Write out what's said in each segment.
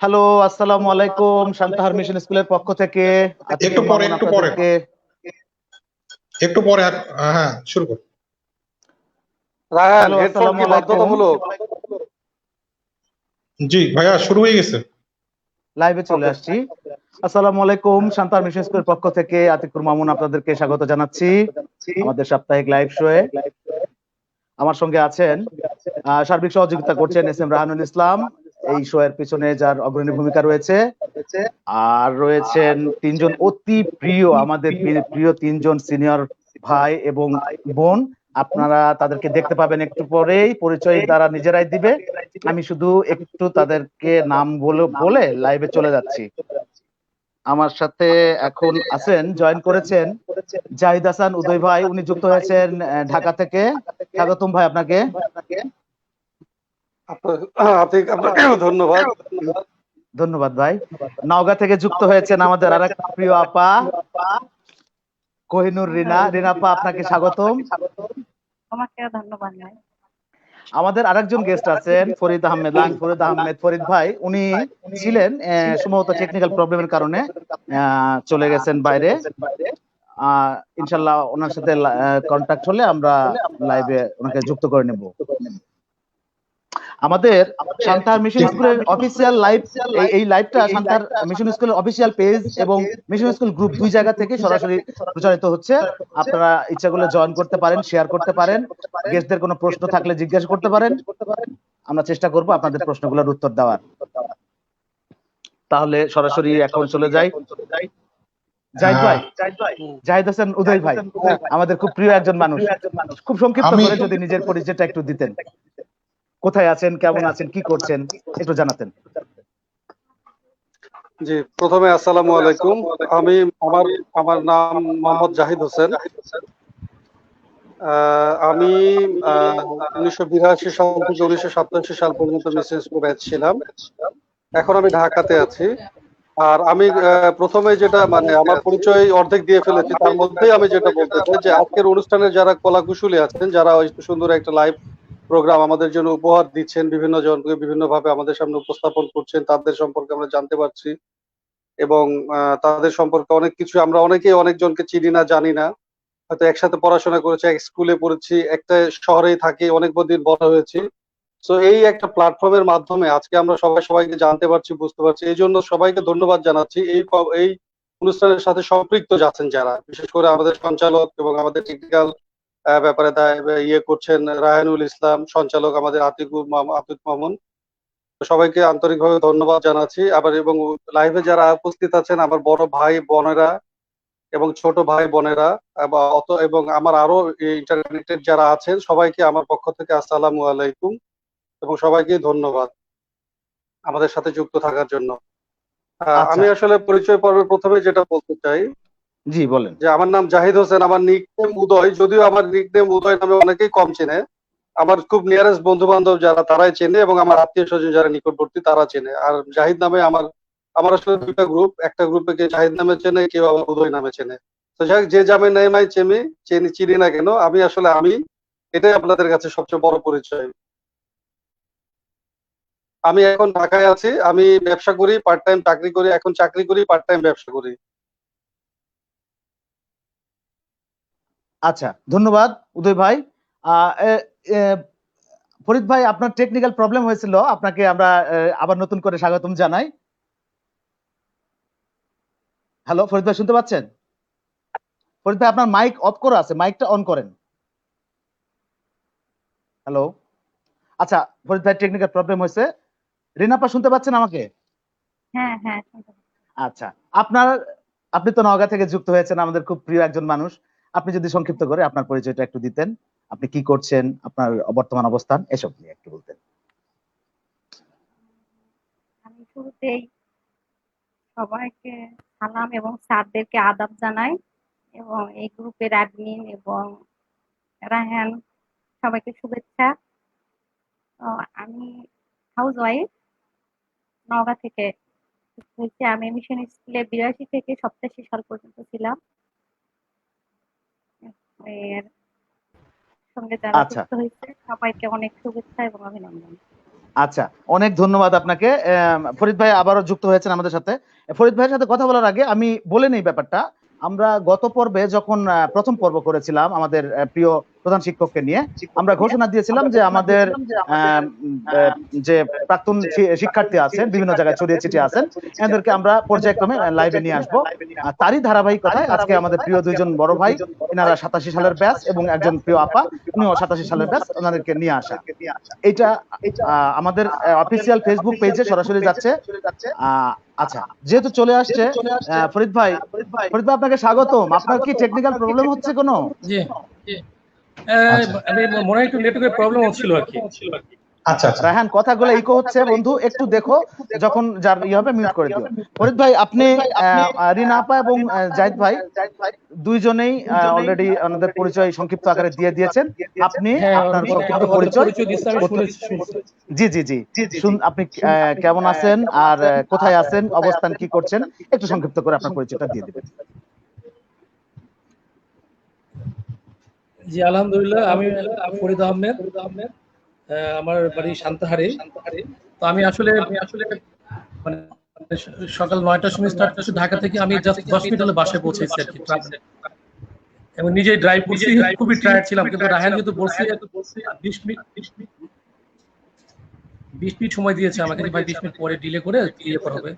Hello, আসসালামু আলাইকুম। Santahar mission স্কুলের পক্ষ থেকে একটু আতিকুর পরে মামুন একটু পরে আপনাদেরকে। একটু পরে হ্যাঁ, শুরু কর। রায়হান, হ্যালো, হেডফোন আসসালামু কি আলাইকুম। বাধ্যতামূলক? জি ভাইয়া, শুরু হয়ে গেছে। লাইভে চলে ওকে। আসছি। আসসালামু আলাইকুম। শান্তাহার মিশন স্কুলের পক্ষ থেকে আতিকুর মামুন আপনাদেরকে স্বাগত জানাচ্ছি আমাদের সাপ্তাহিক লাইভ শোয়ে। আমার সঙ্গে আছেন সার্বিক সহযোগিতা করছেন এস এম রাহানুল ইসলাম, এই শো এর পিছনে যার অগ্রণী ভূমিকা রয়েছে। আর রয়েছেন তিনজন অতি প্রিয়, আমাদের প্রিয় তিনজন সিনিয়র ভাই এবং বোন। আপনারা তাদেরকে দেখতে পাবেন একটু পরেই, পরিচয় তারা নিজেরাই দিবে। আমি শুধু একটু তাদেরকে নাম বলে বলে লাইভে চলে যাচ্ছি। আমার সাথে এখন আছেন, জয়েন করেছেন জাহিদ হাসান উদয় ভাই, উনি যুক্ত হয়েছেন ঢাকা থেকে। স্বাগতম ভাই আপনাকে। আপনাকেও ধন্যবাদ। ধন্যবাদ ভাই। নওগাঁ থেকে যুক্ত হয়েছেন আমাদের আরেক প্রিয় আপা কোহিনুর রিনা। রিনা আপা, আপনাকে স্বাগতম। তোমাকে ধন্যবাদ ভাই। আমাদের আরেকজন গেস্ট আছেন ফরিদ আহমেদ, ফরিদ আহমেদ ফরিদ ভাই। উনি ছিলেন সম্ভবত টেকনিক্যাল প্রবলেমের কারণে চলে গেছেন বাইরে। ইনশাল্লাহ ওনার সাথে কন্ট্যাক্ট হলে আমরা লাইভে ওনাকে যুক্ত করে নেব। আমাদের শান্তাহার মিশন স্কুলের অফিসিয়াল লাইভ, এই লাইভটা শান্তাহার মিশন স্কুলের অফিসিয়াল পেজ এবং মিশন স্কুল গ্রুপ দুই জায়গা থেকে সরাসরি প্রচারিত হচ্ছে। আপনারা ইচ্ছা করলে জয়েন করতে পারেন, শেয়ার করতে পারেন, গেস্টদের কোনো প্রশ্ন থাকলে জিজ্ঞাসা করতে পারেন। আমরা চেষ্টা করব আপনাদের প্রশ্নগুলোর উত্তর দেওয়ার। তাহলে সরাসরি এখন চলে যাই। জাহিদ ভাই, জাহিদ হাসান উদয় ভাই, আমাদের খুব প্রিয় একজন মানুষ। খুব সংক্ষিপ্ত করে যদি নিজের পরিচয়টা একটু দিতেন। কোথায় আছেন, কেমন আছেন, কি করছেন, একটু জানাতেন। জি, প্রথমে আসসালামু আলাইকুম। আমার আমার নাম মোহাম্মদ জাহিদ হোসেন। আমি 1982 সাল থেকে 1987 সাল পর্যন্ত মিশন স্কুল ব্যাচ ছিলাম। এখন আমি ঢাকাতে আছি। আর আমি প্রথমে যেটা আমার পরিচয় অর্ধেক দিয়ে ফেলেছি, তার মধ্যেই আমি যেটা বলতে চাই যে আজকের অনুষ্ঠানে যারা কলাকুশলী আছেন, যারা সুন্দর একটা লাইভ প্রোগ্রাম আমাদের জন্য উপহার দিচ্ছেন, বিভিন্ন জনকে বিভিন্ন ভাবে আমাদের সামনে উপস্থাপন করছেন, তাদের সম্পর্কে আমরা জানতে পারছি এবং তাদের সম্পর্কে অনেক কিছু আমরা অনেকেই অনেকজনকে চিনি না, জানি না। হয়তো একসাথে পড়াশোনা করেছি, এক স্কুলে পড়েছি, একটা শহরেই থাকি, অনেক দিন বড় হয়েছি। সো এই একটা প্ল্যাটফর্মের মাধ্যমে আজকে আমরা সবাইকে জানতে পারছি, বুঝতে পারছি। এই জন্য সবাইকে ধন্যবাদ জানাচ্ছি। এই অনুষ্ঠানের সাথে সম্পৃক্ত আছেন যারা, বিশেষ করে আমাদের সঞ্চালক এবং আমাদের টেকনিক্যাল ব্যাপারে ইয়ে করছেন রায়হানুল ইসলাম, সঞ্চালক আমাদের আতিক মামুন। সবাইকে আন্তরিকভাবে ধন্যবাদ জানাচ্ছি। আবার এবং লাইভে যারা উপস্থিত আছেন, আমার বড় ভাই বোনেরা এবং ছোট ভাই বোনেরা এবং আমার আরো ইন্টারনেটেড যারা আছেন, সবাইকে আমার পক্ষ থেকে আসসালামু আলাইকুম এবং সবাইকে ধন্যবাদ আমাদের সাথে যুক্ত থাকার জন্য। আমি আসলে পরিচয় পর্বের প্রথমে যেটা বলতে চাই, জি বলেন। যে আমার নাম জাহিদ হোসেন, আমার নিকনেম উদয়। যদিও আমার নিকনেম উদয় নামে অনেকেই কম চেনে, আমার খুব নিয়ারেস্ট বন্ধু বান্ধব যারা তারাই চেনে এবং আমার আত্মীয় স্বজন যারা নিকটবর্তী তারা চেনে। আর জাহিদ নামে আমার আমার আসলে দুইটা গ্রুপ, একটা গ্রুপে কেউ জাহিদ নামে চেনে, কেউ আবার উদয় নামে চেনে। তো যাই হোক, যে জামে নাই চিনি না কেন, আমি আসলে এটাই আপনাদের কাছে সবচেয়ে বড় পরিচয়। আমি এখন ঢাকায় আছি। আমি ব্যবসা করি, পার্ট টাইম চাকরি করি। এখন চাকরি করি, পার্ট টাইম ব্যবসা করি। আচ্ছা, ধন্যবাদ উদয় ভাই। ফরিদ ভাই, আপনার টেকনিক্যাল প্রবলেম হয়েছিল, আপনাকে আমরা আবার নতুন করে স্বাগতম জানাই। হ্যালো ফরিদ ভাই, শুনতে পাচ্ছেন? ফরিদ ভাই, আপনার মাইক অফ করা আছে, মাইকটা অন করেন। হ্যালো। আচ্ছা, ফরিদ ভাই টেকনিক্যাল প্রবলেম হয়েছে। রিনাপা শুনতে পাচ্ছেন আমাকে? হ্যাঁ হ্যাঁ। আচ্ছা, আপনি তো নওগাঁ থেকে যুক্ত হয়েছেন, আমাদের খুব প্রিয় একজন মানুষ। আপনি যদি সংক্ষিপ্ত করে আপনার পরিচয়টা একটু দিতেন, আপনি কি করছেন, আপনার বর্তমান অবস্থান, এসব নিয়ে একটু বলতেন। আমি শুরুতেই সবাইকে সালাম এবং স্যারদেরকে আদাব জানাই এবং এই গ্রুপের অ্যাডমিন এবং রায়হান, সবাইকে শুভেচ্ছা। আমি হাউস ওয়াইফ, নওগাঁ থেকে হয়েছে। আমি মিশন স্কুলে 82 থেকে 87 সাল পর্যন্ত ছিলাম। সঙ্গে যারা আচ্ছা যুক্ত হয়েছে সবাইকে অনেক শুভেচ্ছা এবং অভিনন্দন। আচ্ছা, অনেক ধন্যবাদ আপনাকে। ফরিদ ভাই আবারও যুক্ত হয়েছেন আমাদের সাথে। ফরিদ ভাইয়ের সাথে কথা বলার আগে আমি বলে নেই ব্যাপারটা। আমরা গত পর্বে যখন প্রথম পর্ব করেছিলাম আমাদের প্রিয় প্রধান শিক্ষককে নিয়ে, আমরা ঘোষণা দিয়েছিলাম যে আমাদের আহ, আহ, যে প্রাক্তন শিক্ষার্থী আছেন, বিভিন্ন জায়গায় ছড়িয়ে ছিটিয়ে আছেন, এদেরকে আমরা পর্যায়ক্রমে লাইভে নিয়ে আসবো। তারই ধারাবাহিকতায় আজকে আমাদের প্রিয় দুইজন বড় ভাই, এনারা 87 সালের ব্যাচ, এবং একজন প্রিয় আপা, উনিও 87 সালের ব্যাচ, ওনাদেরকে নিয়ে আসা। এটা আমাদের অফিসিয়াল ফেসবুক পেজে সরাসরি যাচ্ছে। আচ্ছা, যেহেতু চলে আসছে ফরিদ ভাই, আপনাকে স্বাগতম। আপনার কি টেকনিক্যাল প্রবলেম হচ্ছে কোনো? জি জি আমি মনে হয় একটু নেটওয়ার্কের প্রবলেম হচ্ছিল আর কি। আচ্ছা আচ্ছা রায়হান, কথাগুলো ইকো হচ্ছে বন্ধু, একটু দেখো, যখন যার হবে মিউট করে দিও। ফরিদ ভাই, আপনি রিনা আপা এবং জাহিদ ভাই দুইজনেই অলরেডি আমাদের পরিচয় সংক্ষিপ্ত আকারে দিয়ে দিয়েছেন। আপনি আপনার সংক্ষিপ্ত পরিচয়। জি জি জি, আপনি কেমন আছেন আর কোথায় আছেন, অবস্থান কি করছেন, একটু সংক্ষিপ্ত করে আপনার পরিচয়টা দিয়ে দিবেন। জি আলহামদুলিল্লাহ, আমি ফরিদ আহমেদ, আমার বাড়ি সান্তাহারে। তো আমি আসলে মানে সকাল 9টার সময় স্টার্ট করছি ঢাকা থেকে। আমি জাস্ট 10 মিনিট হলে বাসায় পৌঁছেছি আর কি, এবং নিজেই ড্রাইভ করছি। খুবই টায়ার্ড ছিলাম, কিন্তু রায়হান যেহেতু বলছি 20 মিনিট সময় দিয়েছে আমাকে, ভাই 20 মিনিট পরে ডিলে করে ইয়ে করা হবে।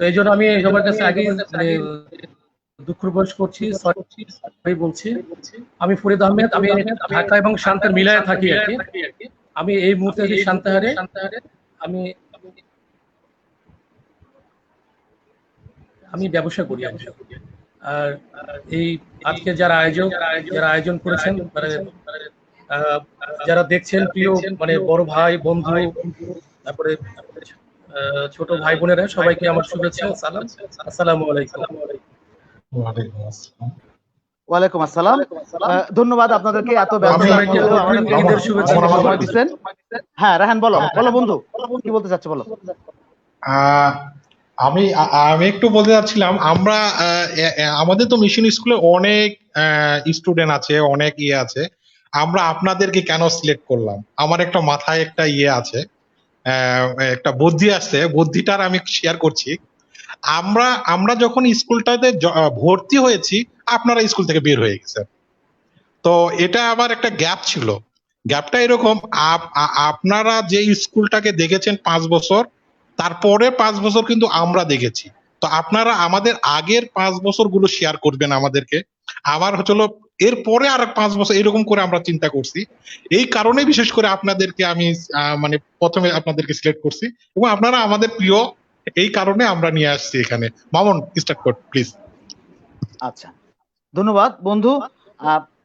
তো এই জন্য আমি সবার কাছে আগে দুঃখ প্রকাশ করছি, সরি বলছি। আমি ফরিদ আহমেদ, আমি ঢাকা এবং সান্তাহার মিলায় থাকি আর কি। আমি এই মুহূর্তে আছি সান্তাহারে। আমি ব্যবসা করি আর এই আজকে যারা আয়োজন করেছেন, মানে যারা দেখছেন, প্রিয় মানে বড় ভাই বন্ধু, তারপরে ছোট ভাই বোনেরা, সবাইকে আমার শুভেচ্ছা ও সালাম। আসসালামু আলাইকুম। ওয়ালাইকুম আসসালাম। ধন্যবাদ আপনাদেরকে এত সময় দিচ্ছেন। হ্যাঁ রায়হান, বলো বন্ধু, কি বলতে চাচ্ছ বলো। আমি একটু বলতে চাচ্ছিলাম, আমরা আমাদের তো মিশন স্কুলে অনেক স্টুডেন্ট আছে, অনেক আছে। আমরা আপনাদেরকে কেন সিলেক্ট করলাম, আমার একটা মাথায় একটা আছে, একটা বুদ্ধি আসছে, বুদ্ধিটার আমি শেয়ার করছি। আমরা যখন স্কুলটাতে ভর্তি হয়েছি, আপনারা স্কুল থেকে বের হয়ে গেছেন। তো এটা আবার একটা গ্যাপ ছিল। গ্যাপটা এরকম, আপনারা যে স্কুলটাকে দেখেছেন 5 বছর, তারপরে 5 বছর কিন্তু আমরা দেখেছি। তো আপনারা আমাদের আগের 5 বছর গুলো শেয়ার করবেন আমাদেরকে। আবার হচ্ছিল এরপরে আর 5 বছর, এরকম করে আমরা চিন্তা করছি। এই কারণে বিশেষ করে আপনাদেরকে আমি মানে প্রথমে আপনাদেরকে সিলেক্ট করছি, এবং আপনারা আমাদের প্রিয়, এই কারণে আমরা নিয়ে আসছি এখানে। মামুন, স্টার্ট কর প্লিজ। আচ্ছা, ধন্যবাদ বন্ধু।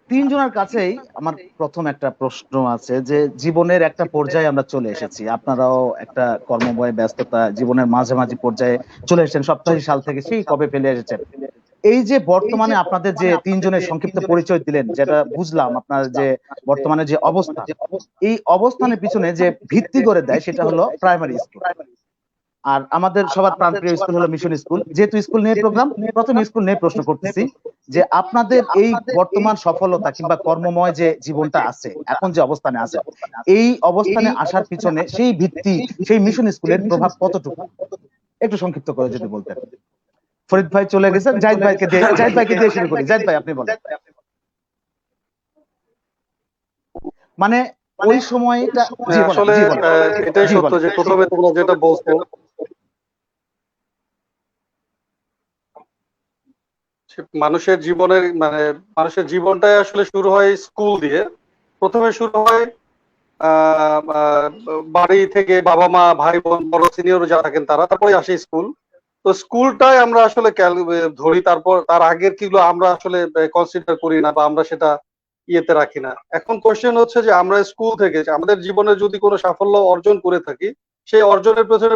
তিনজনের কাছেই আমার প্রথম একটা প্রশ্ন আছে, যে জীবনের একটা পর্যায়ে আমরা চলে এসেছি, আপনারাও একটা কর্মময় ব্যস্ততা জীবনের মাঝামাঝি পর্যায়ে চলে এসেছেন, 87 সাল থেকে সেই কবে ফেলে এসেছেন। এই যে বর্তমানে আপনাদের যে তিনজনের সংক্ষিপ্ত পরিচয় দিলেন, যেটা বুঝলাম আপনার যে বর্তমানে যে অবস্থা, এই অবস্থানের পিছনে যে ভিত্তি করে দেয় সেটা হলো প্রাইমারি স্কুল। আর আমাদের সবার প্রাণপ্রিয় স্কুল হলো মিশন স্কুল। যেহেতু স্কুল নিয়ে প্রোগ্রাম, প্রথম স্কুল নিয়ে প্রশ্ন করতেছি, যে আপনাদের এই বর্তমান সফলতা কিংবা কর্মময় যে জীবনটা আছে, এখন যে অবস্থানে আছে, এই অবস্থানে আসার পিছনে সেই ভিত্তি, সেই মিশন স্কুলের প্রভাব কতটুকু, একটু সংক্ষিপ্ত করে যদি বলতেন। ফরিদ ভাই চলে গেছেন, জাহিদ ভাইকে দিয়ে শুরু করি। জাহিদ ভাই, আপনি বলেন। মানে ওই সময়টা আসলে এটাই সত্য যে প্রথমে তোমরা যেটা বলছো, মানুষের জীবনটাই আসলে শুরু হয় স্কুল দিয়ে। প্রথমে শুরু হয় বাড়ি থেকে, বাবা মা, ভাই বোন, বড় সিনিয়র যারা থাকেন তারা, তারপরে আসে স্কুল। তো স্কুলটাই আমরা আসলে ধরি, তারপর তার আগের কিগুলো আমরা আসলে কনসিডার করি না, বা আমরা সেটা ইয়েতে রাখি না। এখন কোশ্চেন হচ্ছে যে আমরা স্কুল থেকে আমাদের জীবনে যদি কোনো সাফল্য অর্জন করে থাকি, সেই অর্জনের পেছনে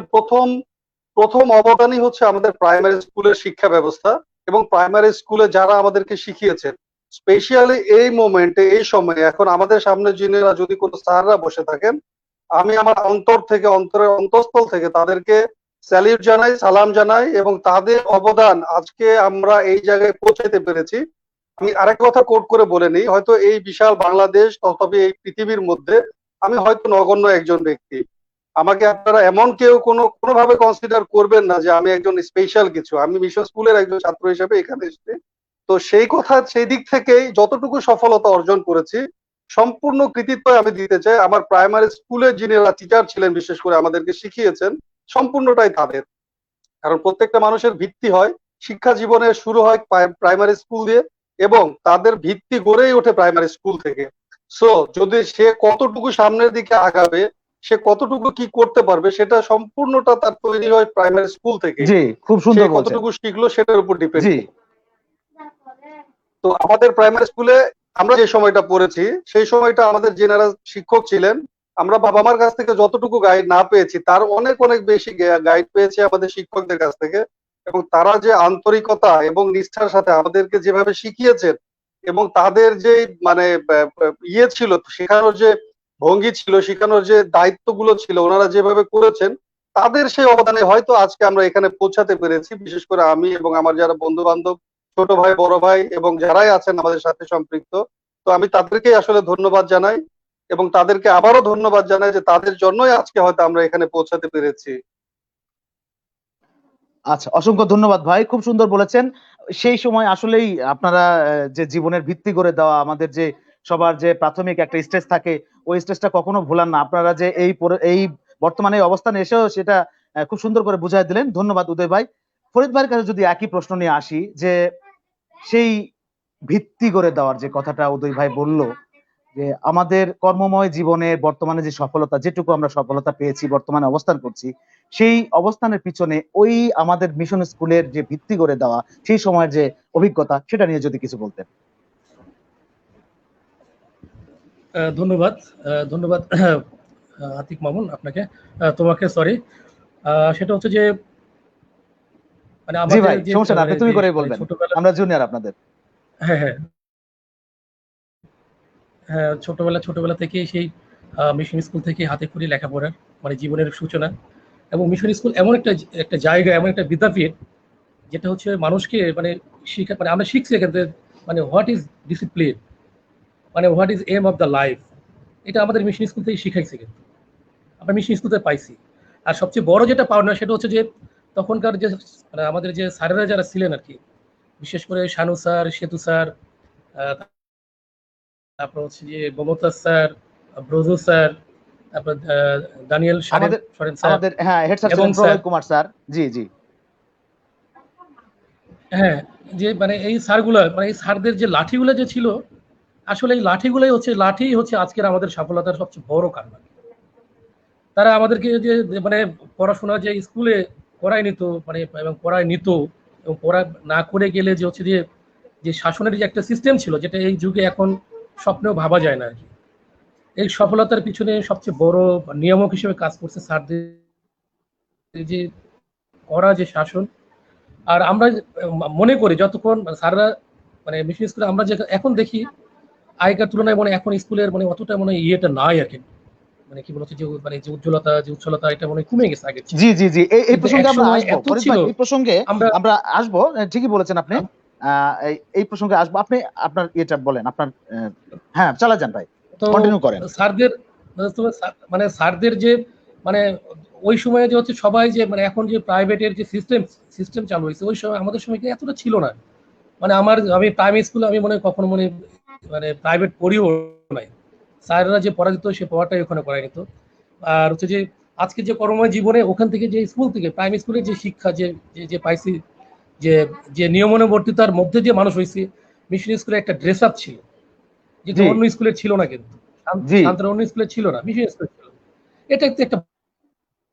প্রথম অবদানই হচ্ছে আমাদের প্রাইমারি স্কুলের শিক্ষা ব্যবস্থা, এবং প্রাইমারি স্কুলে যারা আমাদেরকে শিখিয়েছেন। স্পেশালি এই মোমেন্টে, এই সময়ে, এখন আমাদের সামনে যিনিরা যদি কোনো স্যাররা বসে থাকেন, আমি আমার অন্তরের অন্তঃস্থল থেকে তাদেরকে স্যালিউট জানাই, সালাম জানাই, এবং তাদের অবদান আজকে আমরা এই জায়গায় পৌঁছাতে পেরেছি। আমি আরেক কথা কোট করে বলে নিই, হয়তো এই বিশাল বাংলাদেশ তবে এই পৃথিবীর মধ্যে আমি হয়তো নগণ্য একজন ব্যক্তি। আমাকে আপনারা এমন কেউ কোনোভাবে কনসিডার করবেন না যে আমি একজন স্পেশাল কিছু। আমি মিশন স্কুলের একজন ছাত্র হিসেবে এখানে এসেছি। তো সেই দিক থেকেই যতটুকু সফলতা অর্জন করেছি সম্পূর্ণ কৃতিত্ব আমি দিতে চাই আমার প্রাইমারি স্কুলে যিনিরা টিচার ছিলেন, বিশেষ করে আমাদেরকে শিখিয়েছেন, সম্পূর্ণটাই তাদের। কারণ প্রত্যেকটা মানুষের ভিত্তি হয়, শিক্ষা জীবনের শুরু হয় প্রাইমারি স্কুল দিয়ে এবং তাদের ভিত্তি গড়েই ওঠে প্রাইমারি স্কুল থেকে। সো যদি সে কতটুকু সামনের দিকে আগাবে, সে কতটুকু কি করতে পারবে, সেটা সম্পূর্ণটা তার তৈরি হয় প্রাইমারি স্কুল থেকে। জি, খুব সে সুন্দর বলছেন। কতটুকু শিখলো সেটার উপর ডিপেন্ড। জি, তো আমাদের প্রাইমারি স্কুলে আমরা যে সময়টা পড়েছি সেই সময়টা আমাদের যেনারা শিক্ষক ছিলেন, আমরা বাবা মার কাছ থেকে যতটুকু গাইড না পেয়েছি তার অনেক অনেক বেশি গাইড পেয়েছি আমাদের শিক্ষকদের কাছ থেকে। এবং তারা যে আন্তরিকতা এবং নিষ্ঠার সাথে আমাদেরকে যেভাবে শিখিয়েছেন এবং তাদের যে মানে ইয়ে ছিল, শেখানোর যে ভঙ্গি ছিল, শেখানোর যে দায়িত্বগুলো ছিল, ওনারা যেভাবে করেছেন, তাদের সেই অবদানে হয়তো আজকে আমরা এখানে পৌঁছাতে পেরেছি। বিশেষ করে আমি এবং আমার যারা বন্ধু বান্ধব, ছোট ভাই, বড় ভাই এবং যারাই আছেন আমাদের সাথে সম্পৃক্ত, তো আমি তাদেরকেই আসলে ধন্যবাদ জানাই এবং তাদেরকে আবারও ধন্যবাদ জানাই যে তাদের জন্যই আজকে হয়তো আমরা এখানে পৌঁছাতে পেরেছি। আচ্ছা, অসংখ্য ধন্যবাদ ভাই, খুব সুন্দর বলেছেন। সেই সময় আসলেই আপনারা যে জীবনের ভিত্তি করে দেওয়া আমাদের যে সবার যে প্রাথমিক একটা স্টেজ থাকে, ওই স্টেজটা কখনো ভুলান না। আপনারা যে এই বর্তমানে অবস্থানে এসেও সেটা খুব সুন্দর করে বুঝাই দিলেন। ধন্যবাদ উদয় ভাই। ফরিদ ভাইয়ের কাছে যদি একই প্রশ্ন নিয়ে আসি, যে সেই ভিত্তি করে দেওয়ার যে কথাটা উদয় ভাই বলল, যে আমাদের কর্মময় জীবনে বর্তমানে যে সফলতা, যেটুকু আমরা সফলতা পেয়েছি, বর্তমানে অবস্থান করছি, সেই অবস্থানের পিছনে ওই আমাদের মিশন স্কুলের যে ভিত্তি করে দেওয়া সেই সময়ের যে অভিজ্ঞতা, সেটা নিয়ে যদি কিছু বলতেন। ধন্যবাদ। ধন্যবাদ আতিক মামুন আপনাকে, তোমাকে সরি। সেটা হচ্ছে যে মানে জি আমাদের ভাই, যে সমস্যা না, আপনি তুমি করেই মানে বলবেন, ছোটবেলা, আমরা জুনিয়র আপনাদের। হ্যাঁ হ্যাঁ হ্যাঁ, ছোটবেলা থেকেই সেই মিশন স্কুল থেকে হাতে খড়ি লেখাপড়ার মানে জীবনের সূচনা। এবং মিশন স্কুল এমন একটা জায়গা, এমন একটা বিদ্যাপীঠ যেটা হচ্ছে মানুষকে মানে শিখা, মানে আমরা শিখছি এখান থেকে মানে হোয়াট ইজ ডিসিপ্লিন, মানে what is aim of the life. এটা আমাদের মিশন স্কুল থেকে শিখাইছে, কিন্তু আমরা মিশন স্কুল থেকে পাইছি। আর সবচেয়ে বড় যেটা পাওনা সেটা হচ্ছে যে তখনকার যে মানে আমাদের যে স্যারেরা যারা ছিলেন আর কি, বিশেষ করে শানু স্যার, সেতু স্যার, তারপর হচ্ছে যে মমতাজ স্যার, ব্রজু স্যার, তারপর দানিয়েল আমাদের সরেন স্যার আমাদের হ্যাঁ, হেড স্যার এবং ছিলেন স্যার, প্রলয় কুমার স্যার। জি জি। হ্যাঁ, যে মানে এই স্যারগুলা, মানে এই স্যারদের যে লাঠিগুলো যে ছিল, আসলে এই লাঠিই হচ্ছে আজকের আমাদের সফলতার সবচেয়ে বড় কারণ। তারা আমাদেরকে যে মানে পড়াশোনা যে স্কুলে করায় নিত, মানে এবং পড়ায় নিত, এবং পড়া না করে গেলে যে হচ্ছে যে শাসনের যে একটা সিস্টেম ছিল, যেটা এই যুগে এখন স্বপ্নেও ভাবা যায় না আর কি। এই সফলতার পিছনে সবচেয়ে বড় নিয়ামক হিসেবে কাজ করছে স্যারদের যে করা যে শাসন। আর আমরা মনে করি যতক্ষণ স্যাররা মানে মিশন স্কুলে আমরা যে এখন দেখি আগেকার তুলনায় মানে এখন স্কুলের মানে অতটা মানে ইয়েটা নাই আর কি, মানে কি বলছে যে মানে যে উজ্জ্বলতা, যে উচ্ছলতা, এটা মানে কমে গেছে আগের চেয়ে। জি জি জি, এই কিন্তু প্রসঙ্গে আমরা একসময় আসবো এত ফরিদ ছিল ভাই, এই প্রসঙ্গে আমরা আমরা আসবো। ঠিকই বলেছেন আপনি। এই প্রসঙ্গে আসবো, আপনি আপনার ইয়েটা বলেন, আপনার হ্যাঁ, চালা যান ভাই, তো কন্টিনিউ করেন। স্যারদের মানে স্যারদের যে মানে ওই সময়ে যে হচ্ছে সবাই যে মানে এখন যে প্রাইভেটের যে সিস্টেম চালু হয়েছে, ওই সময় আমাদের সময় কি এতটা ছিল না। মানে আমি প্রাইমারি স্কুলে আমি মনে হয় কখনো মানে প্রাইভেট পড়িও নাই। স্যাররা যে পড়া দিত সে পড়াটাই ওখানে করাই নিত। আর হচ্ছে যে আজকে যে কর্মময় জীবনে ওখান থেকে যে স্কুল থেকে প্রাইমারি স্কুলের যে শিক্ষা যে পাইছি, যে যে নিয়মানুবর্তিতার মধ্যে যে মানুষ হয়েছে, মিশন স্কুলে একটা ড্রেস আপ ছিল যেটা জি অন্য স্কুলে ছিল না, কিন্তু জি, শান্তরা অন্য স্কুলে ছিল না, মিশন স্কুলে ছিল। এটা একটা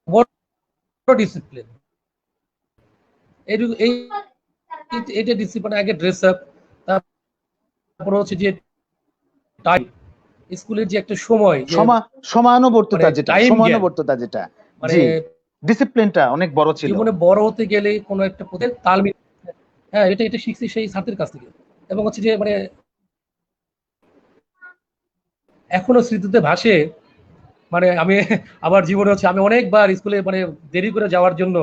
বড় ডিসিপ্লিন। এই এটা ডিসিপ্লিন, আগে ড্রেস আপ, তারপর হচ্ছে যে টাইম, স্কুলের যে একটা সময় যে মানে সময়ানুবর্তিতা যেটা, টাইম জ্ঞান, সময়ানুবর্তিতা যেটা, মানে জি, ডিসিপ্লিনটা অনেক বড় ছিল। জীবনে বড় হতে গেলে কোনো একটা পথে তাল হ্যাঁ, এটা শিখছি সেই ছাত্রের কাছ থেকে। এবং হচ্ছে যে মানে এখনো স্মৃতিতে ভাসে, মানে আমি আমার জীবনে হচ্ছে আমি অনেকবার স্কুলে মানে দেরি করে যাওয়ার জন্য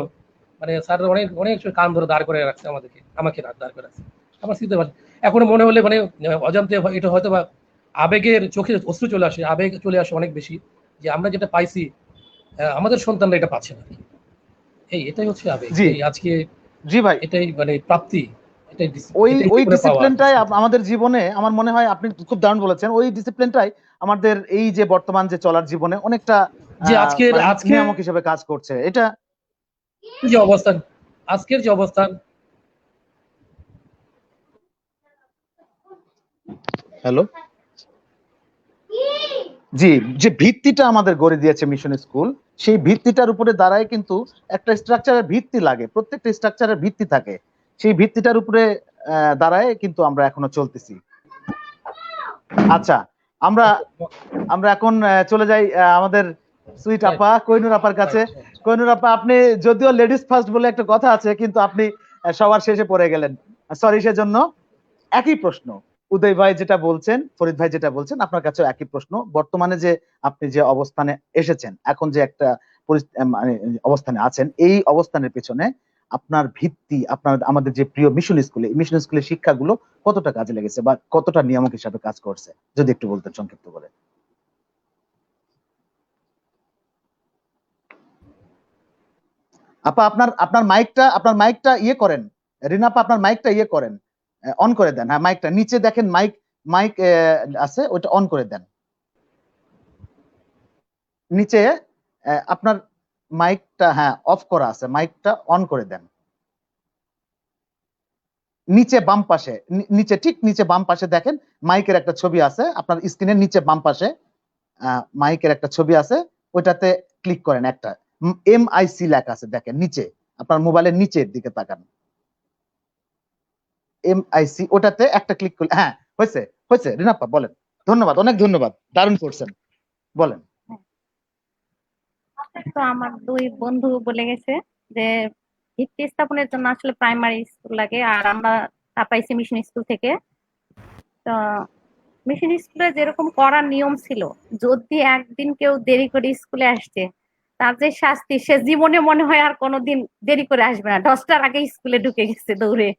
মানে স্যার অনেক অনেক কান ধরে দাঁড় করে রাখছে আমাকে দাঁড় করে রাখছে। আমার স্মৃতিতে ভাসে। এখনো মনে হলে মানে অজান্তে এটা হয়তো বা আবেগের চোখে অশ্রু চলে আসে, আবেগ চলে আসে অনেক বেশি, যে আমরা যেটা পাইছি আমাদের সন্তানরা এটা পাচ্ছে না। এটাই হচ্ছে আবেগ। জি এই আজকে জি ভাই, এটাই মানে প্রাপ্তি, এটাই ওই এটাই ওই জীবনে পাওয়া আর ডিসিপ্লিনটাই কিছু না। আমাদের জীবনে, আমার মনে হয় আপনি খুব দারুণ বলেছেন, ওই ডিসিপ্লিনটাই আমাদের এই যে বর্তমান যে চলার জীবনে অনেকটা যে আজকের মানে আজকে নিয়ামক হিসেবে কাজ করছে এটা। যে অবস্থান, আজকের যে অবস্থান, হ্যালো, জি, যে ভিত্তিটা আমাদের গড়ে দিয়েছে মিশন স্কুল, সেই ভিত্তিটার উপরে দাঁড়ায় কিন্তু একটা স্ট্রাকচারের ভিত্তি লাগে, প্রত্যেকটা স্ট্রাকচারের ভিত্তি থাকে, সেই ভিত্তিটার উপরে দাঁড়ায় কিন্তু আমরা এখনো চলতেছি। আচ্ছা, আমরা আমরা এখন চলে যাই আমাদের সুইট আপা কোহিনুর আপার কাছে। কোহিনুর আপা, আপনি যদিও লেডিস ফার্স্ট বলে একটা কথা আছে, কিন্তু আপনি সবার শেষে পড়ে গেলেন, সরি সেজন্য। একই প্রশ্ন, উদয় ভাই যেটা বলছেন, ফরিদ ভাই যেটা বলছেন, আপনার কাছেও একই প্রশ্ন। বর্তমানে যে আপনি যে অবস্থানে এসেছেন, এখন যে একটা মানে অবস্থানে আছেন, এই অবস্থানের পেছনে আপনার ভিত্তি, আপনার আমাদের যে প্রিয় মিশন স্কুলে, মিশন স্কুলের শিক্ষাগুলো কতটা কাজে লেগেছে বা কতটা নিয়ামক হিসাবে কাজ করছে, যদি একটু বলতেন সংক্ষিপ্ত করে। আপা, আপনার আপনার মাইকটা ইয়ে করেন, রিনা আপা, আপনার মাইকটা ইয়ে করেন, অন করে দেন। হ্যাঁ, মাইকটা নিচে দেখেন, মাইক মাইক আছে, ওইটা অন করে দেন নিচে। আপনার মাইকটা, হ্যাঁ, অফ করা আছে, মাইকটা অন করে দেন। নিচে বাম পাশে, নিচে, ঠিক নিচে বাম পাশে দেখেন মাইকের একটা ছবি আছে, আপনার স্ক্রিনের নিচে বাম পাশে মাইকের একটা ছবি আছে, ওইটাতে ক্লিক করেন, একটা MIC লেখা আছে, দেখেন নিচে, আপনার মোবাইলের নিচের দিকে তাকান, MIC, ওটাতে একটা ক্লিক করলে, হ্যাঁ, হয়েছে হয়েছে। রিনাপ্পা বলেন। ধন্যবাদ, অনেক ধন্যবাদ, দারুণ করছেন, বলেন। তো আমার দুই বন্ধু বলে গেছে যে ভিত্তি স্থাপনের জন্য আসলে প্রাইমারি স্কুল লাগে, আর আমরা তা পাইছি মিশন স্কুল থেকে। তো মিশন স্কুলে যেরকম করার নিয়ম ছিল, যদি একদিন কেউ দেরি করে স্কুলে আসছে, তার যে শাস্তি, সে জীবনে মনে হয় আর কোনোদিন দেরি করে আসবে না, 10টার আগে স্কুলে ঢুকে গেছে দৌড়ে।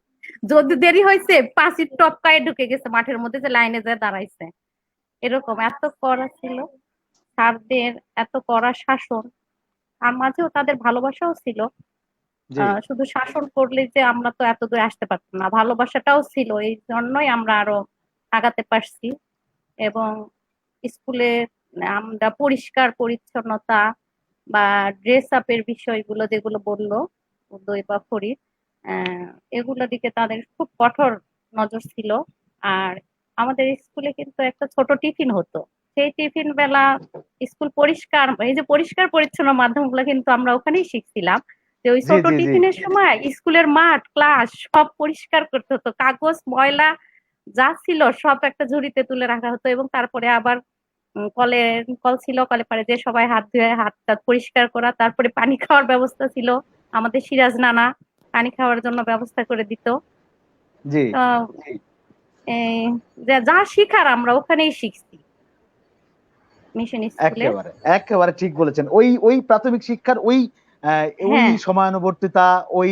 যদি দেরি হয়েছে, পাঁচির টপকায় ঢুকে গেছে মাঠের মধ্যে, যে লাইনে যায় দাঁড়াইছে। এরকম এত কড়া ছিল স্যারদের, এত কড়া শাসন, আর মাঝেও তাদের ভালোবাসাও ছিল। জি শুধু শাসন করলে যে আমরা তো এত দূরে আসতে পারতাম না, ভালোবাসাটাও ছিল, এই জন্যই আমরা আরো আগাতে পারছি। এবং স্কুলে আমরা পরিষ্কার পরিচ্ছন্নতা বা ড্রেস আপের বিষয়গুলো যেগুলো বললো উদয় বা ফরিদ, আহ, এগুলোর দিকে তাদের খুব কঠোর নজর ছিল। আর আমাদের স্কুলে কিন্তু একটা ছোট টিফিন হতো, সেই টিফিন বেলা স্কুল পরিষ্কার, এই যে পরিষ্কার পরিচ্ছন্ন মাধ্যমগুলো কিন্তু আমরা ওখানেই শিখছিলাম, যে ওই জি ছোট জি জি টিফিনের সময় স্কুলের মাঠ, ক্লাস সব পরিষ্কার করতে হতো, কাগজ ময়লা যা ছিল সব একটা ঝুড়িতে তুলে রাখা হতো। এবং তারপরে আবার কল ছিল, কলে পারে যে সবাই হাত ধুয়ে হাত টাত পরিষ্কার করা, তারপরে পানি খাওয়ার ব্যবস্থা ছিল, আমাদের সিরাজ নানা পানি খাওয়ার জন্য ব্যবস্থা করে দিত। জি, তো এই যা শিখার আমরা ওখানেই শিখছি মিশন স্কুলে। একেবারে একেবারে ঠিক বলেছেন। ওই ওই প্রাথমিক শিক্ষার ওই ওই হ্যাঁ সময়ানুবর্তিতা, ওই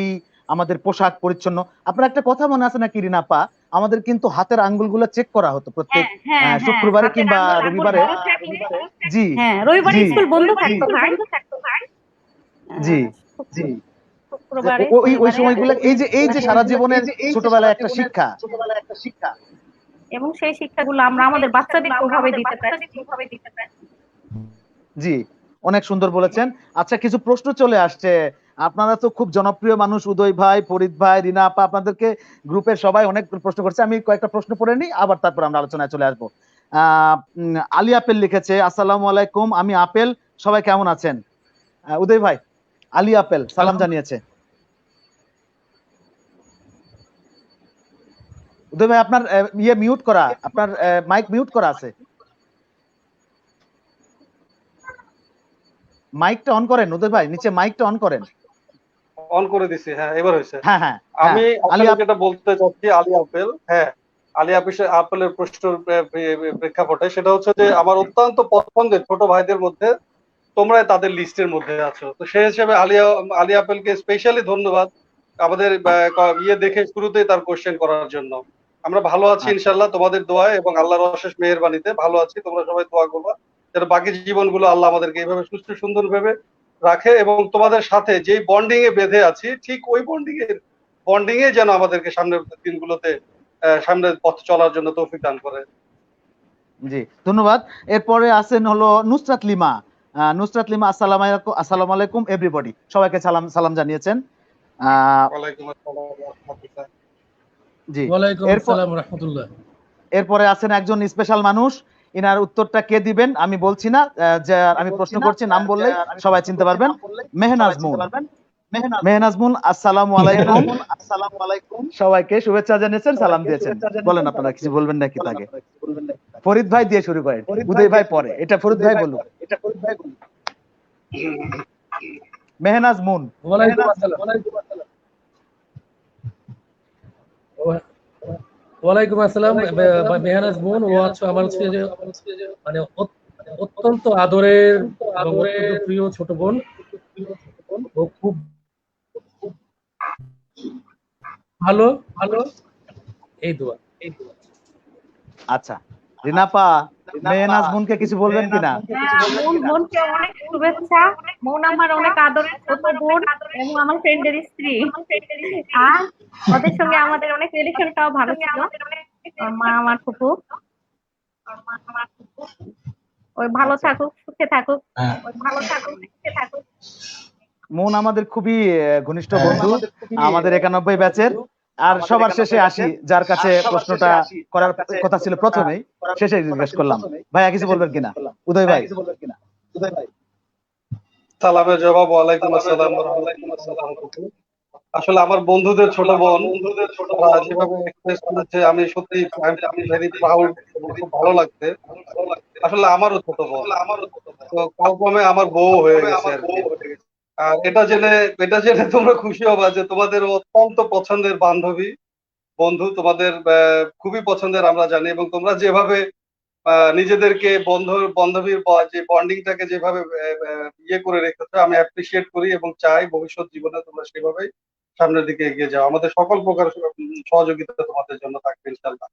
আমাদের পোশাক পরিচ্ছন্ন। আপনার একটা কথা মনে আছে নাকি রিনাপা, আমাদের কিন্তু হাতের আঙ্গুলগুলো চেক করা হতো প্রত্যেক হ্যাঁ হ্যাঁ হ্যাঁ, শুক্রবারে হাতের কিংবা আঙ্গুল রবিবারে। বড় থাকলে, জি হ্যাঁ রবিবারে জি স্কুল বন্ধ জি থাকতো ভাই। জি জি, যে শুক্রবারে ওই ওই শনিবারে সময়গুলো, এই যে সারা জীবনের ছোটবেলায় একটা শিক্ষা। এবং সেই শিক্ষাগুলো আমরা আমাদের বাচ্চাদেরকে ওভাবে দিতে পারি। জি, অনেক সুন্দর বলেছেন। আচ্ছা, কিছু প্রশ্ন চলে আসছে। আপনারা তো খুব জনপ্রিয় মানুষ, উদয় ভাই, ফরিদ ভাই, রিনা আপা, আপনাদেরকে গ্রুপের সবাই অনেক প্রশ্ন করছে। আমি কয়েকটা প্রশ্ন পড়ে নিই, আবার তারপর আমরা আলোচনায় চলে আসবো। আলী আপেল লিখেছে, আসসালামু আলাইকুম, আমি আপেল, সবাই কেমন আছেন? উদয় ভাই, আলী আপেল সালাম জানিয়েছে। উদয় ভাই, আপনার ইয়ে মিউট করা, আপনার মাইক মিউট করা আছে, মাইকটা অন করেন উদয় ভাই, নিচে মাইকটা অন করেন। অন করে দিছি, হ্যাঁ এবার হয়েছে। হ্যাঁ হ্যাঁ হ্যাঁ, আমি আলী আপনাকে যেটা বলতে চাচ্ছি, আলী আপেল, হ্যাঁ আলী আপেলের প্রশ্নের প্রেক্ষাপটে, সেটা হচ্ছে যে আমার অত্যন্ত পছন্দের ছোট ভাইদের মধ্যে তোমরা তাদের লিস্টের মধ্যে আছো, তো সেই হিসেবে আলী আপেলকে স্পেশালি ধন্যবাদ। আমাদের ইয়ে দেখে শুরুতেই তার কোশ্চেন করার জন্য। আমরা ভালো আছি ইনশাল্লাহ তোমাদের দোয়ায় এবং আল্লাহর অশেষ মেহেরবানিতে ভালো আছি। তোমরা সবাই দোয়া করবা যেন বাকি জীবনগুলো আল্লাহ আমাদেরকে এইভাবে সুস্থ সুন্দর ভাবে রাখে এবং তোমাদের সাথে যেই বন্ডিং এ বেঁধে আছি ঠিক ওই বন্ডিং এ যেন আমাদেরকে সামনের দিনগুলোতে সামনের পথ চলার জন্য তৌফিক দান করে। জি ধন্যবাদ। এরপরে আছেন হলো নুসরাত লিমা। নুসরাত লিমা, আসসালামু আলাইকুম এভরিবডি, সবাইকে সালাম জানিয়েছেন। ওয়ালাইকুম আসসালাম ওয়া রাহমাতুল্লাহ। জি ওয়ালাইকুম আসসালাম ওয়া রাহমাতুল্লাহ। এরপরে আছেন একজন স্পেশাল মানুষ, ইনার উত্তরটা কে দিবেন আমি বলছি না, যে আমি প্রশ্ন করছি নাম বললেই সবাই চিনতে পারবেন। মেহনাজ মুন। মেহনাজ মুন, আসসালামু আলাইকুম। সবাইকে শুভেচ্ছা জানিয়েছেন, সালাম দিয়েছেন। বলেন আপনারা কিছু বলবেন নাকি তাকে? ফরিদ ভাই দিয়ে শুরু করেন, উদয় ভাই পরে। এটা ফরিদ ভাই বলুন। মেহনাজ মুন। ওয়ালাইকুম আসসালাম। ওয়ালাইকুম আসসালাম। মেহনাজ মুন, ও হচ্ছে আমার হচ্ছে যে মানে অত্যন্ত আদরের এবং অত্যন্ত প্রিয় ছোট বোন। ও খুব ভালো এই দোয়া। আচ্ছা রিনাপা, মেহনাজ মুনকে কিছু বলবেন কিনা? বোনকে অনেক শুভেচ্ছা। বোন আমার অনেক আদরের ছোট বোন এবং আমার ফ্রেন্ডের স্ত্রী। আর ওদের সঙ্গে আমাদের অনেক রিলেশনটাও ভালো ছিল। মা আমার ফুপু, ওই ভালো থাকুক, সুখে থাকুক। মুন আমাদের খুবই ঘনিষ্ঠ বন্ধু, আমাদের 91 ব্যাচের। আর সবার শেষে আসি যার কাছে প্রশ্নটা করার কথা ছিল প্রথমেই, শেষে জিজ্ঞেস করলাম। ভাইয়া কিছু বলবেন কিনা? উদয় ভাই। সালামের জবাব ওয়ালাইকুম আসসালাম ওয়া রাহমাতুল্লাহ। আসলে আমার বন্ধুদের ছোট বোন যেভাবে এক্সপ্রেস করেছে আমি সত্যি ভেরি প্রাউড এবং খুব ভালো লাগছে। আসলে আমারও ছোট বোন, তো কালক্রমে আমার বউ হয়ে গেছে আর কি। আর এটা জেনে তোমরা খুশি হবা যে তোমাদের অত্যন্ত পছন্দের বন্ধু তোমাদের খুবই পছন্দের আমরা জানি এবং তোমরা যেভাবে নিজেদেরকে বান্ধবীর যে বন্ডিংটাকে যেভাবে ইয়ে করে রেখেছো আমি অ্যাপ্রিসিয়েট করি এবং চাই ভবিষ্যৎ জীবনে তোমরা সেভাবেই সামনের দিকে এগিয়ে যাও। আমাদের সকল প্রকার সহযোগিতা তোমাদের জন্য থাকবে ইনশাআল্লাহ।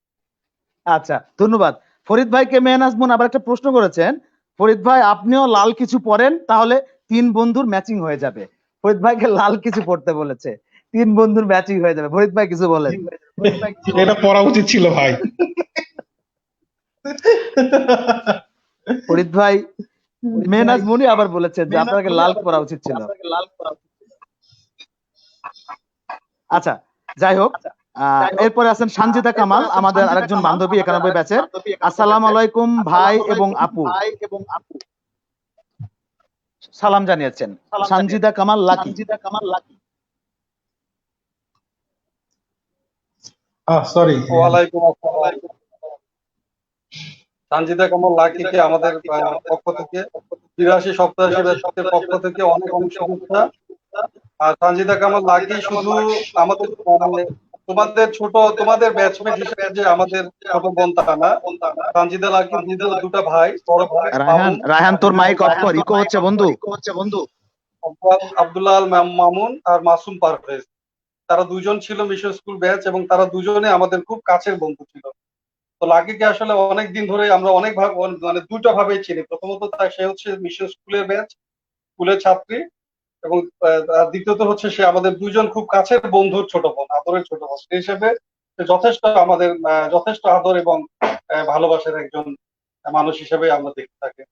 আচ্ছা ধন্যবাদ। ফরিদ ভাইকে মেহনাজ মুন আবার একটা প্রশ্ন করেছেন। ফরিদ ভাই আপনিও লাল কিছু পরেন, তাহলে 3 বন্ধুর ম্যাচিং হয়ে যাবে। ফরিদ ভাইকে লাল কিছু পড়তে বলেছে, 3 বন্ধুর ম্যাচিং হয়ে যাবে। ফরিদ ভাই কিছু বলেন। এটা পড়া উচিত ছিল ভাই। ফরিদ ভাই, মেহনাজ মুনি আবার বলেছেন যে আপনাকে লাল পরা উচিত ছিল। আচ্ছা যাই হোক, এরপরে আছেন সানজিদা কামাল, আমাদের আরেকজন বান্ধবী 91 ব্যাচের। আসসালামু আলাইকুম ভাই এবং আপু, সালাম জানিয়েছেন সানজিদা কামাল লাকি। সরি। ওয়ালাইকুম আসসালাম। সানজিদা কামাল লাকিকে আমাদের পক্ষ থেকে 82 87 ব্যাচের পক্ষ থেকে অনেক অনেক শুভেচ্ছা। আর সানজিদা কামাল লাকি শুধু আমাদের তোমাদের ব্যাচমেট হিসেবে যে আমাদের ছোট বোন তা না, সানজিদা লাকি দুটো ভাই, বড় ভাই রায়হান তোর মাইক অফ কর, ইকো হচ্ছে বন্ধু। আব্দুল্লাহ আল মামুন আর মাসুম পারভেজ, তারা দুজন ছিল মিশন স্কুল ব্যাচ এবং তারা দুজনে আমাদের খুব কাছের বন্ধু ছিল। তো লাকিকে আসলে অনেক দিন ধরে আমরা অনেক মানে দুটো ভাবেই চিনি। প্রথমত সে হচ্ছে মিশন স্কুলের ব্যাচ, স্কুলের ছাত্রী, এবং দ্বিতীয়ত হচ্ছে সে আমাদের দুজন খুব কাছের বন্ধুর ছোট বোন, আদরের ছোট বোন। সেই হিসেবে যথেষ্ট আমাদের যথেষ্ট আদর এবং ভালোবাসার একজন মানুষ হিসেবে আমরা দেখতে থাকি।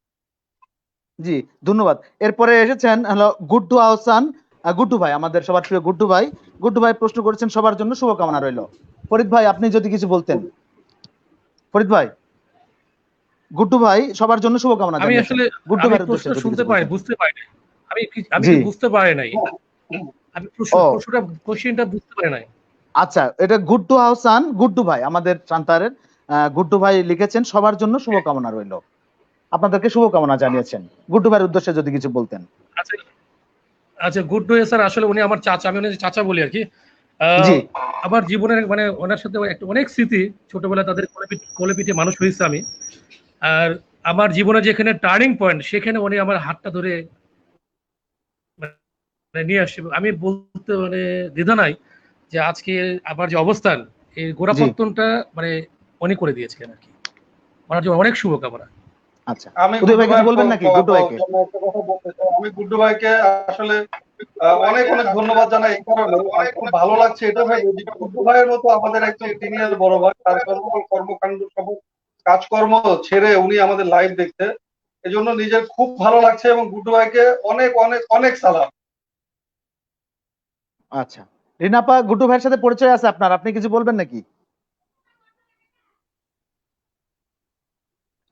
জি ধন্যবাদ। এরপরে এসেছেন হলো গুড্ডু আহসান, গুড্ডু ভাই, আমাদের সবার প্রিয় গুড্ডু ভাই। গুড্ডু ভাই প্রশ্ন করেছেন, সবার জন্য শুভকামনা রইল। ফরিদ ভাই আপনি যদি কিছু বলতেন। ফরিদ ভাই, গুড্ডু ভাই সবার জন্য শুভকামনা আমি জানিয়েছেন। আসলে গুড্ডু ভাই প্রশ্ন শুনতে পাই, বুঝতে পারি নাই। আমি বুঝতে পারি নাই। আমি কোশ্চেনটা বুঝতে পারি নাই। আচ্ছা, এটা গুড্ডু আহসান, গুড্ডু ভাই আমাদের সান্তারের গুড্ডু ভাই লিখেছেন সবার জন্য শুভকামনা রইল, আপনাদেরকে শুভকামনা জানিয়েছেন। গুড্ডু ভাইয়ের উদ্দেশ্যে যদি কিছু বলতেন। আচ্ছা গুড্ডু স্যার, আসলে উনি আমার চাচা, আমি ওনাকে চাচা বলি আর কি। আমার জীবনের মানে ওনার সাথে একটা অনেক স্মৃতি, ছোটবেলায় তাদের কোলে পিঠে মানুষ হয়েছে আমি। আর আমার জীবনে যেখানে টার্নিং পয়েন্ট, সেখানে উনি আমার হাতটা ধরে নিয়ে আসছে। আমি বলতে মানে দ্বিধা নাই যে আজকে আমার যে অবস্থান এই জি গোড়াপত্তনটা মানে উনি করে দিয়েছিলেন আর কি। ওনার জন্য অনেক শুভকামনা। আচ্ছা, আমি উদয় গুড্ডু ভাই কিছু ভাইয়ের বলবেন নাকি গুড্ডু ভাইকে? জন্য একটা কথা বলতে চাই। আমি গুড্ডু ভাইকে আসলে অনেক অনেক ধন্যবাদ জানাই এই কারণে, আর খুব ভালো লাগছে এটা ভেবে যে গুড্ডু ভাইয়ের মতো আমাদের একজন সিনিয়র বড় ভাই, তার সকল কর্মকাণ্ড সব কাজকর্ম ছেড়ে উনি আমাদের লাইভ দেখতে, এজন্য নিজের খুব ভালো লাগছে এবং গুড্ডু ভাইকে অনেক অনেক অনেক সালাম। আচ্ছা, রিনাপা গুড্ডু ভাইয়ের সাথে পরিচয় আছে আপনার, আপনি কিছু বলবেন নাকি?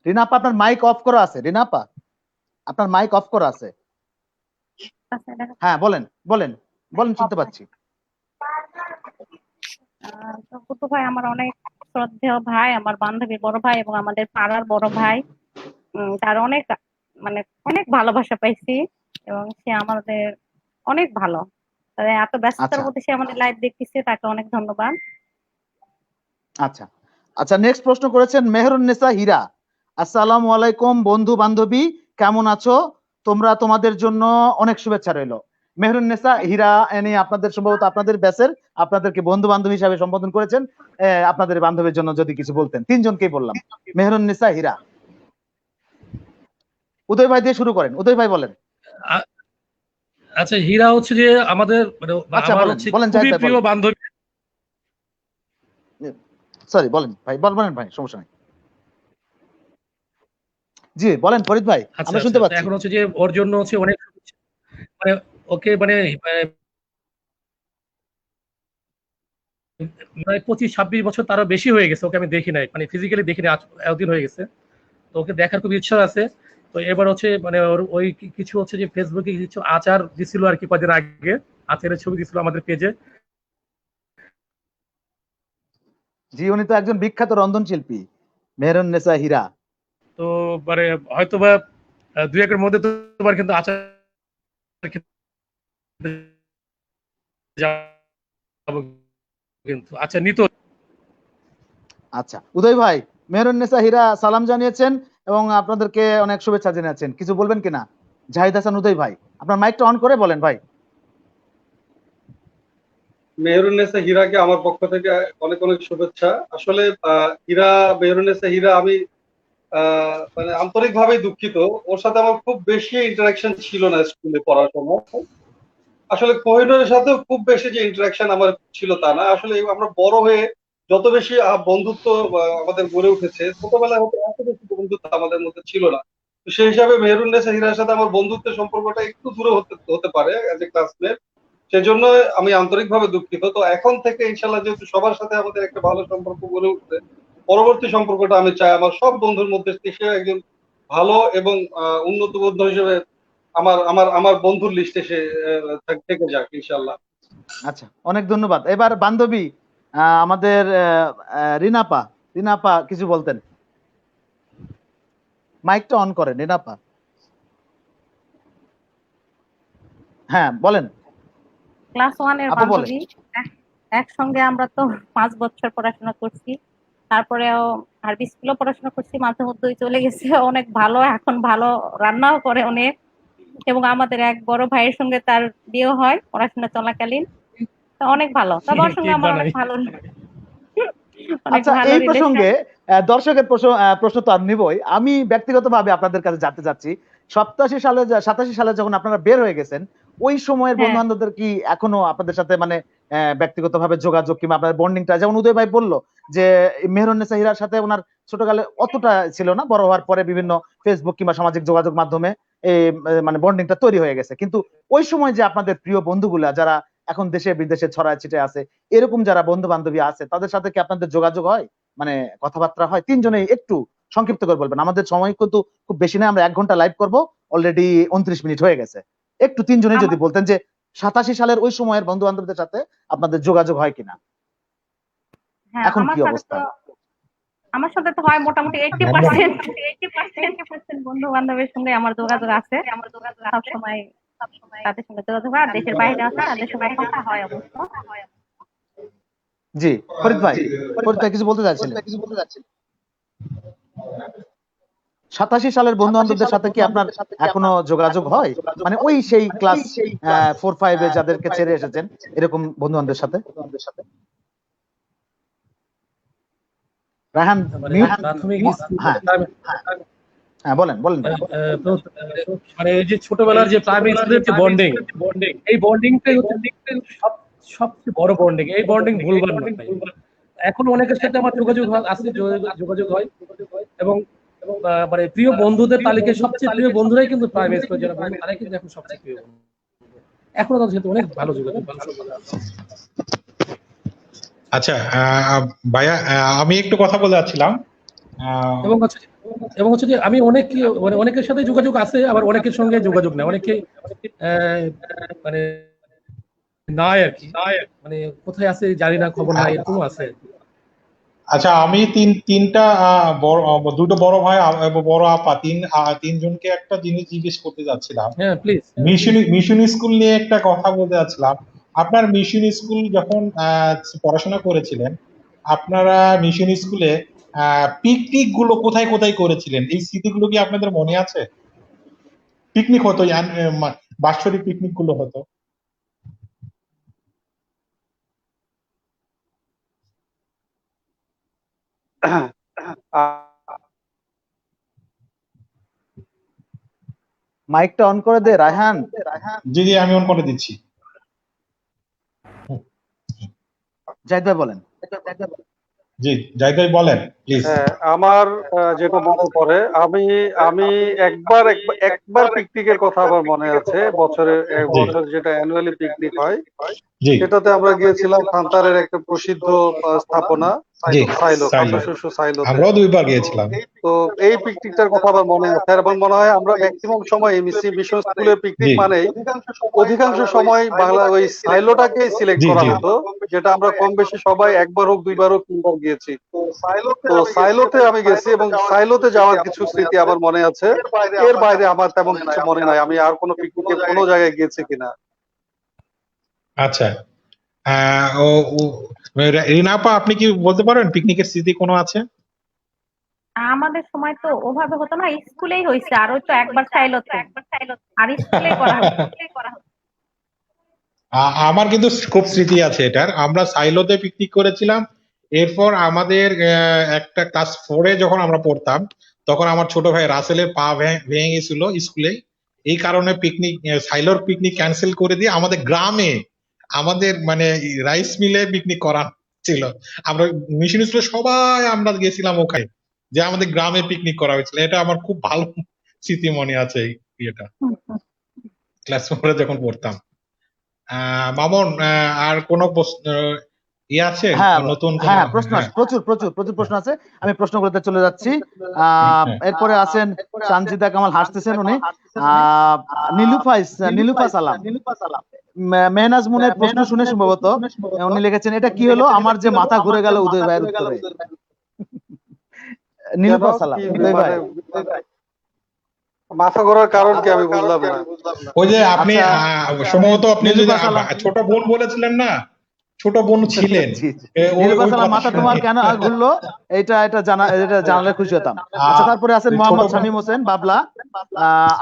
রিনাপা আপনার মাইক অফ করা আছে, রিনাপা আপনার মাইক অফ করা আছে। আচ্ছা, দেখা হ্যাঁ বলেন বলেন বলেন, শুনতে পাচ্ছি। তো কুতু ভাই আমার অনেক শ্রদ্ধেয় ভাই, আমার বান্ধবীর বড় ভাই এবং আমাদের পাড়ার বড় ভাই। তার অনেক মানে অনেক ভালোবাসা পাইছি এবং সে আমাদের অনেক ভালো। তবে এত ব্যস্ততার আচ্ছা মধ্যে সে আমাদের লাইভ দেখতেছে, তাকে অনেক ধন্যবাদ। আচ্ছা আচ্ছা, নেক্সট প্রশ্ন করেছেন মেহরুন্নেসা হীরা। আসসালামু আলাইকুম বন্ধু বান্ধবী, কেমন আছো তোমরা? তোমাদের জন্য অনেক শুভেচ্ছা রইলো। মেহরুন্নেসা হীরা এনে আপনাদের সম্ভবত আপনাদের ব্যাচের, আপনাদেরকে বন্ধু বান্ধবী হিসাবে সম্বোধন করেছেন। আপনাদের বান্ধবীর জন্য যদি কিছু বলতেন, তিনজনকেই বললাম। মেহরুন্নেসা হীরা। উদয় ভাই দিয়ে শুরু করেন, উদয় ভাই বলেন। আ- আচ্ছা, হীরা হচ্ছে যে আমাদের মানে আচ্ছা আমার বলেন হচ্ছে বলেন, জাহিদ খুবই ভাই প্রিয় বলেন। বান্ধবী। সরি বলেন ভাই, বলেন ভাই, সমস্যা নেই। জি বলেন ফরিদ ভাই, আচ্ছা আমরা আচ্ছা, শুনতে তো পাচ্ছি। এখন হচ্ছে যে ওর জন্য হচ্ছে অনেক মানে ওকে মানে মানে 25-26 বছর তারও বেশি হয়ে গেছে, ওকে আমি দেখি নাই, মানে ফিজিক্যালি দেখি নাই, এতদিন হয়ে গেছে। তো ওকে দেখার খুব ইচ্ছা আছে। তো এবার হচ্ছে মানে ওর ওই কিছু হচ্ছে যে ফেসবুকে কিছু আচার দিছিল আর কি কদিন আগে, আচারের ছবি দিছিল আমাদের পেজে। জি, উনি তো একজন বিখ্যাত রন্ধনশিল্পী মেহরুন্নেসা হীরা। তো মানে হয়তো বা 2-1 এর মধ্যে তোমার কিন্তু আচার খেতে যাবো কিন্তু। আচ্ছা নিত। আচ্ছা উদয় ভাই, মেহরুন্নেসা হীরা সালাম জানিয়েছেন এবং আপনাদেরকে অনেক শুভেচ্ছা জানিয়েছেন, কিছু বলবেন কিনা? জাহিদ হাসান উদয় ভাই, আপনার মাইকটা অন করে বলেন ভাই। মেহরুন্নেসা হীরাকে আমার পক্ষ থেকে অনেক অনেক শুভেচ্ছা। আসলে হীরা, মেহরুন্নেসা হীরা, আমি মানে আন্তরিকভাবেই দুঃখিত, ওর সাথে আমার খুব বেশি ইন্টারাকশন ছিল না স্কুলে পড়ার সময়। আসলে কোহিনূরের সাথেও খুব বেশি যে ইন্টারাকশন আমার ছিল তা না। আসলে আমরা বড় হয়ে যত বেশি বন্ধুত্ব আমাদের গড়ে উঠেছে, ছোটবেলায় হয়তো এত বেশি বন্ধুত্ব আমাদের মধ্যে ছিল না। তো সেই হিসাবে মেহরুন্নেসা হীরার সাথে আমার বন্ধুত্বের সম্পর্কটা একটু দূরে হতে হতে পারে এজ এ ক্লাসমেট। সেজন্য আমি আন্তরিকভাবে দুঃখিত। তো এখন থেকে ইনশাল্লাহ যেহেতু সবার সাথে আমাদের একটা ভালো সম্পর্ক গড়ে উঠছে, পরবর্তী সম্পর্কটা আমি চাই আমার সব বন্ধুর মধ্যে সে একজন ভালো এবং উন্নত বন্ধু হিসেবে আমার আমার আমার বন্ধুর লিস্টে সে থেকে যাক ইনশাল্লাহ। আচ্ছা, অনেক ধন্যবাদ। এবার বান্ধবী আমাদের রিনাপা, রিনাপা কিছু বলতেন, মাইকটা অন করেন রিনাপা। হ্যাঁ বলেন, ক্লাস 1-এর আপু বলেন। বান্ধবী। একসঙ্গে আমরা তো 5 বছর পড়াশোনা করছি। তারপরেও আরবি স্কুলে পড়াশোনা করছি, মাঝে মধ্যেই চলে গেছে। অনেক ভালো, এখন ভালো রান্নাও করে অনেক। এবং আমাদের এক বড় ভাইয়ের সঙ্গে তার বিয়ে হয় পড়াশোনা চলাকালীন। তো অনেক ভালো, তবে ওর সঙ্গে কেক আমার বানাই। অনেক আচ্ছা, ভালো এই রিলেশন। প্রসঙ্গে দর্শকের প্রশ্ন তো আর নিবই, আমি ব্যক্তিগতভাবে আপনাদের কাছে জানতে চাচ্ছি, 87 সালে যখন আপনারা বের হয়ে গেছেন, ওই সময়ের বন্ধু হ্যাঁ, বান্ধবদের কি এখনো আপনাদের সাথে মানে ব্যক্তিগতভাবে যোগাযোগ কিংবা আপনার বন্ডিংটা, যেমন উদয় ভাই বললো যে মেহরুন্নেসা হীরার সাথে ওনার ছোটকালে অতটা ছিল না, বড় হওয়ার পরে বিভিন্ন ফেসবুক কিংবা সামাজিক যোগাযোগ মাধ্যমে এই মানে বন্ডিংটা তৈরি হয়ে গেছে, কিন্তু ওই সময় যে আপনাদের প্রিয় বন্ধুগুলা যারা এখন দেশে বিদেশে ছড়ায় ছিটে আছে, এরকম যারা বন্ধু বান্ধবী আছে তাদের সাথে কি আপনাদের যোগাযোগ হয়, মানে কথাবার্তা হয়? তিনজনেই একটু সংক্ষিপ্ত করে বলবেন, আমাদের সময় কিন্তু খুব বেশি নয়, আমরা 1 ঘন্টা লাইভ করব, অলরেডি 29 মিনিট হয়ে গেছে। একটু তিনজনেই যদি আমার বলতেন যে 87 সালের ওই সময়ের বন্ধু বান্ধবদের সাথে আপনাদের যোগাযোগ হয় কিনা, হ্যাঁ, এখন কি অবস্থা? আমার সাথে তো হয় মোটামুটি 80% 80% বন্ধু বান্ধবের সঙ্গে আমার যোগাযোগ আছে। সব সময় তাদের সঙ্গে যোগাযোগ হয়, আর দেশের বাইরে আছে তাদের সঙ্গে কথা হয় অবশ্য। জি ফরিদ ভাই, ফরিদ ভাই কিছু বলতে চাচ্ছিলেন? 87 সালের বন্ধু বান্ধবদের সাথে কি আপনার এখনো যোগাযোগ হয়, মানে ওই সেই ক্লাস 4-5 যাদেরকে ছেড়ে এসেছেন এরকম বন্ধু বান্ধবের সাথে? রায়হান মানে মিউট। প্রাথমিক স্কুল হ্যাঁ হ্যাঁ বলেন বলেন ভাই। মানে এই যে ছোটবেলার যে প্রাইমারি স্কুলের যে বন্ডিং, এই বন্ডিংটাই হচ্ছে সবচেয়ে বড় বন্ডিং। এই বন্ডিং ভুলবার নয়। এখন অনেকের সাথে আমার যোগাযোগ হয় এবং মানে প্রিয় বন্ধুদের তালিকায় সবচেয়ে প্রিয় বন্ধুরাই কিন্তু প্রাইমারি স্কুলে যারা বন্ধু, তারাই কিন্তু এখন সবচেয়ে প্রিয় বন্ধু। এখনো তাদের সাথে অনেক ভালো যোগাযোগ, ভালো সম্পর্ক আছে। আচ্ছা ভাইয়া, আমি একটু কথা বলে যাচ্ছিলাম। এবং হচ্ছে যে আমি মানে অনেকের সাথে যোগাযোগ আছে, আবার অনেকের সঙ্গে যোগাযোগ নেই, অনেকে মানে নাই আর কি, মানে কোথায় আছে জানি না, খবর নাই, এরকম আছে। আচ্ছা, আমি তিনটা দুটো বড় ভাই এবং বড় আপা তিনজনকে একটা জিনিস জিজ্ঞেস করতে যাচ্ছিলাম। হ্যাঁ প্লিজ। মিশন স্কুল নিয়ে একটা কথা বলতে যাচ্ছিলাম। আপনার মিশন স্কুল যখন পড়াশোনা করেছিলেন, আপনারা মিশন স্কুলে পিকনিক গুলো কোথায় কোথায় করেছিলেন? এই স্মৃতিগুলো কি আপনাদের মনে আছে? পিকনিক হতো, বাৎসরিক পিকনিক গুলো হতো। মাইকটা অন করে দে রায়হান। জি জি, আমি অন করে দিচ্ছি। জাহিদ ভাই বলেন। জি জাহিদ ভাই বলেন প্লিজ। আমার যেটা মনে পড়ে, আমি আমি একবার পিকনিকের কথা আমার মনে আছে। বছরে যেটা অ্যানুয়ালি পিকনিক হয়, সেটাতে আমরা গিয়েছিলাম সান্তাহারের একটা প্রসিদ্ধ স্থাপনা সাইলো, কাঁচাশস্য সাইলো। আমরাও 2বার গিয়েছিলাম। তো এই পিকনিকটার কথা আমার মনে আছে, এবং মনে হয় আমরা ম্যাক্সিমাম সময় মিশন স্কুলের পিকনিক মানে অধিকাংশ সময় বাংলা ওই সাইলোটাকেই সিলেক্ট করা হতো, যেটা আমরা কম বেশি সবাই একবার হোক, 2বার হোক, 3বার গিয়েছি। তো সাইলোতে আমি গেছি, এবং সাইলোতে যাওয়ার কিছু স্মৃতি আমার মনে আছে। এর বাইরে আমার তেমন কিছু মনে নাই আমি আর কোনো পিকনিকে কোনো জায়গায় গিয়েছি কিনা। আচ্ছা, রিনাপা, আপনি কি বলতে পারেন পিকনিকের স্মৃতি কোনো আছে? আমাদের সময় তো ওভাবে হতো না, স্কুলেই হয়েছে, আর ওই তো একবার সাইলোতে, আর স্কুলে করা হতো। আমার কিন্তু খুব স্মৃতি আছে এটার। আমরা সাইলোতে পিকনিক করেছিলাম। এরপর আমাদের একটা ক্লাস 4-এ যখন আমরা পড়তাম, তখন আমার ছোট ভাই রাসেলের পা ভেঙে গেছিল স্কুলে। এই কারণে সাইলোর পিকনিক ক্যান্সেল করে দিয়ে আমাদের গ্রামে, আমাদের মানে রাইস মিলে পিকনিক করা ছিল। আমরা মিশন স্কুলে সবাই আমরা গেছিলাম ওখানে, যে আমাদের গ্রামে পিকনিক করা হয়েছিল। এটা আমার খুব ভালো স্মৃতি মনে আছে এটা, ক্লাস 4-এ যখন পড়তাম। মামুন, আর কোনো আছে নতুন? হ্যাঁ প্রশ্ন আছে, প্রচুর প্রচুর প্রচুর প্রশ্ন আছে। আমি প্রশ্ন করতে চলে যাচ্ছি। এরপরে আছেন সানজিদা কামাল, হাসতেছেন উনি। নীলুফা সালাম মেহনাজ মুনের প্রশ্ন শুনে সম্ভবত উনি লিখেছেন, এটা কি হলো আমার যে মাথা ঘুরে গেল উদয় ভাইয়ের উত্তরে। নীলুফা সালাম, উদয় ভাই মাথা ঘোরার কারণ কি আমি বুঝলাম না। ওই যে আপনি সম্ভবত আপনি যদি ছোট বোন বলেছিলেন না, ছোট বোন ছিলেন, মাথা তোমার কেন ঘুরলো, এটা জানালে খুশি হতাম। আচ্ছা, তারপরে আছেন মোহাম্মদ শামীম হোসেন বাবলা।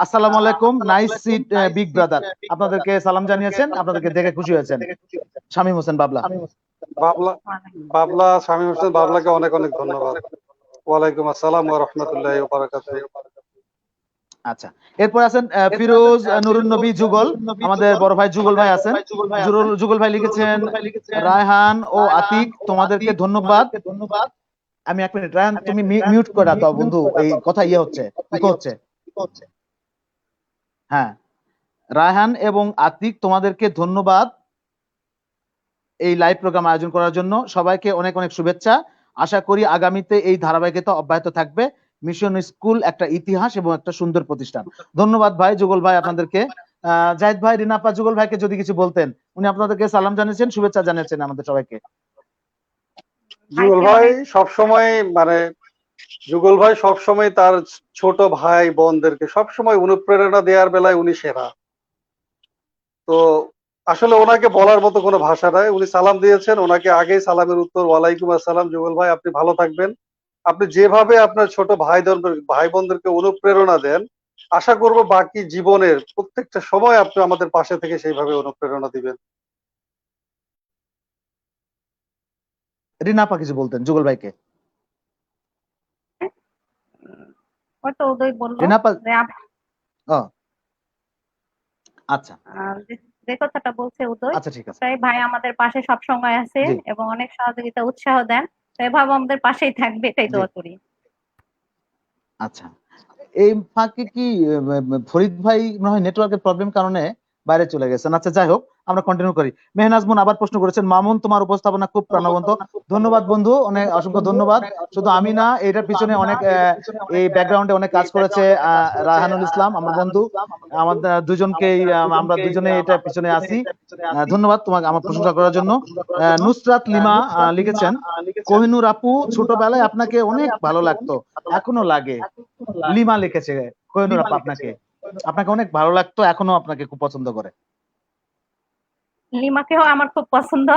আসসালামু আলাইকুম, নাইস সিট বিগ ব্রাদার। আপনাদেরকে সালাম জানিয়েছেন, আপনাদেরকে দেখে খুশি হয়েছেন শামীম হোসেন বাবলা। শামীম হোসেন বাবলাকে অনেক অনেক ধন্যবাদ। ওয়ালাইকুম আসসালাম ওয়া রাহমাতুল্লাহি ওয়া বারাকাতুহু। আচ্ছা, এরপর আছেন ফিরোজ নুরুন নবী যুগল, আমাদের বড় ভাই যুগল ভাই আছেন। যুগল ভাই লিখেছেন, রায়হান ও আতিক তোমাদেরকে ধন্যবাদ। আমি 1 মিনিট, রায়হান তুমি মিউট করে দাও বন্ধু, এই কথা হচ্ছে, ইকো হচ্ছে। হ্যাঁ, রায়হান এবং আতিক তোমাদেরকে ধন্যবাদ এই লাইভ প্রোগ্রাম আয়োজন করার জন্য। সবাইকে অনেক অনেক শুভেচ্ছা। আশা করি আগামীতে এই ধারাবাহিকতা অব্যাহত থাকবে। মিশন স্কুল একটা ইতিহাস এবং একটা সুন্দর প্রতিষ্ঠান। ধন্যবাদ ভাই যুগল ভাই আপনাদেরকে। জাহিদ ভাই, রিনাপা, যুগল ভাইকে যদি কিছু বলতেন, উনি আপনাদেরকে সালাম জানিয়েছেন, শুভেচ্ছা জানিয়েছেন আমাদের সবাইকে। যুগল ভাই সবসময় তার ছোট ভাই বোনদেরকে সবসময় অনুপ্রেরণা দেওয়ার বেলায় উনি সেরা। তো আসলে ওনাকে বলার মতো কোনো ভাষা নাই। উনি সালাম দিয়েছেন, ওনাকে আগেই সালামের উত্তর ওয়ালাইকুম আসসালাম, যুগল ভাই আপনি ভালো থাকবেন, আপনি যেভাবে আপনার ছোট ভাই বোনদেরকে অনুপ্রেরণা দেন, আশা করব বাকি জীবনের প্রত্যেকটা সময় আপনি আমাদের পাশে থেকে সেইভাবে অনুপ্রেরণা দিবেন। রিনা আপা কিছু বলতেন যুগল ভাইকে। ওই তো উদয় বললো রিনা আপা, যে ও আচ্ছা যে কথাটা বলছে উদয়, আচ্ছা ঠিক আছে, তাই ভাই আমাদের পাশে সব সময় আছে জি এবং অনেক সহযোগিতা উৎসাহ দেন, তো এভাবে আমাদের পাশেই থাকবে এটাই জি দোয়া করি। আচ্ছা। এই ফাঁকে কি ফরিদ ভাই মনে হয় নেটওয়ার্কের প্রবলেম কারণে বাইরে চলে গেছেন। আচ্ছা যাই হোক, আমরা কন্টিনিউ করি। মেহনাজমুন আবার প্রশ্ন করেছেন, মামুন তোমার উপস্থাপনা খুব প্রাণবন্ত। ধন্যবাদ বন্ধু, অনেক অসংখ্য ধন্যবাদ। শুধু আমি না, এটার পিছনে অনেক এই ব্যাকগ্রাউন্ডে অনেক কাজ করেছে রায়হানুল ইসলাম আমার বন্ধু, আমাদের দুজনকেই আমরা দুজনে এটার পিছনে আছি। ধন্যবাদ তোমাকে আমার প্রশংসা করার জন্য। নুসরাত লিমা লিখেছেন, কোহিনুর আপু ছোটবেলায় আপনাকে অনেক ভালো লাগতো, এখনো লাগে। লিমা লিখেছে কোহিনুর আপা আপনাকে আপনাকে অনেক ভালো লাগতো, এখনো আপনাকে খুব পছন্দ করে। লিমাকেও আমার খুব পছন্দ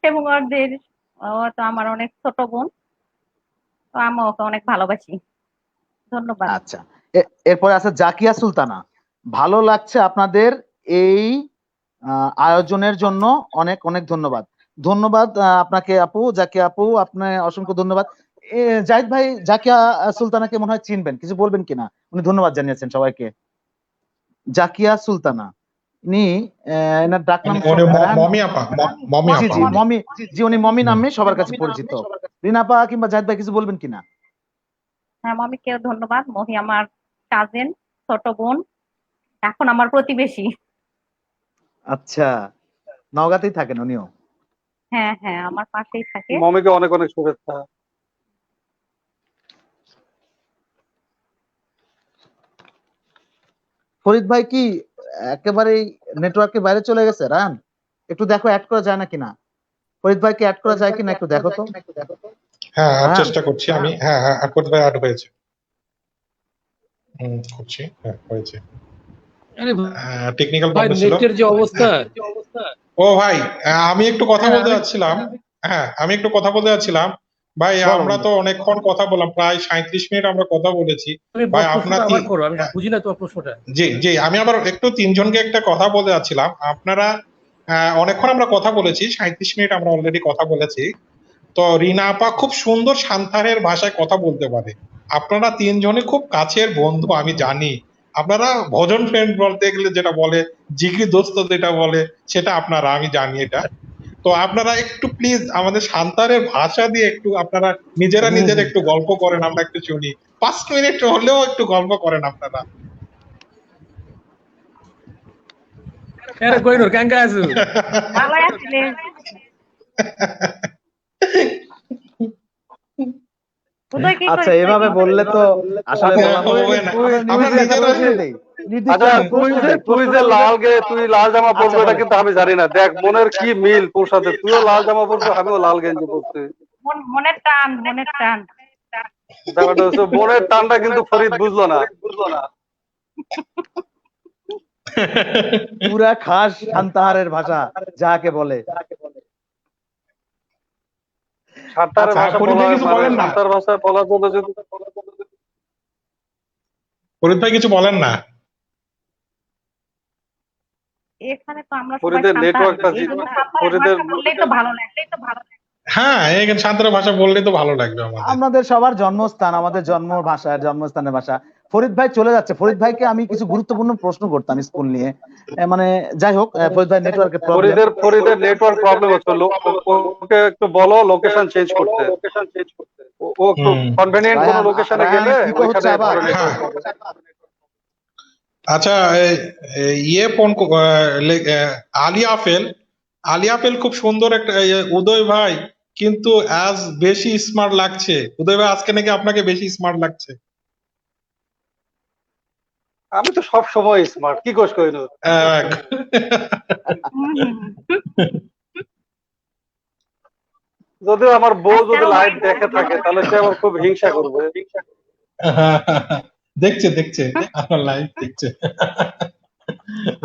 এবং ও তো আমার অনেক ছোট বোন, তো আমি ওকে অনেক ভালোবাসি। ধন্যবাদ। আচ্ছা, এরপরে আছে জাকিয়া সুলতানা, ভালো লাগছে আপনাদের এই আয়োজনের জন্য, অনেক অনেক ধন্যবাদ। ধন্যবাদ আপনাকে আপু, জাকিয়া আপু, আপনার অসংখ্য ধন্যবাদ। জাহিদ ভাই জাকিয়া সুলতানাকে মনে হয় চিনবেন, কিছু বলবেন কিনা? উনি ধন্যবাদ জানিয়েছেন সবাইকে। জাকিয়া সুলতানা ইনি এনার ডাক নাম মমি আপা, মমি জি আপা। জি মমি, জি উনি মমি নামে সবার কাছে হুম। পরিচিত। রিনাপা কিংবা জাহিদ ভাই কিছু বলবেন কিনা? হ্যাঁ, মমিকেও ধন্যবাদ। মহি আমার কাজিন, ছোট বোন, এখন আমার প্রতিবেশী। আচ্ছা, নওগাঁতেই থাকেন উনিও? হ্যাঁ হ্যাঁ, আমার পাশেই থাকে। মমিকে অনেক অনেক শুভেচ্ছা। ফরিদ ভাই কি একেবারেই নেটওয়ার্কের বাইরে চলে গেছে? রান একটু দেখো অ্যাড করা যায় নাকি না, ফরিদ ভাইকে অ্যাড করা যায় কিনা একটু দেখো তো। হ্যাঁ রান চেষ্টা করছি আমি। হ্যাঁ হ্যাঁ, আকবর ভাই অ্যাড হয়েছে। করছি, হ্যাঁ হয়েছে। আরে টেকনিক্যাল ভাই, প্রবলেম ছিল। নেটের যে অবস্থা! ও ভাই, আমি একটু কথা হ্যাঁ, বলতে যাচ্ছিলাম। হ্যাঁ, আমি একটু কথা বলতে যাচ্ছিলাম। ভাই বলো আমরা বন্ধু। তো অনেকক্ষণ কথা বললাম, প্রায় 37 মিনিট আমরা কথা বলেছি। তুমি ভাই আপনার প্রশ্নটা আবার করো, আমি বুঝি না তোমার প্রশ্নটা। জি জি, আমি আবার একটু তিনজনকে একটা কথা বলতে যাচ্ছিলাম। আপনারা অনেকক্ষণ আমরা কথা বলেছি, 37 মিনিট আমরা অলরেডি কথা বলেছি। তো রিনা আপা খুব সুন্দর সান্তাহারের ভাষায় কথা বলতে পারে। আপনারা তিনজনে খুব কাছের বন্ধু, আমি জানি। আপনারা ভজন ফ্রেন্ড বলতে গেলে যেটা বলে, জিগরি দোস্ত যেটা বলে, সেটা আপনারা, আমি জানি এটা। তো আপনারা একটু প্লিজ আমাদের সান্তাহারের ভাষা দিয়ে একটু আপনারা নিজেরা নিজেরা একটু গল্প করেন, আমরা একটু শুনি। 5 মিনিট হলেও একটু গল্প করেন আপনারা। আরে কইনুর কেঙ্কা আছো? ভালো আছিলে? উদয় কি আচ্ছা, করে? এভাবে বললে তো আসলে আচ্ছা, বলা হবে না। তুই আমরা আপনারা একটা নিজেরা প্রশ্ন দেই, নির্দিষ্ট আচ্ছা একটা প্রশ্ন দেই। তুই যে লাল জামা আচ্ছা পরবো এটা বলেন। কিন্তু আমি জানি না। দেখ মনের কি মিল তোর সাথে, তুইও লাল জামা পরবি, আমিও লাল গেঞ্জি পরছি। মনের টান, মনের টান। ব্যাপারটা হচ্ছে মনের টানটা কিন্তু ফরিদ বুঝলো না। পুরা খাস সান্তাহারের ভাষা যাকে বলে। সাঁতারের আচ্ছা, ভাষা ফরিদ বলা ভাই কিছু মানে বলেন না? সাঁতার ভাষায় বলার জন্য যদি ফরিদ ভাই কিছু বলেন না? এখানে তো আমরা সবাই ফরিদের সান্তাহারি, নেটওয়ার্কটা এই জন্য সান্তাহারের ফরিদের ভাষা বললেই তো ভালো লাগে। হ্যাঁ, এখানে সান্তাহারের ভাষা বললে তো ভালো লাগবে আমাদের। আমাদের সবার জন্মস্থান, আমাদের জন্ম ভাষা, জন্মস্থানের ভাষা। ফরিদ ভাই চলে যাচ্ছে, ফরিদ ভাইকে আমি কিছু গুরুত্বপূর্ণ প্রশ্ন করতাম স্কুল নিয়ে, মানে যাই হোক, ফরিদ ভাই নেটওয়ার্কের প্রবলেম। ফরিদের নেটওয়ার্ক প্রবলেম হচ্ছে। ওকে একটু বলো লোকেশন চেঞ্জ করতে। ও একটু হুম। কনভেনিয়েন্ট কোনো লোকেশনে রায়ান গেলে ইকো হচ্ছে ওইখানে আবার। ভালো হ্যাঁ। নেটওয়ার্ক পাবে। আচ্ছা, ইয়ে আলিয়া আফেল খুব সুন্দর একটা উদয় ভাই, কিন্তু আজ বেশি স্মার্ট লাগছে। উদয় ভাই আজকে নাকি আপনাকে বেশি স্মার্ট লাগছে। আমি তো সব সময় স্মার্ট, কি কোষ কইনো। আহ, হুম, হুম, হুম। যদিও আমার বউ যদি আজকাল লাইভ দেখে থাকে তাহলে সে আমার খুব হিংসা করবে। দেখছে দেখছে আপনার লাইভ দেখছে।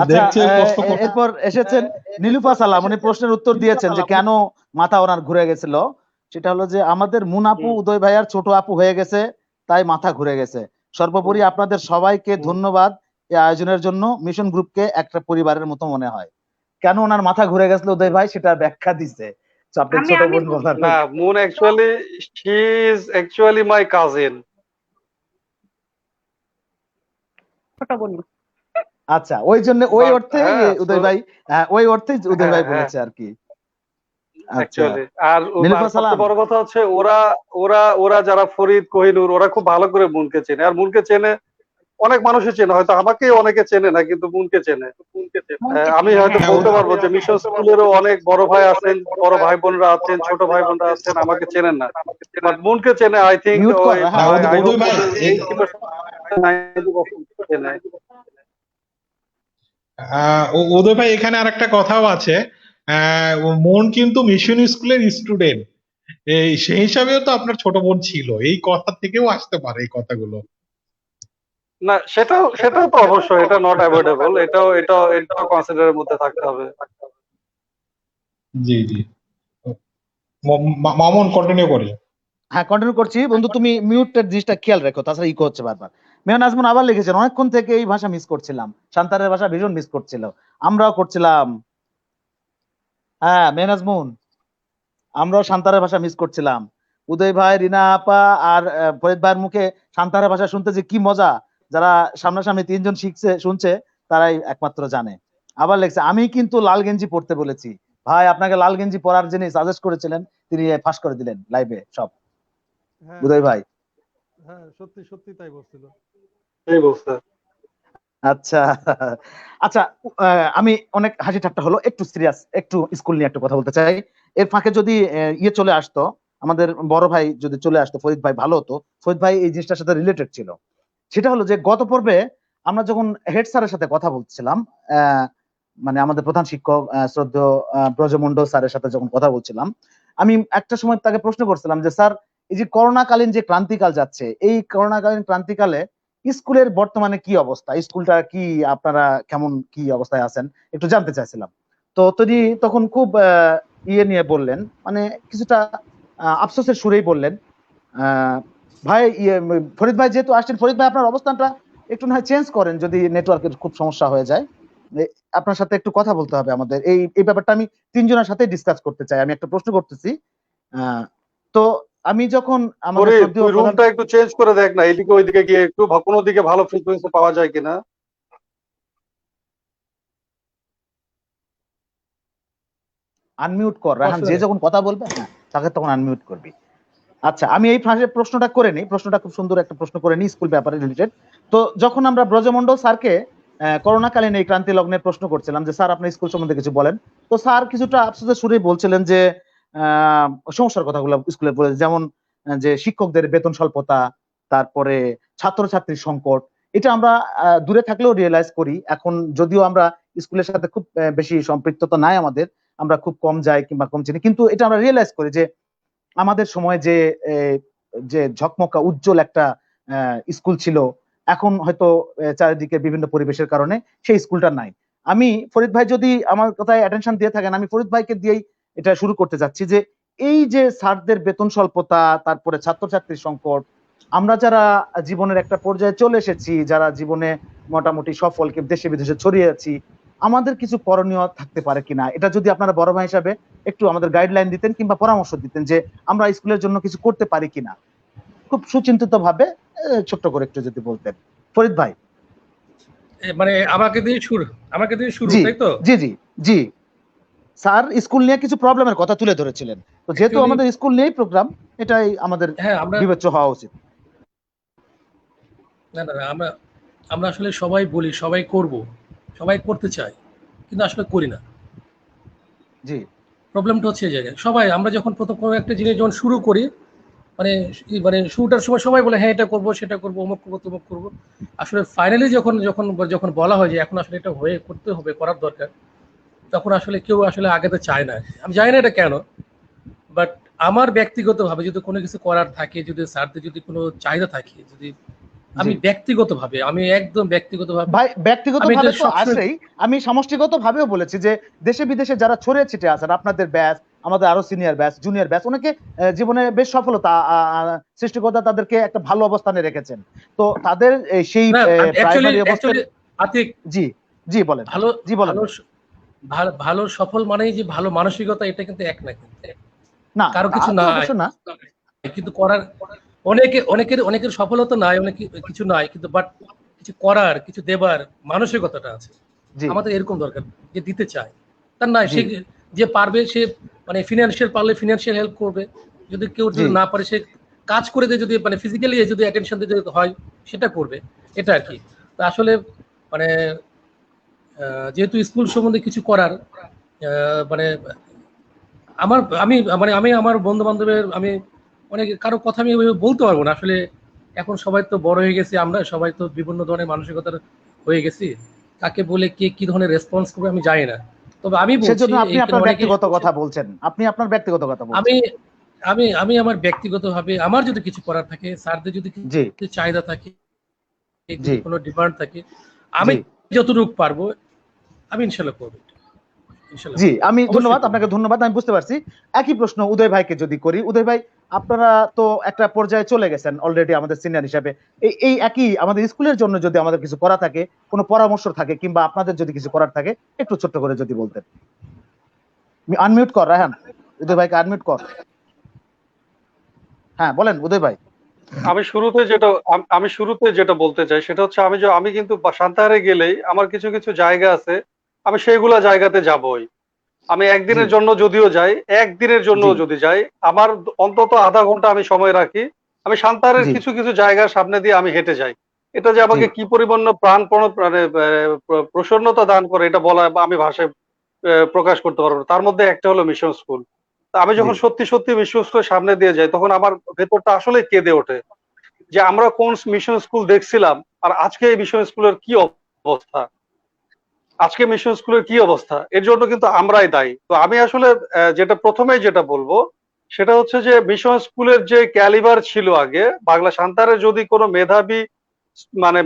আচ্ছা, দেখছে, প্রশ্ন করছে। এরপর এসেছেন নীলুফা সালাম, উনি প্রশ্নের উত্তর দিয়েছেন যে কেন মাথা ওনার ঘুরে গেছিল। সেটা হলো যে আমাদের মুন আপু হুম, উদয় ভাইয়ার ছোট আপু হয়ে গেছে, তাই মাথা ঘুরে গেছে। সর্বোপরি হুম, আপনাদের সবাইকে হুম। ধন্যবাদ এই আয়োজনের জন্য। মিশন গ্রুপকে একটা পরিবারের মতো মনে হয়। কেন ওনার মাথা ঘুরে গেছিল উদয় ভাই সেটা ব্যাখ্যা দিছে। তো আপনার আমি ছোট আমি বোন বলার না, moon actually she is actually my cousin. ছোট বোন। আচ্ছা, ওই জন্য ওই বাট অর্থেই হ্যাঁ, উদয় ভাই, ওই অর্থেই উদয় হ্যাঁ, ভাই হ্যাঁ, বলেছে আর কি। আচ্ছা, অ্যাকচুয়ালি। আর নীলুফার সবচেয়ে সালাম। বড় কথা হচ্ছে ওরা ওরা ওরা যারা ফরিদ, কোহিনূর ওরা খুব ভালো করে মুনকে চেনে। আর মুনকে চেনে অনেক মানুষই চেনে, হয়তো আমাকে অনেকে চেনে না, কিন্তু মুনকে চেনে। মনকে আমি চেনে, হয়তো হ্যাঁ। হ্যাঁ বলতে পারবো যে মিশন স্কুলেরও অনেক বড় ভাই আছেন, বড় ভাই বোনরা আছেন, ছোট ভাই বোনরা আছেন, আমাকে চেনেন না, বাট মুনকে চেনে। আই থিঙ্ক মিউট কর ওই রাহান, মিউট আই হোপ উদয় ভাই 80% 90% চেনে। উদয় ভাই এখানে আর একটা কথাও আছে। মন কিন্তু মিশন স্কুলের স্টুডেন্ট, এই সেই হিসাবেও তো আপনার ছোট বোন ছিল, এই কথা থেকেও আসতে পারে এই কথাগুলো। না, সেটাও সেটাও তো অবশ্যই, এটা নট অ্যাভয়েডেবল, এটাও কনসিডারের মধ্যে থাকতে হবে। জি জি, মামুন কন্টিনিউ করি। হ্যাঁ কন্টিনিউ করছি। বন্ধু তুমি মিউটের জিনিসটা খেয়াল রেখো, তাছাড়া ইকো হচ্ছে বারবার। মেয়র নাজমুন আবার লিখেছেন, অনেকক্ষণ থেকে এই ভাষা মিস করছিলাম, সান্তারের ভাষা ভীষণ মিস করছিল, আমরাও করছিলাম। হ্যাঁ মেয়র নাজমুন, আমরাও সান্তারের ভাষা মিস করছিলাম। উদয় ভাই, রিনা আপা আর ফরিদ ভাইয়ের মুখে সান্তারের ভাষা শুনতে যে কি মজা, যারা সামনাসামনি তিনজন শিখছে শুনছে তারাই একমাত্র জানে। আবার লেখছে, আমি কিন্তু লাল গেঞ্জি পরতে বলেছি। ভাই আপনাকে লাল গেঞ্জি পরার যিনি সাজেস্ট করেছিলেন তিনি ফাঁস করে দিলেন লাইভে সব। হ্যাঁ উদয় হ্যাঁ ভাই, হ্যাঁ, সত্যি সত্যি তাই বলছিল। এই বলছে। আচ্ছা আচ্ছা, আমি অনেক হাসি ঠাট্টা হলো, একটু সিরিয়াস, একটু স্কুল নিয়ে একটু কথা বলতে চাই। এর ফাঁকে যদি ইয়ে চলে আসতো, আমাদের বড় ভাই যদি চলে আসতো ফরিদ ভাই, ভালো হতো। ফরিদ ভাই এই জিনিসটার সাথে রিলেটেড ছিল। সেটা হলো যে গত পর্বে আমরা যখন হেড স্যারের সাথে কথা বলছিলাম, আহ, মানে আমাদের প্রধান শিক্ষক শ্রদ্ধেয় ব্রজমন্ডল স্যারের সাথে যখন কথা বলছিলাম, আমি একটা সময় তাকে প্রশ্ন করছিলাম যে স্যার, এই যে করোনাকালীন যে ক্রান্তিকাল যাচ্ছে, এই করোনাকালীন ক্রান্তিকালে স্কুলের বর্তমানে কি অবস্থা, স্কুলটা কি, আপনারা কেমন কি অবস্থায় আছেন একটু জানতে চাইছিলাম। তো তিনি তখন খুব ইয়ে নিয়ে বললেন, মানে কিছুটা আফসোসের সুরেই বললেন, আহ, ভাই ফরিদ ভাই যেহেতু আসছেন, ফরিদ ভাই আপনার অবস্থানটা একটু না হয় চেঞ্জ করেন যদি নেটওয়ার্কের খুব সমস্যা হয়ে যায়। আপনার সাথে একটু কথা বলতে হবে আমাদের, এই এই ব্যাপারটা আমি তিনজনের সাথে ডিসকাস করতে চাই। আমি একটা প্রশ্ন করতেছি। আহ, তো আমি যখন আমাদের ফরিদ, শ্রদ্ধেয় তুই প্রধান, রুমটা একটু চেঞ্জ করে দেখ না, এদিকে ওইদিকে গিয়ে একটু কোনো দিকে ভালো ফ্রিকোয়েন্সি পাওয়া যায় কিনা। আনমিউট কর রাহান, অসুবিধা যে নেই। যখন কথা বলবে হ্যাঁ তাকে তখন আনমিউট করবি। আচ্ছা, আমি এই ফাঁসে প্রশ্নটা করে নিই, প্রশ্নটা খুব সুন্দর একটা প্রশ্ন করে নিই স্কুল ব্যাপারে রিলেটেড। তো যখন আমরা ব্রজমন্ডল স্যারকে করোনাকালীন এই ক্রান্তি লগ্নের প্রশ্ন করছিলাম যে স্যার আপনার স্কুল সম্বন্ধে কিছু বলেন, তো স্যার কিছুটা আফসোসের সুরেই বলছিলেন যে সমস্যার কথাগুলো স্কুলে বলে, যেমন যে শিক্ষকদের বেতন স্বল্পতা, তারপরে ছাত্রছাত্রীর সংকট। এটা আমরা দূরে থাকলেও রিয়েলাইজ করি এখন, যদিও আমরা স্কুলের সাথে খুব বেশি সম্পৃক্ততা নাই আমাদের, আমরা খুব কম যাই কিংবা কম চিনি, কিন্তু এটা আমরা রিয়েলাইজ করি যে আমাদের সময় যে যে ঝকমকা উজ্জ্বল একটা স্কুল ছিল, এখন হয়তো চারিদিকে বিভিন্ন পরিবেশের কারণে সেই স্কুলটা নাই। আমি ফরিদ ভাই যদি আমার কথায় অ্যাটেনশন দিয়ে থাকেন, আমি ফরিদ ভাইকে দিয়েই এটা শুরু করতে যাচ্ছি যে এই যে স্যারদের বেতন স্বল্পতা, তারপরে ছাত্রছাত্রীর সংকট, আমরা যারা জীবনের একটা পর্যায়ে চলে এসেছি, যারা জীবনে মোটামুটি সফল দেশে বিদেশে ছড়িয়ে আছি, আমাদের কিছু করণীয় থাকতে পারে কিনা, এটা যদি আপনারা বড় ভাই হিসাবে একটু আমাদের গাইডলাইন দিতেন কিংবা পরামর্শ দিতেন যে আমরা স্কুলের জন্য কিছু করতে পারি কিনা, খুব সুচিন্তিত ভাবে ছোট্ট করে একটু যদি বলতেন ফরিদ ভাই। মানে আমাকে দিয়ে শুরু, জি তাই তো? জি জি জি, স্যার স্কুল নিয়ে কিছু প্রবলেমের কথা তুলে ধরেছিলেন, তো যেহেতু Actually, আমাদের স্কুল নিয়েই প্রোগ্রাম, এটাই আমাদের হ্যাঁ আমরা বিবেচ্য হওয়া উচিত। না না না, আমরা আমরা আসলে সবাই বলি সবাই করব, সবাই করতে চায়, কিন্তু আসলে করি না। জি প্রবলেমটা হচ্ছে এই জায়গায়, সবাই আমরা যখন প্রথম কোনো একটা জিনিস যখন শুরু করি, মানে মানে শুরুটার সময় সবাই বলে হ্যাঁ এটা করবো সেটা করবো অমুক করবো তমুক করবো, আসলে ফাইনালি যখন যখন যখন বলা হয় যে এখন আসলে এটা হয়ে করতে হবে, করার দরকার, তখন আসলে কেউ আসলে আগাতে চায় না। আমি জানি না এটা কেন, বাট আমার ব্যক্তিগতভাবে যদি কোনো কিছু করার থাকে, যদি স্যারদের যদি কোনো চাহিদা থাকে, যদি আমি জি ব্যক্তিগতভাবে, আমি একদম ব্যক্তিগতভাবে ভাই, ব্যক্তিগত আমি এটা ভাবে তো সবসময় আছেই, আমি সমষ্টিগত ভাবেও বলেছি যে দেশে বিদেশে যারা ছড়িয়ে ছিটে আছেন, আপনাদের ব্যাচ, আমাদের আরো সিনিয়র ব্যাচ, জুনিয়র ব্যাচ, অনেকে জীবনে বেশ সফলতা সৃষ্টিকর্তা তাদেরকে একটা ভালো অবস্থানে রেখেছেন। তো তাদের সেই না প্রাইমারি অবস্থায় অ্যাকচুয়ালি আতিক, জি জি বলেন, ভালো জি বলেন ভালো ভাই। ভালো সফল মানেই যে ভালো মানসিকতা, এটা কিন্তু এক না, কিন্তু না কারো তা কিছু তো নাই, অবশ্য না। কিন্তু করার অনেকের সফলতা নাই, অনেক কিছু নাই, কিন্তু বাট কিছু করার, কিছু দেবার মানসিকতাটা আছে। জি আমাদের এরকম দরকার, যে দিতে চায় তার নয়, জি সে যে পারবে সে মানে ফিনান্সিয়াল পারলে ফিনান্সিয়াল হেল্প করবে, যদি কেউ জি যদি না পারে সে কাজ করে দিয়ে, যদি মানে ফিজিক্যালি যদি অ্যাটেনশন দিতে হয় সেটা করবে, এটা আর কি। তো আসলে মানে যেহেতু স্কুল সম্বন্ধে কিছু করার মানে আমি আমার বন্ধু বান্ধবের আমি অনেক কারো কথা আমি ওইভাবে বলতে পারবো না আসলে। এখন সবাই তো বড় হয়ে গেছি, আমরা সবাই তো বিভিন্ন ধরনের মানসিকতার হয়ে গেছি, কাকে বলে কে কি ধরনের রেসপন্স করবে আমি জানি না। তবে আমি বলছি সেজন্য আপনি এইখানে আপনার অনেকে, ব্যক্তিগত কথা বলছেন, আপনি আপনার ব্যক্তিগত কথা আমি বলছেন। আমি আমি আমার ব্যক্তিগতভাবে আমার যদি কিছু করার থাকে, স্যারদের যদি জি কিছু চাহিদা থাকে, জি যদি কোনো ডিমান্ড থাকে, আমি জি যতটুকু পারবো আমি ইনশাল্লাহ করবো, ইনশাল্লাহ জি, করবো, আমি অবশ্যই ধন্যবাদ, করবো। আপনাকে ধন্যবাদ, আমি বুঝতে পারছি। একই প্রশ্ন উদয় ভাইকে যদি করি, উদয় ভাই আপনারা তো একটা পর্যায়ে চলে গেছেন অলরেডি আমাদের সিনিয়র হিসাবে, এই একই আমাদের স্কুলের জন্য যদি আমাদের কিছু করা থাকে, কোনো পরামর্শ থাকে, কিংবা আপনাদের যদি কিছু করার থাকে, একটু ছোট্ট করে যদি বলতেন। আনমিউট কর রায়হান, উদয় ভাইকে আনমিউট কর। হ্যাঁ বলেন উদয় ভাই। আমি শুরুতে যেটা বলতে চাই সেটা হচ্ছে, আমি কিন্তু সান্তাহারে গেলেই আমার কিছু কিছু জায়গা আছে, আমি সেইগুলা জায়গাতে যাবই। আমি জি একদিনের জন্য যদিও যাই, একদিনের জন্য জি যদি যাই, আমার অন্তত আধা ঘন্টা আমি সময় রাখি। আমি সান্তাহারের জি কিছু কিছু জায়গার সামনে দিয়ে আমি হেঁটে যাই। এটা যে জি আমাকে কি পরিমাণ প্রাণপণ মানে প্রসন্নতা দান করে, এটা বলা বা আমি ভাষায় প্রকাশ করতে পারবো না। তার মধ্যে একটা হলো মিশন স্কুল। তা আমি জি যখন সত্যি সত্যি মিশন স্কুলের সামনে দিয়ে যাই, তখন আমার ভেতরটা আসলে কেঁদে ওঠে যে আমরা কোন মিশন স্কুল দেখছিলাম, আর আজকে এই মিশন স্কুলের কি অবস্থা। আজকে মিশন স্কুলের কি অবস্থা, এর জন্য কিন্তু আমরাই দায়ী। তো আমি আসলে যেটা প্রথমেই যেটা বলবো সেটা হচ্ছে যে মিশন স্কুলের যে ক্যালিবার ছিল আগে, বাংলা সান্তারে যদি কোনো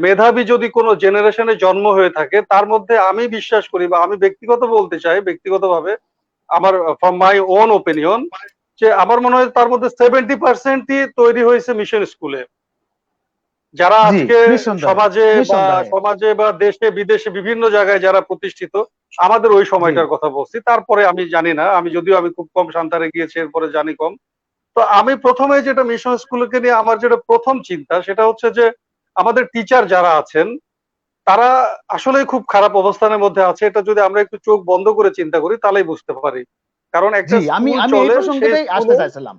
মেধাবী যদি কোনো জেনারেশনে জন্ম হয়ে থাকে, তার মধ্যে আমি বিশ্বাস করি বা আমি ব্যক্তিগত বলতে চাই, ব্যক্তিগতভাবে আমার ফ্রম মাই ওন ওপিনিয়ন, যে আমার মনে হয় তার মধ্যে 70%ই তৈরি হয়েছে মিশন স্কুলে। যারা জি আজকে নিঃসন্দেহে, সমাজে বা নিঃসন্দেহে। দেশে বিদেশে বিভিন্ন জায়গায় যারা প্রতিষ্ঠিত, আমাদের ওই জি সময়টার কথা বলছি। তারপরে আমি জানি না, আমি খুব কম সান্তারে গিয়েছি, এরপরে জানি কম। তো আমি প্রথমে যেটা মিশন স্কুলকে নিয়ে আমার যেটা প্রথম চিন্তা সেটা হচ্ছে যে আমাদের টিচার যারা আছেন তারা আসলে খুব খারাপ অবস্থানের মধ্যে আছে। এটা যদি আমরা একটু চোখ বন্ধ করে চিন্তা করি তাহলেই বুঝতে পারি। কারণ একটা জি, আমি স্কুল আমি এই চলে, সেই প্রসঙ্গটাই আসতে স্কুলে চাইছিলাম।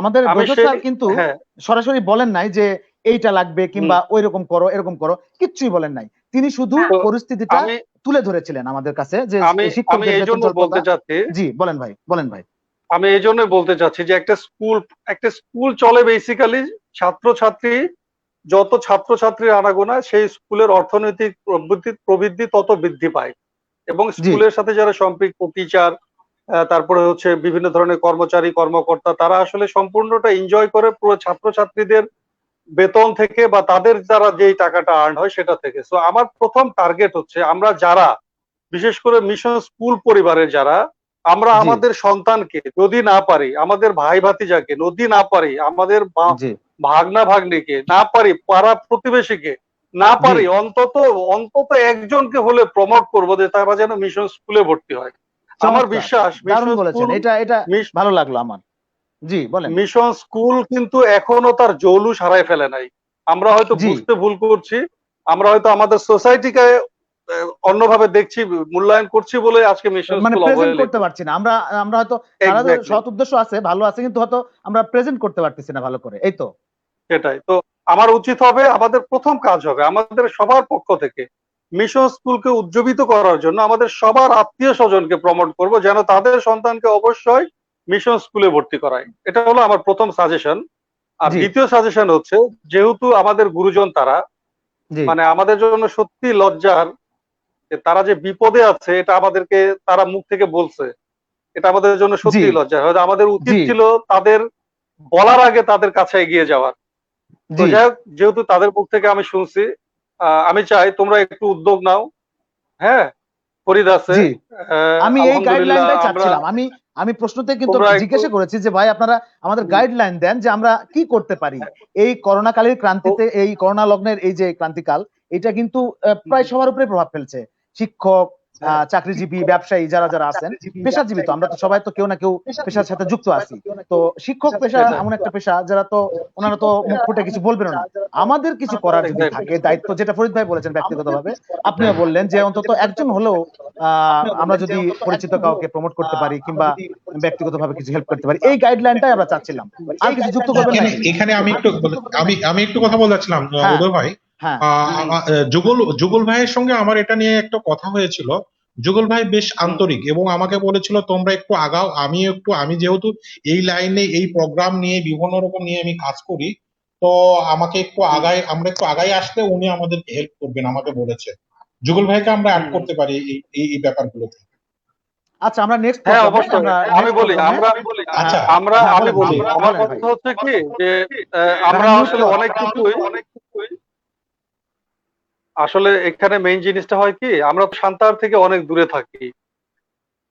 আমাদের আমি গজল সেই স্যার কিন্তু হ্যাঁ সরাসরি বলেন নাই যে এইটা লাগবে হুম কিংবা ওইরকম করো এরকম করো, কিচ্ছুই বলেন নাই। তিনি শুধু তো পরিস্থিতিটা আমি তুলে ধরেছিলেন আমাদের কাছে যে আমি আমি শিক্ষকদের এই বেতন জন্য বলতে স্বল্পতা। চাচ্ছি, জি বলেন ভাই, বলেন ভাই। আমি এই জন্যই বলতে চাচ্ছি যে একটা স্কুল চলে বেসিক্যালি ছাত্রছাত্রী, যত ছাত্রছাত্রীর আনাগোনা সেই স্কুলের অর্থনৈতিক প্রবৃদ্ধি তত বৃদ্ধি পায়। এবং জি স্কুলের সাথে যারা সম্পৃক্ত টিচার, তারপরে হচ্ছে বিভিন্ন ধরনের কর্মচারী কর্মকর্তা, তারা আসলে সম্পূর্ণটা এনজয় করে পুরো ছাত্রছাত্রীদের বেতন থেকে বা তাদের দ্বারা যেই টাকাটা আর্ন হয় সেটা থেকে। সো আমার প্রথম টার্গেট হচ্ছে আমরা যারা, বিশেষ করে মিশন স্কুল পরিবারের যারা, আমরা জি আমাদের সন্তানকে যদি না পারি, আমাদের ভাই ভাতিজাকে যদি না পারি, আমাদের জি ভাগনা ভাগ্নিকে না পারি, পাড়া প্রতিবেশীকে না জি পারি, অন্তত অন্তত একজনকে হলে প্রমোট করবো যে তারা যেন মিশন স্কুলে ভর্তি হয়। আমার চমৎকার, বিশ্বাস দারুণ বলেছেন, এটা এটা ভালো লাগলো আমার। জি বলেন। মিশন স্কুল কিন্তু এখনো তার জৌলুস হারায় ফেলে নাই। আমরা হয়তো জি বুঝতে ভুল করছি, আমরা হয়তো আমাদের সোসাইটিকে অন্যভাবে দেখছি, মূল্যায়ন করছি বলে আজকে মিশন মানে স্কুল প্রেজেন্ট অবহেলিত। করতে পারছি না আমরা, আমরা হয়তো তারা এক্স্যাক্টলি, সৎ উদ্দেশ্য আছে, ভালো আছে, কিন্তু হয়তো আমরা প্রেজেন্ট করতে পারতেছি না ভালো করে, এই তো। সেটাই তো। আমার উচিত হবে, আমাদের প্রথম কাজ হবে আমাদের সবার পক্ষ থেকে মিশন স্কুলকে উজ্জীবিত করার জন্য আমাদের সবার আত্মীয় স্বজনকে প্রমোট করব, যেন তাদের সন্তানকে অবশ্যই মিশন স্কুলে ভর্তি করায়। এটা হলো আমার প্রথম সাজেশন। আর জি দ্বিতীয় সাজেশন হচ্ছে, যেহেতু আমাদের গুরুজন তারা, জি মানে আমাদের জন্য সত্যি লজ্জার যে তারা যে বিপদে আছে এটা আমাদেরকে তারা মুখ থেকে বলছে, এটা আমাদের জন্য জি সত্যি লজ্জার। হয়তো আমাদের উচিত জি ছিল তাদের বলার আগে তাদের কাছে এগিয়ে যাওয়ার। তো জি যাই হোক, যেহেতু তাদের মুখ থেকে আমি শুনছি, আমি চাই তোমরা একটু উদ্যোগ নাও। হ্যাঁ, ফরিদ আছে। জি, আমি এই আলহামদুলিল্লাহ গাইডলাইনটাই আমরা চাচ্ছিলাম। আমি প্রশ্নতে কিন্তু তোমরা একটু জিজ্ঞাসা করেছি যে ভাই আপনারা আমাদের গাইডলাইন দেন যে আমরা কি করতে পারি। এই করোনাকালীন ক্রান্তিতে, এই করোনা লগ্নের এই যে ক্রান্তিকাল, এটা কিন্তু প্রায় সবার উপরে প্রভাব ফেলছে। শিক্ষক, চাকরিজীবী, ব্যবসায়ী যারা যারা আছেন, পেশাজীবী তো আমরা তো সবাই তো কেউ না কেউ পেশার সাথে যুক্ত আছি। তো শিক্ষক পেশা এমন একটা পেশা যারা তো ওনারা তো মুখ ফুটে কিছু বলবেন না। আমাদের কিছু করার যদি থাকে দায়িত্ব, যেটা ফরিদ ভাই বলেছেন ব্যক্তিগতভাবে, আপনিও বললেন যে অন্তত একজন হলেও আমরা যদি পরিচিত কাউকে প্রমোট করতে পারি কিংবা ব্যক্তিগতভাবে কিছু হেল্প করতে পারি, এই গাইডলাইনটাই আমরা চাচ্ছিলাম। আর কিছু যুক্ত করবেন এখানে নাকি? এখানে আমি একটু কথা বলতে চাচ্ছিলাম হ্যাঁ, উদয় ভাই। হ্যাঁ, যুগল ভাইয়ের সঙ্গে আমার এটা নিয়ে একটা কথা হয়েছিল। যুগল ভাই বেশ আন্তরিক এবং আমাকে বলেছিল তোমরা একটু আগাও, আমি যেহেতু এই লাইনে এই প্রোগ্রাম নিয়ে বিভিন্ন রকম নিয়ে আমি কাজ করি, তো আমাকে আমরা একটু আগায় আসলে উনি আমাদেরকে হেল্প করবেন আমাকে বলেছে। যুগল ভাইকে আমরা অ্যাড করতে পারি এই ব্যাপারগুলোতে। আচ্ছা আমরা নেক্সট হ্যাঁ প্রোগ্রামে অবশ্যই আমরা আমি বলি আমরা আচ্ছা আমরা হ্যাঁ, আমি বলেন, বলি বলেন, আমার বলেন ভাই। কথা হচ্ছে কি যে আমরা রাহান আসলে মিউট অনেক কিছুই আসলে এখানে মেইন জিনিসটা হয় কি আমরা তো সান্তাহার থেকে অনেক দূরে থাকি।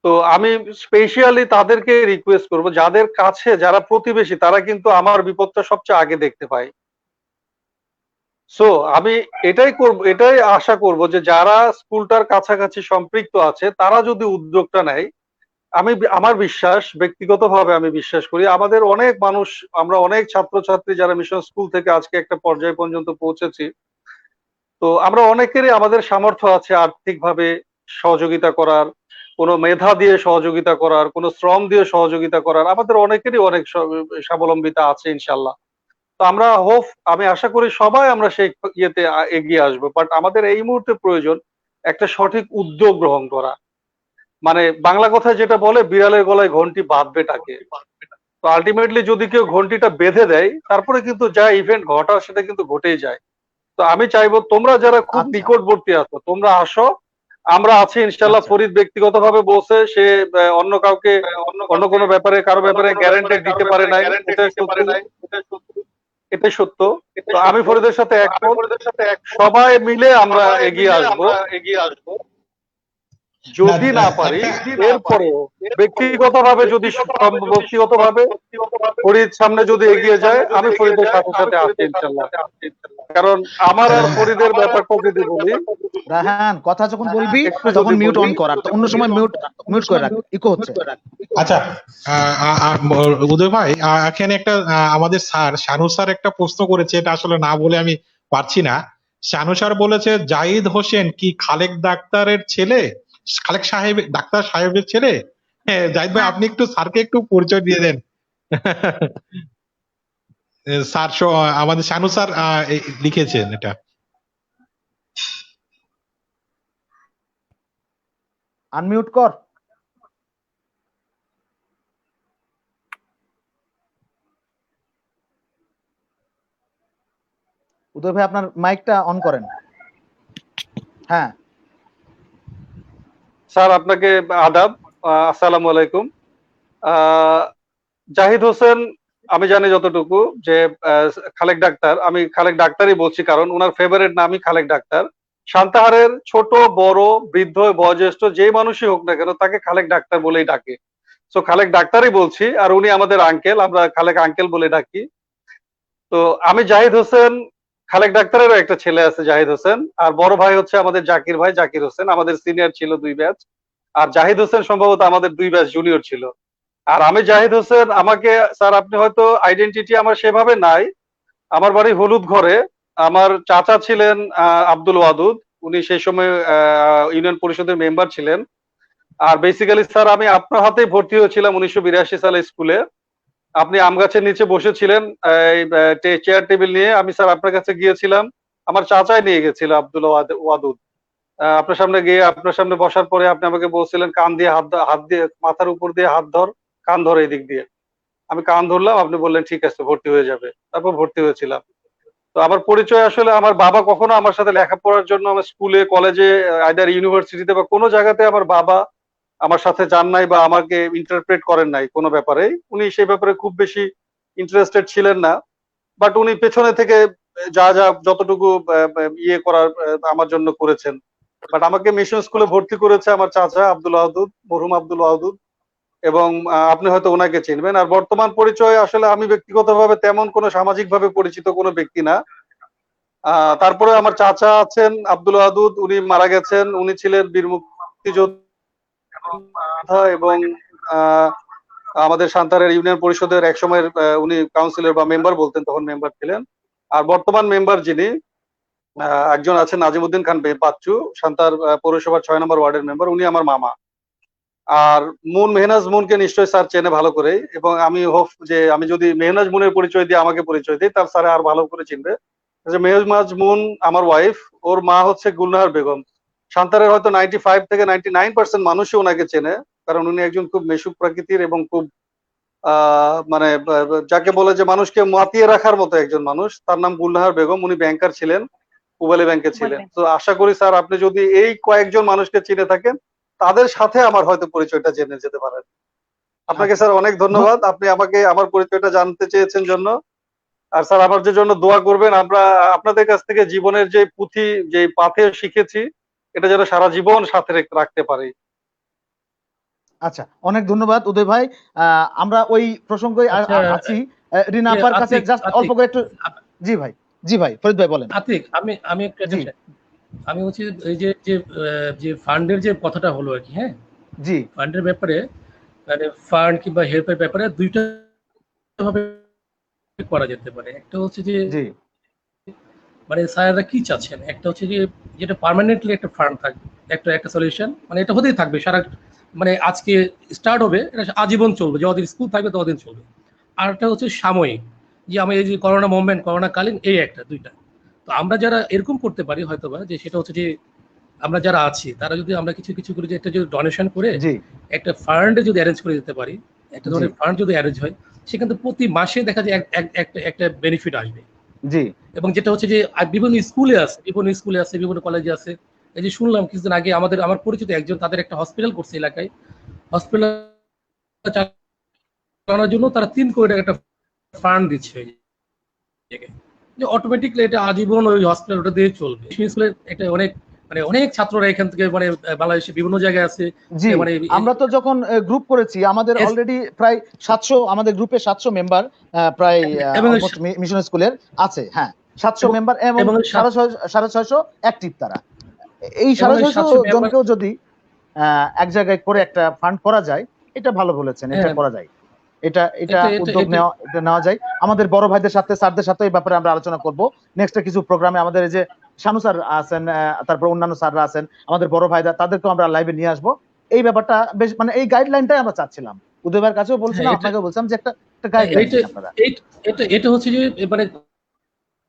তো আমি স্পেশালি তাদেরকে রিকোয়েস্ট করব যাদের কাছে যারা প্রতিবেশী তারা কিন্তু আমার বিপদটা সবচেয়ে আগে দেখতে পায়। সো আমি এটাই আশা করব যে যারা স্কুলটার কাছাকাছি সম্পৃক্ত আছে তারা যদি উদ্যোগটা নেয়, আমার বিশ্বাস ব্যক্তিগতভাবে আমি বিশ্বাস করি আমাদের অনেক মানুষ, আমরা অনেক ছাত্রছাত্রী যারা মিশন স্কুল থেকে আজকে একটা পর্যায় পর্যন্ত পৌঁছেছি, তো আমরা অনেকেরই আমাদের সামর্থ্য আছে আর্থিকভাবে সহযোগিতা করার, কোনো মেধা দিয়ে সহযোগিতা করার, কোনো শ্রম দিয়ে সহযোগিতা করার, আমাদের অনেকেরই অনেক স্বাবলম্বিতা আছে ইনশাল্লাহ। তো আমি আশা করি সবাই আমরা সেই ইয়েতে এগিয়ে আসবো, বাট আমাদের এই মুহূর্তে প্রয়োজন একটা সঠিক উদ্যোগ গ্রহণ করা। মানে বাংলা কথায় যেটা বলে বিড়ালের গলায় ঘন্টি বাঁধবেটাকে। তো আলটিমেটলি যদি কেউ ঘন্টিটা বেঁধে দেয় তারপরে কিন্তু যা ইভেন্ট ঘটার সেটা কিন্তু ঘটেই যায়। তো আমি চাইবো তোমরা যারা খুব আচ্ছা, নিকটবর্তী আছো তোমরা আসো, আমরা আছি ইনশাল্লাহ। আচ্ছা, ফরিদ ব্যক্তিগতভাবে বলছে সে অন্য কাউকে অন্য কোনো ব্যাপারে কারো ব্যাপারে গ্যারান্টি দিতে পারে নাই, এটা সত্য, এটাই সত্য। তো আমি ফরিদের সাথে একমত, সবাই মিলে আমরা এগিয়ে আসবো। যদি না পারি এরপরেও ব্যক্তিগতভাবে যদি ব্যক্তিগতভাবে ফরিদ সামনে যদি এগিয়ে যায় আমি ফরিদের সাথে সাথে আছি ইনশাল্লাহ। কারণ আমার আর ফরিদের ব্যাপারটা যদি বলি, রাহান কথা যখন বলবি একটু তখন যদি মিউট বলি অন করার, তো অন্য সময় মিউট মিউট করে রাখ, ইকো হচ্ছে। আচ্ছা উদয় ভাই, এখানে একটা আমাদের শানু স্যার একটা প্রশ্ন করেছে, এটা আসলে না বলে আমি পারছি না। শানু স্যার বলেছে জাহিদ হোসেন কি খালেক ডাক্তারের ছেলে, খালেক সাহেব ডাক্তার সাহেবের ছেলে? হ্যাঁ জাহিদ ভাই, আপনি একটু স্যারকে একটু পরিচয় দিয়ে দেন। স্যার আমাদের শানু স্যার লিখেছেন এটা। আনমিউট কর। উদয় ভাই আপনার মাইকটা অন করেন। হ্যাঁ, স্যার আপনাকে আদাব, আসসালামু আলাইকুম। জাহিদ হোসেন আমি জানি যতটুকু যে খালেক ডাক্তার, আমি খালেক ডাক্তারই বলছি কারণ ওনার ফেভারিট নামই খালেক ডাক্তার। সান্তাহারের ছোট বড় বৃদ্ধ বয়োজ্যেষ্ঠ যেই মানুষই হোক না কেন তাকে খালেক ডাক্তার বলেই ডাকে। সো খালেক ডাক্তারই বলছি, আর উনি আমাদের আঙ্কেল, আমরা খালেক আঙ্কেল বলে ডাকি। তো আমি জাহিদ হোসেন, খালেক ডাক্তারেরও একটা ছেলে আছে জাহিদ হোসেন, আর বড় ভাই হচ্ছে আমাদের জাকির ভাই, জাকির হোসেন আমাদের সিনিয়র ছিল 2 ব্যাচ, আর জাহিদ হোসেন সম্ভবত আমাদের 2 ব্যাচ জুনিয়র ছিল। আর আমি জাহিদ হোসেন, আমাকে স্যার আপনি হয়তো আইডেন্টিটি আমার সেভাবে নাই, আমার বাড়ি হলুদ ঘরে। আমার চাচা ছিলেন আব্দুল ওয়াদুদ, উনি সেই সময় ইউনিয়ন পরিষদের মেম্বার ছিলেন। আর বেসিক্যালি স্যার আমি আপনার হাতেই ভর্তি হয়েছিলাম 1982 সালে স্কুলে। আপনি আম গাছের নিচে বসেছিলেন চেয়ার টেবিল নিয়ে, আমি স্যার আপনার কাছে গিয়েছিলাম, আমার চাচাই নিয়ে গেছিল আব্দুল ওয়াদুদ। আপনার সামনে গিয়ে আপনার সামনে বসার পরে আপনি আমাকে বলছিলেন কান দিয়ে হাত দিয়ে মাথার উপর দিয়ে হাত ধর, কান ধর এই দিক দিয়ে। আমি কান ধরলাম, আপনি বললেন ঠিক আছে ভর্তি হয়ে যাবে, তারপর ভর্তি হয়েছিলাম। তো আমার পরিচয় আসলে আমার বাবা কখনো আমার সাথে লেখাপড়ার জন্য আমার স্কুলে কলেজে আইদার ইউনিভার্সিটিতে বা কোনো জায়গাতে আমার বাবা আমার সাথে যান নাই বা আমাকে ইন্টারপ্রেট করেন নাই কোনো ব্যাপারে, উনি সেই ব্যাপারে খুব বেশি ইন্টারেস্টেড ছিলেন না। বাট উনি পেছনে থেকে যা যা যতটুকু ইয়ে করার আমার জন্য করেছেন। বাট আমাকে মিশন স্কুলে ভর্তি করেছে আমার চাচা আব্দুল ওয়াদুদ, মরহুম আব্দুল ওয়াদুদ, এবং আপনি হয়তো ওনাকে চিনবেন। আর বর্তমান পরিচয় আসলে আমি ব্যক্তিগতভাবে তেমন কোনো সামাজিকভাবে পরিচিত কোনো ব্যক্তি না। তারপরে আমার চাচা আছেন আব্দুল ওয়াদুদ, উনি মারা গেছেন, উনি ছিলেন বীর মুক্তিযোদ্ধা এবং আমাদের সান্তাহারের ইউনিয়ন পরিষদের এক সময়ের উনি কাউন্সিলর বা মেম্বার বলতেন, তখন মেম্বার ছিলেন। আর বর্তমান মেম্বার যিনি একজন আছেন নাজিমউদ্দিন খান বাচ্চু, সান্তাহার পৌরসভার 6 নম্বর ওয়ার্ডের মেম্বার, উনি আমার মামা। আর মেহনাজ মুনকে নিশ্চয়ই স্যার চেনে ভালো করে, এবং আমি হোপ যে আমি যদি মেহনাজ মুনের পরিচয় দিয়ে আমাকে পরিচয় দিই তার স্যার আর ভালো করে চিনবে। যে মেহনাজ মুন আমার ওয়াইফ, ওর মা হচ্ছে গুলনাহার বেগম। সান্তাহারের হয়তো 95 থেকে 99% মানুষই ওনাকে চেনে, কারণ উনি একজন খুব মিশুক প্রকৃতির এবং খুব মানে যাকে বলে যে মানুষকে মাতিয়ে রাখার মতো একজন মানুষ। তার নাম গুলনাহার বেগম, উনি ব্যাংকার ছিলেন, পূবালী ব্যাংকে ছিলেন। তো আশা করি স্যার আপনি যদি এই কয়েকজন মানুষকে চিনে থাকেন তাদের সাথে আমার হয়তো পরিচয়টা জেনে যেতে পারেন। আপনাকে স্যার অনেক ধন্যবাদ, আপনি আমাকে আমার পরিচয়টা জানতে চেয়েছেন জন্য। আর স্যার আমার যে জন্য দোয়া করবেন, আমরা আপনাদের কাছ থেকে জীবনের যে পুঁথি, যে পাথে শিখেছি, এটা যেন সারা জীবন সাথে রাখতে পারি। আচ্ছা, অনেক ধন্যবাদ উদয় ভাই। আমরা ওই প্রসঙ্গে আছি। রিনা আপার কাছে জাস্ট অল্প করে একটু। জি ভাই, জি ভাই, ফরিদ ভাই বলেন। আতিক, আমি আমি হচ্ছে এই যে ফান্ডের যে কথাটা হলো আর কি, হ্যাঁ, জি, ফান্ডের ব্যাপারে, মানে ফান্ড কিংবা হেল্পের ব্যাপারে দুইটা ভাবে করা যেতে পারে। একটা হচ্ছে যে জি, মানে স্যাররা কি চাচ্ছেন, একটা হচ্ছে যে যেটা পার্মানেন্টলি একটা ফান্ড থাকবে, একটা সলিউশন, মানে এটা হতেই থাকবে সারা, মানে আজকে স্টার্ট হবে, এটা আজীবন চলবে, যতদিন স্কুল থাকবে ততদিন চলবে। আর একটা হচ্ছে সাময়িক, যে আমি এই যে করোনা মুভমেন্ট, করোনাকালীন, এই একটা দুইটা। তো আমরা যারা এরকম করতে পারি হয়তোবা, যে সেটা হচ্ছে যে আমরা যারা আছি তারা যদি আমরা কিছু কিছু করে যে একটা যদি ডোনেশন করে জি, একটা ফান্ডে যদি অ্যারেঞ্জ করে দিতে পারি, একটা ধরনের ফান্ড যদি অ্যারেঞ্জ হয়, সেখান থেকে প্রতি মাসে দেখা যায় একটা বেনিফিট আসবে। জি, এবং যেটা হচ্ছে যে বিভিন্ন স্কুলে আছে, বিভিন্ন কলেজে আছে। এই যে শুনলাম কিছুদিন আগে আমার পরিচিত একজন, তাদের একটা হসপিটাল করছে এলাকায়, হসপিটাল চালানোর জন্য তারা 3 কোটি টাকা একটা ফান্ড দিচ্ছে, যে অটোমেটিকলি এটা আজীবন ওই হসপিটাল ওটা দিয়ে চলবে। স্কুলের একটা অনেক ছাত্ররা এখান থেকে মানে বাংলাদেশে বিভিন্ন জায়গায় আছে। জি, মানে আমরা তো যখন গ্রুপ করেছি আমাদের অলরেডি প্রায় 700, আমাদের গ্রুপে 700 মেম্বার প্রায় মিশন স্কুলের আছে। হ্যাঁ, 700 মেম্বার এবং 650 অ্যাক্টিভ তারা। এই 650 জনকেও যদি এক জায়গায় করে একটা ফান্ড করা যায়, এটা ভালো বলেছেন, এটা করা যায়, এটা উদ্যোগ নেওয়া যায়। আমাদের বড় ভাইদের সাথে, স্যারদের সাথে এই ব্যাপারে আমরা আলোচনা করব নেক্সট কিছু প্রোগ্রামে। আমাদের এই যে শানু স্যার আছেন, তারপর অন্যান্য স্যাররা আছেন, আমাদের বড় ভাইরা, তাদেরকেও আমরা লাইভে নিয়ে আসবো। এই ব্যাপারটা বেশ, মানে এই গাইডলাইনটাই আমরা চাচ্ছিলাম, উদয় ভাইয়ের কাছেও বলছিলাম, আপনাকেও বলছিলাম যে একটা গাইডলাইন আপনারা। এটা হচ্ছে যে মানে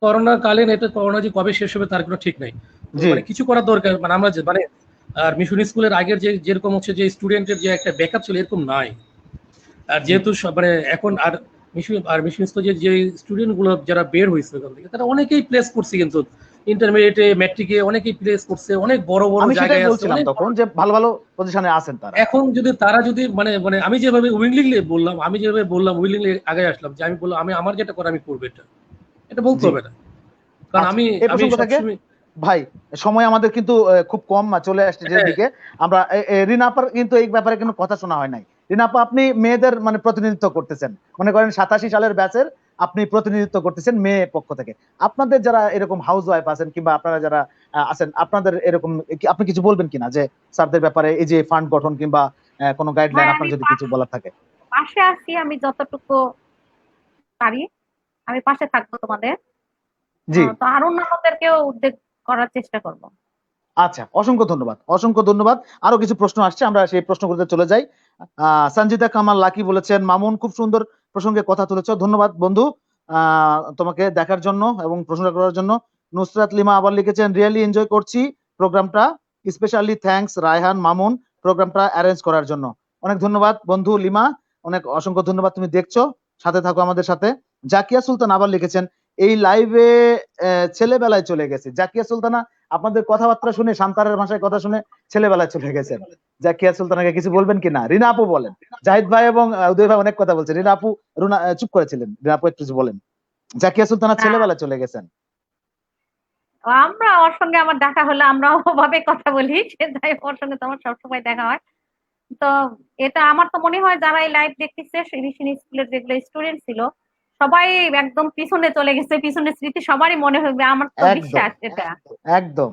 করোনা কালীন, এটা করোনা যে কবে শেষ হবে তার কোনো ঠিক নাই, মানে কিছু করার দরকার। মানে আমরা মানে আর মিশন স্কুলের আগের যেরকম হচ্ছে যে স্টুডেন্টের যে একটা ব্যাকআপ ছিল, এরকম নাই। আর যেহেতু মানে এখন আর মিশন স্কুল যে স্টুডেন্ট গুলো যারা বের হয়েছে ওখান থেকে, তারা অনেকেই প্লেস করছে, কিন্তু ইন্টারমিডিয়েটে, ম্যাট্রিকে অনেকেই প্লেস করছে, অনেক বড় বড় জায়গায় আছে, তখন যে ভালো ভালো পজিশনে আছেন তারা। এখন যদি তারা যদি মানে মানে আমি যেভাবে উইলিংলি বললাম উইলিংলি আগে আসলাম, যে আমি বললাম আমি আমার যেটা করে আমি করবো, এটা বলতে হবে না, কারণ আমি ভাই সময় আমাদের কিন্তু খুব কম চলে আসছে যেদিকে। আমরা রিনা আপার কিন্তু এই ব্যাপারে কোনো কথা শোনা হয় নাই। রিনা আপা, আপনি মেয়েদের মানে প্রতিনিধিত্ব করতেছেন, মনে করেন 87 সালের ব্যাচের আপনি প্রতিনিধিত্ব করতেছেন মেয়ে পক্ষ থেকে। আপনাদের যারা এরকম হাউস ওয়াইফ আছেন কিংবা আপনারা যারা আছেন, আপনাদের এরকম আপনি কিছু বলবেন কিনা যে স্যারদের ব্যাপারে, এই যে ফান্ড গঠন কিংবা কোনো গাইডলাইন আপনার যদি কিছু বলার থাকে? পাশে আছি, আমি যতটুকু পারি আমি পাশে থাকবো তোমাদের। জি, তো আর অন্যদেরকেও উদ্যোগ করার চেষ্টা করব। আচ্ছা, অসংখ্য ধন্যবাদ, অসংখ্য ধন্যবাদ। আরো কিছু প্রশ্ন আসছে, আমরা সেই প্রশ্নগুলোতে চলে যাই। সঞ্জিতা কামাল লাকি বলেছেন, মামুন খুব সুন্দর প্রসঙ্গে কথা তুলেছ, ধন্যবাদ বন্ধু তোমাকে দেখার জন্য এবং প্রশ্ন করার জন্য। নুসরাত লিমা আবার লিখেছেন, রিয়েলি এনজয় করছি প্রোগ্রামটা, স্পেশালি থ্যাঙ্কস রায়হান, মামুন প্রোগ্রামটা অ্যারেঞ্জ করার জন্য। অনেক ধন্যবাদ বন্ধু লিমা, অনেক অসংখ্য ধন্যবাদ, তুমি দেখছো, সাথে থাকো আমাদের সাথে। জাকিয়া সুলতান আবার লিখেছেন, এই লাইভে ছেলেবেলায় চলে গেছে। জাকিয়া সুলতানা, আপনাদের কথাবার্তা শুনে, সান্তারের ভাষায় কথা শুনে ছেলেবেলায় চলে গেছেন। জাকিয়া সুলতানাকে কিছু বলবেন কিনা? রিনা আপু বলেন। জাহিদ ভাই এবং উদয় ভাই অনেক কথা বলছেন, রিনা আপু চুপ করেছিলেন। রিনা আপু একটু বলেন, জাকিয়া সুলতানা ছেলেবেলায় চলে গেছেন। আমরা ওর সঙ্গে আমার দেখা হলে আমরা ওভাবে কথা বলি, সেটাই ওর সঙ্গে তো আমার সবসময় দেখা হয়। তো এটা আমার তো মনে হয় যারা এই লাইভ দেখতেছে মিশন স্কুলের যেগুলো স্টুডেন্ট ছিল সবাই একদম পিছনে চলে গেছে, পিছনের স্মৃতি সবারই মনে হবে, আমার তো একদম বিশ্বাস এটা। একদম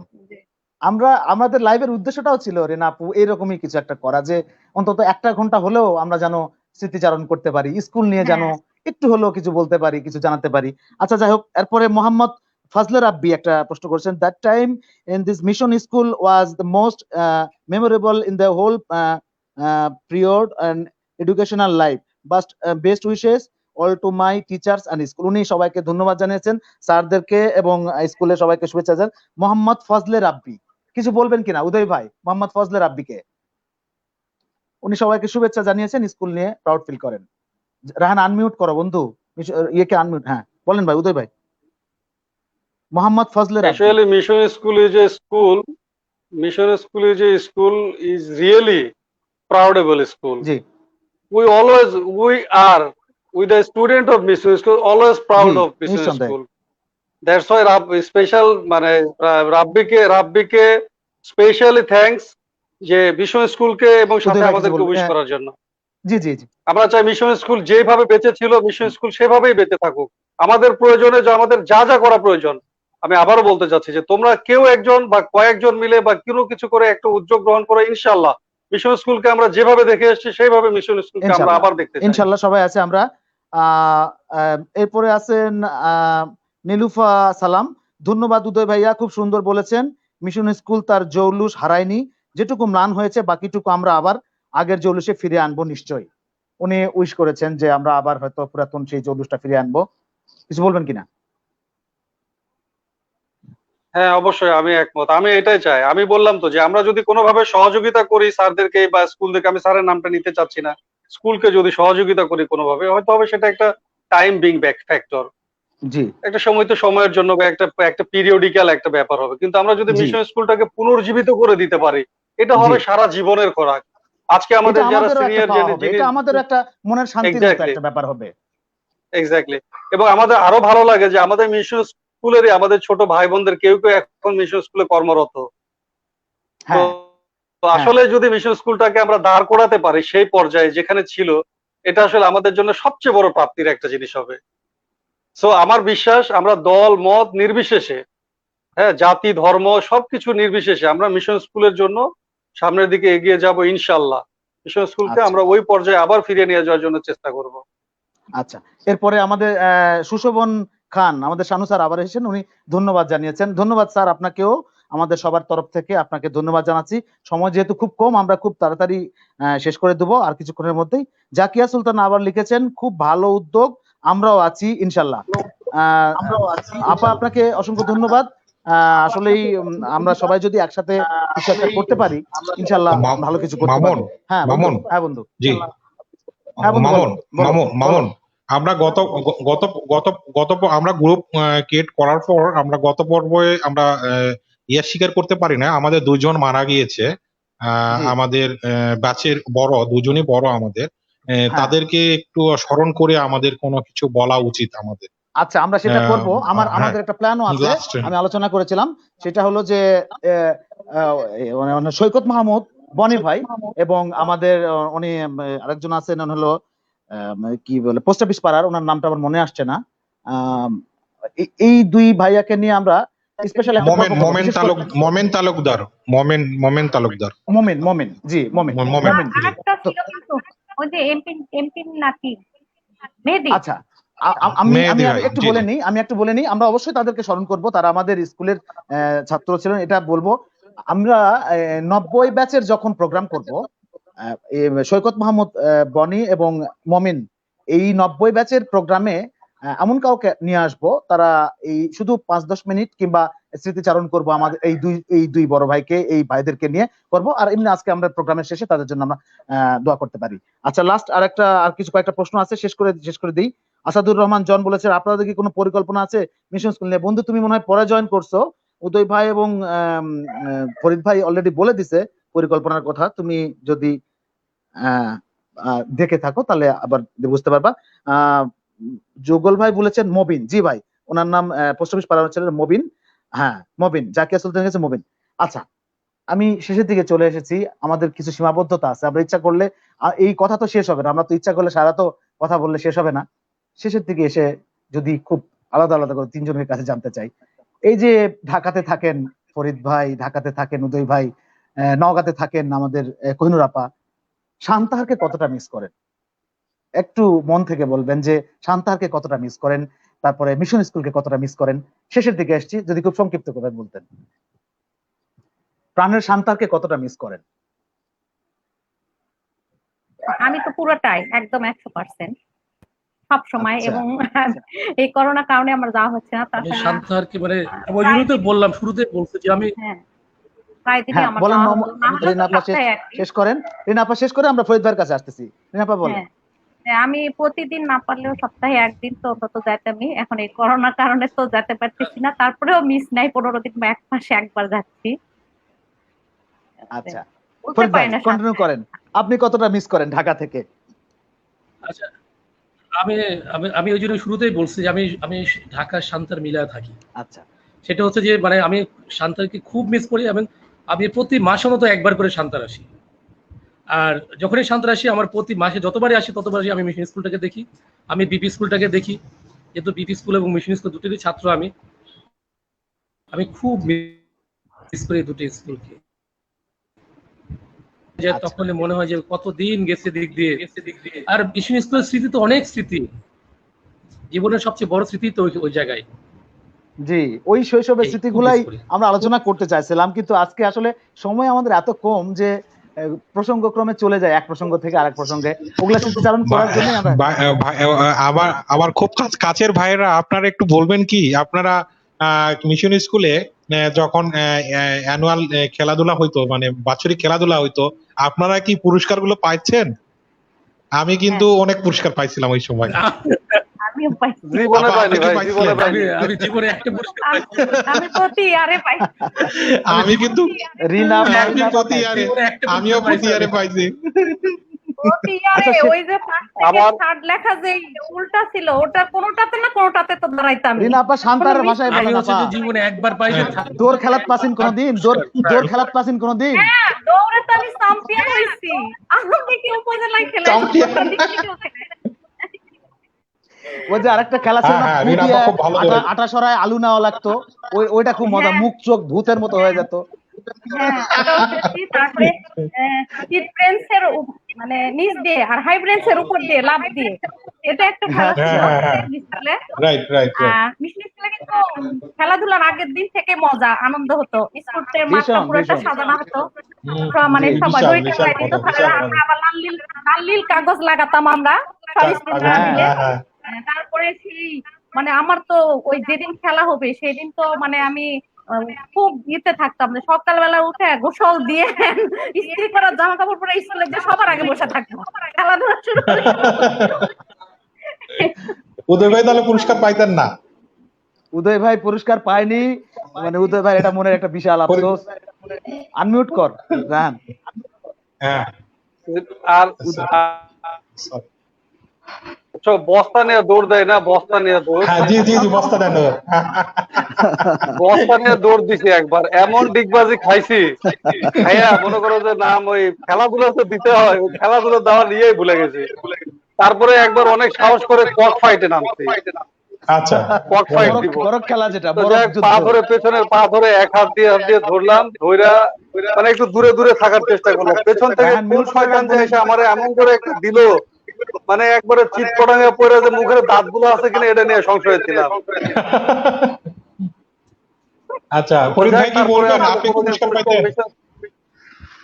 আমাদের লাইভের উদ্দেশ্যটাও ছিল রেনা আপু এরকমই কিছু একটা করা, যে অন্তত 1 ঘন্টা হলেও আমরা যেন স্মৃতিচারণ করতে পারি, স্কুল নিয়ে যেন হ্যাঁ, একটু হলেও কিছু বলতে পারি, কিছু জানাতে পারি। আচ্ছা যাই হোক, এরপরে মোহাম্মদ ফজলে রাব্বি একটা প্রশ্ন করেছেন, that time in this mission school was the most memorable in the whole period and educational life, bust best wishes all to my teachers and school. উনি সবাইকে ধন্যবাদ জানিয়েছেন, স্যারদেরকে এবং স্কুলের সবাইকে শুভেচ্ছা জানান। মোহাম্মদ ফজলে রাব্বি কিছু বলবেন কিনা উদয় ভাই? মোহাম্মদ ফজলে রাব্বিকে, উনি সবাইকে শুভেচ্ছা জানিয়েছেন, স্কুল নিয়ে প্রাউড ফিল করেন। রাহান আনমিউট করো বন্ধু, ইয়েকে আনমিউট। হ্যাঁ বলেন ভাই, উদয় ভাই। মোহাম্মদ ফজলে রাব্বি। Actually, mission school is really proudable school. G We are with the student of mission school always proud G of mission নিঃসন্দেহে। school. That's why special মানে রাব্বিকে স্পেশালি থ্যাঙ্কস যে মিশন স্কুলকে এবং উদয় সাথে ভাই কিছু আমাদেরকে বলবেন? উইশ করার জন্য। জি জি জি আমরা চাই মিশন স্কুল যেভাবে বেঁচে ছিল মিশন স্কুল সেভাবেই বেঁচে থাকুক। আমাদের প্রয়োজনে আমাদের যা যা করা প্রয়োজন, আমি আবারও বলতে চাচ্ছি যে তোমরা কেউ একজন বা কয়েকজন মিলে বা কোনো কিছু করে একটা উদ্যোগ গ্রহণ করে ইনশাআল্লাহ মিশন স্কুলকে আমরা যেভাবে দেখে এসেছি সেইভাবে মিশন স্কুলকে আমরা ইনশাল্লাহ আবার দেখতে চাই। ইনশাল্লাহ সবাই আছে আমরা। এরপরে আছেন নীলুফা সালাম। ধন্যবাদ উদয় ভাইয়া, খুব সুন্দর বলেছেন। মিশন স্কুল তার জৌলুস হারায়নি, যেটুকু ম্লান হয়েছে বাকিটুকু আমরা আবার আগের জৌলুসে ফিরে আনবো নিশ্চয়ই। উনি উইশ করেছেন যে আমরা আবার হয়তো পুরাতন সেই জৌলুসটা ফিরে আনবো। কিছু বলবেন কিনা? হ্যাঁ অবশ্যই আমি একমত, আমি এটাই চাই। আমি বললাম তো যে আমরা যদি কোনোভাবে সহযোগিতা করি স্যারদেরকে বা স্কুল থেকে, আমি স্যারের নামটা নিতে চাচ্ছি না, স্কুলকে যদি সহযোগিতা করি কোনোভাবে, হয়তো হবে সেটা একটা টাইম বিং ব্যাক ফ্যাক্টর, জি একটা সময় তো সময়ের জন্য বা একটা একটা পিরিয়ডিক্যাল একটা ব্যাপার হবে। কিন্তু আমরা যদি জি মিশন স্কুলটাকে পুনর্জীবিত করে দিতে পারি, এটা জি হবে সারা জীবনের খোরাক। আজকে এটা আমাদের যারা আমাদেরও একটা সিনিয়র পাওয়া হবে, এটা আমাদেরও একটা মনের শান্তির মতো এক্স্যাক্টলি একটা ব্যাপার হবে। এক্স্যাক্টলি এবং আমাদের আরো ভালো লাগে যে আমাদের মিশন স্কুলেরই আমাদের ছোট ভাই বোনদের কেউ কেউ এখন মিশন স্কুলে কর্মরত। তো হ্যাঁ তো হ্যাঁ আসলে যদি মিশন স্কুলটাকে আমরা দাঁড় করাতে পারি সেই পর্যায়ে যেখানে ছিল, এটা আসলে আমাদের জন্য সবচেয়ে বড় প্রাপ্তির একটা জিনিস হবে। সো আমার বিশ্বাস আমরা দল মত নির্বিশেষে, হ্যাঁ জাতি ধর্ম সবকিছু নির্বিশেষে আমরা মিশন স্কুলের জন্য সামনের দিকে এগিয়ে যাব ইনশাআল্লাহ। মিশন স্কুলকে আচ্ছা আমরা ওই পর্যায়ে আবার ফিরিয়ে নিয়ে যাওয়ার জন্য চেষ্টা করব। আচ্ছা। এরপরে আমাদের সুশোভন খান, আমাদের শানু স্যার আবার এসেছেন, উনি ধন্যবাদ জানিয়েছেন। ধন্যবাদ স্যার আপনাকেও, আমাদের সবার তরফ থেকে আপনাকে ধন্যবাদ জানাচ্ছি। সময় যেহেতু খুব কম, আমরা খুব তাড়াতাড়ি শেষ করে দেবো আর কিছুক্ষণের মধ্যেই। জাকিয়া সুলতান আবার লিখেছেন, খুব ভালো উদ্যোগ, আমরাও আছি ইনশাল্লাহ। আপা আপনাকে অসংখ্য ধন্যবাদ। আসলেই আমরা সবাই যদি একসাথে কিছু একটা করতে পারি ইনশাল্লাহ ভালো কিছু করতে মামুন পারবো। হ্যাঁ বন্ধু, মামুন হ্যাঁ বন্ধু, জি হ্যাঁ বন্ধু বলো মামুন বলো মামুন বলো। মামুন আমরা গত গত গত আমরা গ্রুপ ক্রিয়েট করার পর আমরা গত পর্বে আমরা ইয়ে স্বীকার করতে পারি না, আমাদের দুজন মারা গিয়েছে। জি আমাদের ব্যাচের বড় দুজনই বড় আমাদের। হ্যাঁ তাদেরকে একটু স্মরণ করে আমাদের কোনো কিছু বলা উচিত আমাদের। আচ্ছা, আমরা সেটা করব। হ্যাঁ আমাদের একটা প্ল্যানও আছে, লাস্ট আমি আলোচনা করেছিলাম। সেটা হলো যে আহ, আহ, মানে সৈকত মাহমুদ বনি ভাই এবং আমাদের উনি আরেকজন আছেন, উনি হলো কি বলে পোস্ট অফিস পাড়ার, ওনার নামটা আমার মনে আসছে না। আম, এই দুই ভাইয়াকে নিয়ে আমরা স্পেশাল একটা পর্ব করব, বিশেষ করে মোমেন তালুকদার মোমেন তালুকদার মোমেন জি মোমেন মোমেন মোমেন। জি আরেকটা তো ছিল কিন্তু ওই যে এমপি নাকি মেহেদী। আচ্ছা, আমি মেহেদী ভাই একটু জি বলে জি নিই, আমরা অবশ্যই তাদেরকে স্মরণ করব, তারা আমাদের স্কুলের ছাত্র ছিলেন, এটা বলবো। আমরা 90 ব্যাচের যখন প্রোগ্রাম করব, সৈকত মাহমুদ বনি এবং মমিন, এই 90 ব্যাচের প্রোগ্রামে এমন কাউকে নিয়ে আসবো, তারা এই শুধু 5-10 মিনিট কিংবা স্মৃতিচারণ করব আমাদের এই দুই বড় ভাইকে, এই ভাইদেরকে নিয়ে করব। আর এমনি আজকে আমরা প্রোগ্রামের শেষে তাদের জন্য আমরা দোয়া করতে পারি। আচ্ছা, লাস্ট আর কয়েকটা প্রশ্ন আছে, শেষ করে দিই। আসাদুর রহমান জন বলেছেন, আপনাদের কি কোনো পরিকল্পনা আছে মিশন স্কুল নিয়ে? বন্ধু তুমি মনে হয় পরে জয়েন করছো, উদয় ভাই এবং ফরিদ ভাই অলরেডি বলে দিছে পরিকল্পনার কথা। তুমি যদি দেখে থাকো তাহলে আবার বুঝতে পারবা। আহ যুগল ভাই বলেছেন মবিন, জি ভাই, ওনার নাম পোস্ট অফিস পাড়ার ছেলে মবিন। হ্যাঁ মবিন, জাকিয়া সুলতানের কাছে মবিন। আচ্ছা, আমি শেষের দিকে চলে এসেছি, আমাদের কিছু সীমাবদ্ধতা আছে, আমরা ইচ্ছা করলে এই কথা তো শেষ হবে না, আমরা তো ইচ্ছা করলে সারা তো কথা বললে শেষ হবে না। শেষের দিকে এসে যদি খুব আলাদা আলাদা করে তিনজনের কাছে জানতে চাই, এই যে ঢাকাতে থাকেন ফরিদ ভাই, ঢাকাতে থাকেন উদয় ভাই, নওগাঁতে থাকেন আমাদের কোহিনুর আপা, শান্তাহারকে কতটা মিস করেন? একটু মন থেকে বলবেন যে শান্তাহারকে কতটা মিস করেন, তারপরে মিশন স্কুলকে কতটা মিস করেন। শেষের দিকে আসছি, যদি খুব সংক্ষিপ্ত করে বলতেন প্রাণের শান্তাহারকে কতটা মিস করেন। আমি তো পুরোটাই একদম 100% সব সময়, আচ্ছা। এবং এই করোনা কারণে আমার যাওয়া হচ্ছে না। আমি তাছাড়া শান্তাহারকে মানে ওই জন্যই তো বললাম, শুরুতে বলছি যে আমি হ্যাঁ প্রায় দিনই হ্যাঁ আমার বলেন, যাওয়া হতো। না হলে তো রিনা আপা সপ্তাহে একদিন। শেষ করেন, রিনা আপা শেষ করে আমরা ফরিদ ভাইয়ের কাছে আসতেছি। রিনা আপা বলেন। হ্যাঁ, আমি প্রতিদিন না পারলেও সপ্তাহে একদিন তো অন্তত যাইতামই। এখন এই করোনার কারণে তো যেতে পারতেছি না, তারপরেও মিস নাই, 15 দিন বা 1 মাসে একবার যাচ্ছি। আচ্ছা বলতে ফরিদ ভাই পারি না কন্টিনিউ করেন, আপনি কতটা মিস করেন ঢাকা থেকে? আচ্ছা, আমি আমি আমি ওই জন্য শুরুতেই বলছি যে আমি ঢাকার শান্তার মিলায় থাকি। আচ্ছা সেটা হচ্ছে যে মানে আমি শান্তারকে খুব মিস করি, এবং আমি প্রতি মাসে মতো একবার করে শান্তার আসি। আর যখনই শান্তার আসি, আমার প্রতি মাসে যতবারই আসি ততবারই আমি মিশন স্কুলটাকে দেখি, আমি বিপি স্কুলটাকে দেখি, যেহেতু বিপি স্কুল এবং মিশন স্কুল দুটোরই ছাত্র আমি। আমি খুব মিস করি দুটো স্কুলকে, যে আচ্ছা। তখনই মনে হয় যে কতদিন গেছে দিক দিয়ে। আর মিশন স্কুলের স্মৃতি তো অনেক স্মৃতি, জীবনের সবচেয়ে বড় স্মৃতি তো ওই জায়গায়। জি, ওই শৈশবের এই খুব স্মৃতিগুলাই মিস করি। আমরা আলোচনা করতে চাইছিলাম, কিন্তু আজকে আসলে সময় আমাদের এত কম যে প্রসঙ্গক্রমে চলে যায় এক প্রসঙ্গ থেকে আরেক প্রসঙ্গে, ওগুলা স্মৃতিচারণ করার জন্য আমরা আমার খুব কাছের ভাইয়েরা, আপনারা একটু বলবেন কি, আপনারা মিশন স্কুলে যখন অ্যানুয়াল খেলাধুলা হইতো, মানে বাৎসরিক খেলাধুলা হইতো, আপনারা কি পুরস্কারগুলো পাইছেন? আমি কিন্তু অনেক পুরস্কার পাইছিলাম ওই সময়। আমিও পাই। জীবনে আপা, পাইনি আপনি কি ভাই, জীবনে পাইছিলেন? পাইনি। আমি জীবনে একটা পুরস্কার পাইছি। আমি প্রতি ইয়ারে পাই। আমি কিন্তু রিনা আমি প্রতি ইয়ারে, জীবনে একটা পুরস্কার আমিও প্রতি পাইছি ইয়ারে আমি। পাইছি। প্রতি ইয়ারে আচ্ছা, ওই যে ফার্স্ট থেকে আমার থার্ড লেখা যে উল্টা ছিল, ওটা কোনোটাতে না কোনোটাতে তো দাঁড়াইতাম। রিনা আপা শান্তার ভাষায় আমি বলেন হচ্ছে আপা, যে জীবনে একবার পাইছি। দৌড় খেলাত পাসিন কোনদিন, দৌড় খেলাত পাসিন কোনদিন? হ্যাঁ, দৌড়ে তো আমি চ্যাম্পিয়ন হইছি। আমি কি উপজেলায় খেলে Champion? ওই যে আরেকটা খেলা ছিল না, হ্যাঁ, রিনা আপা খুব ভালো দৌড়ে। আটা সরায় আলু নেওয়া লাগতো, ওইটা খুব মজা, মুখ চোখ ভূতের মতো হয়ে যেত। হ্যাঁ, ওটাও খেলছি। তারপরে চিট ব্রেঞ্চের মানে নিচ দিয়ে আর হাই ব্রেঞ্চের উপর দিয়ে লাফ দিয়ে, এটা একটা খেলা ছিল স্কুলে। Right right right. মিশন স্কুলে কিন্তু খেলাধুলার আগের দিন থেকে মজা আনন্দ হতো। স্কুলের মাঠটা ভীষণ, পুরোটা ভীষণ। সাজানো হতো, মানে জি, সবাই বিশাল, দড়ি বিশাল টাঙায় দিত, মজা, তাহলে বিশাল আমরা আবার লাল নীল কাগজ লাগাতাম আমরা সব স্টুডেন্টরা হ্যাঁ, মিলে। হ্যাঁ। তারপরে সেই মানে আমার তো ওই যেদিন খেলা হবে সেদিন তো মানে আমি খুব ইতে থাকতাম যে সকালবেলা উঠে গোসল দিয়ে ইস্ত্রি করা জামা কাপড় পরে স্কুলে যে সবার আগে বসে থাকতাম খেলাধুলা শুরু করে। উদয় ভাই তাহলে পুরস্কার পাইতেন না? উদয় ভাই পুরস্কার পায়নি, মানে উদয় ভাই এটা মনের একটা বিশাল আফসোস। আনমিউট কর রাহান। হ্যাঁ। আর বস্তা নিয়ে দৌড় দেয় না, বস্তা নিয়ে দৌড়, হ্যাঁ, জি জি জি, বস্তা দেন। বস্তা নিয়ে দৌড় দিছি একবার, এমন ডিগবাজি খাইছি, খাইয়া মনে করো যে নাম ওই খেলাধুলা তো দিতে হয়, ওই খেলাধুলা দেওয়া নিয়েই ভুলে গেছি। তারপরে একবার অনেক সাহস করে কক ফাইটে নামছি। আচ্ছা, কক ফাইট দিব, বরক খেলা যেটা তো বরক যাক যুদ্ধ। পা ধরে, পেছনের পা ধরে এক হাত দিয়ে ধরলাম, ধইরা মানে একটু দূরে দূরে থাকার চেষ্টা করলাম, পেছন থেকে কোন শয়তান যে এসে আমারে এমন করে একটা দিল, মানে একবারে চিৎ পটাঙ্গে পড়ে যে মুখের দাঁতগুলো আছে কিনা এটা নিয়ে সংশয় ছিলাম। আচ্ছা, ফরিদ ভাই কি বলবেন, আপনি পুরস্কার পাইতেন?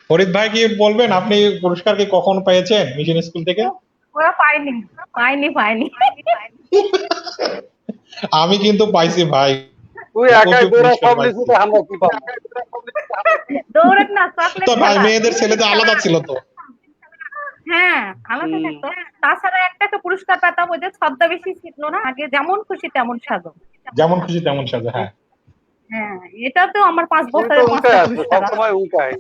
ফরিদ ভাই কি বলবেন, আপনি পুরস্কার কি কখন পেয়েছেন মিশন স্কুল থেকে? ওরা পাইনি পাইনি। আমি কিন্তু পাইছি ভাই। তুই একাই দৌড়া সব লিখতে, আমরা কি পাবো? দৌড়ে না চকলেট তো ভাই মেয়েদের ছেলেদের আলাদা ছিল তো। হ্যাঁ আলাদা থাকতো। তাছাড়া একটা পুরস্কার পেতাম ওই যে ছদ্মবেশী ছিল না আগে, যেমন খুশি তেমন সাজো, যেমন খুশি তেমন সাজো। হ্যাঁ হ্যাঁ, এটাতেও আমার 5 তুই তো বছরের 5টা উল্টায় আছিস, পুরস্কার আছে। সবসময় উল্টায়,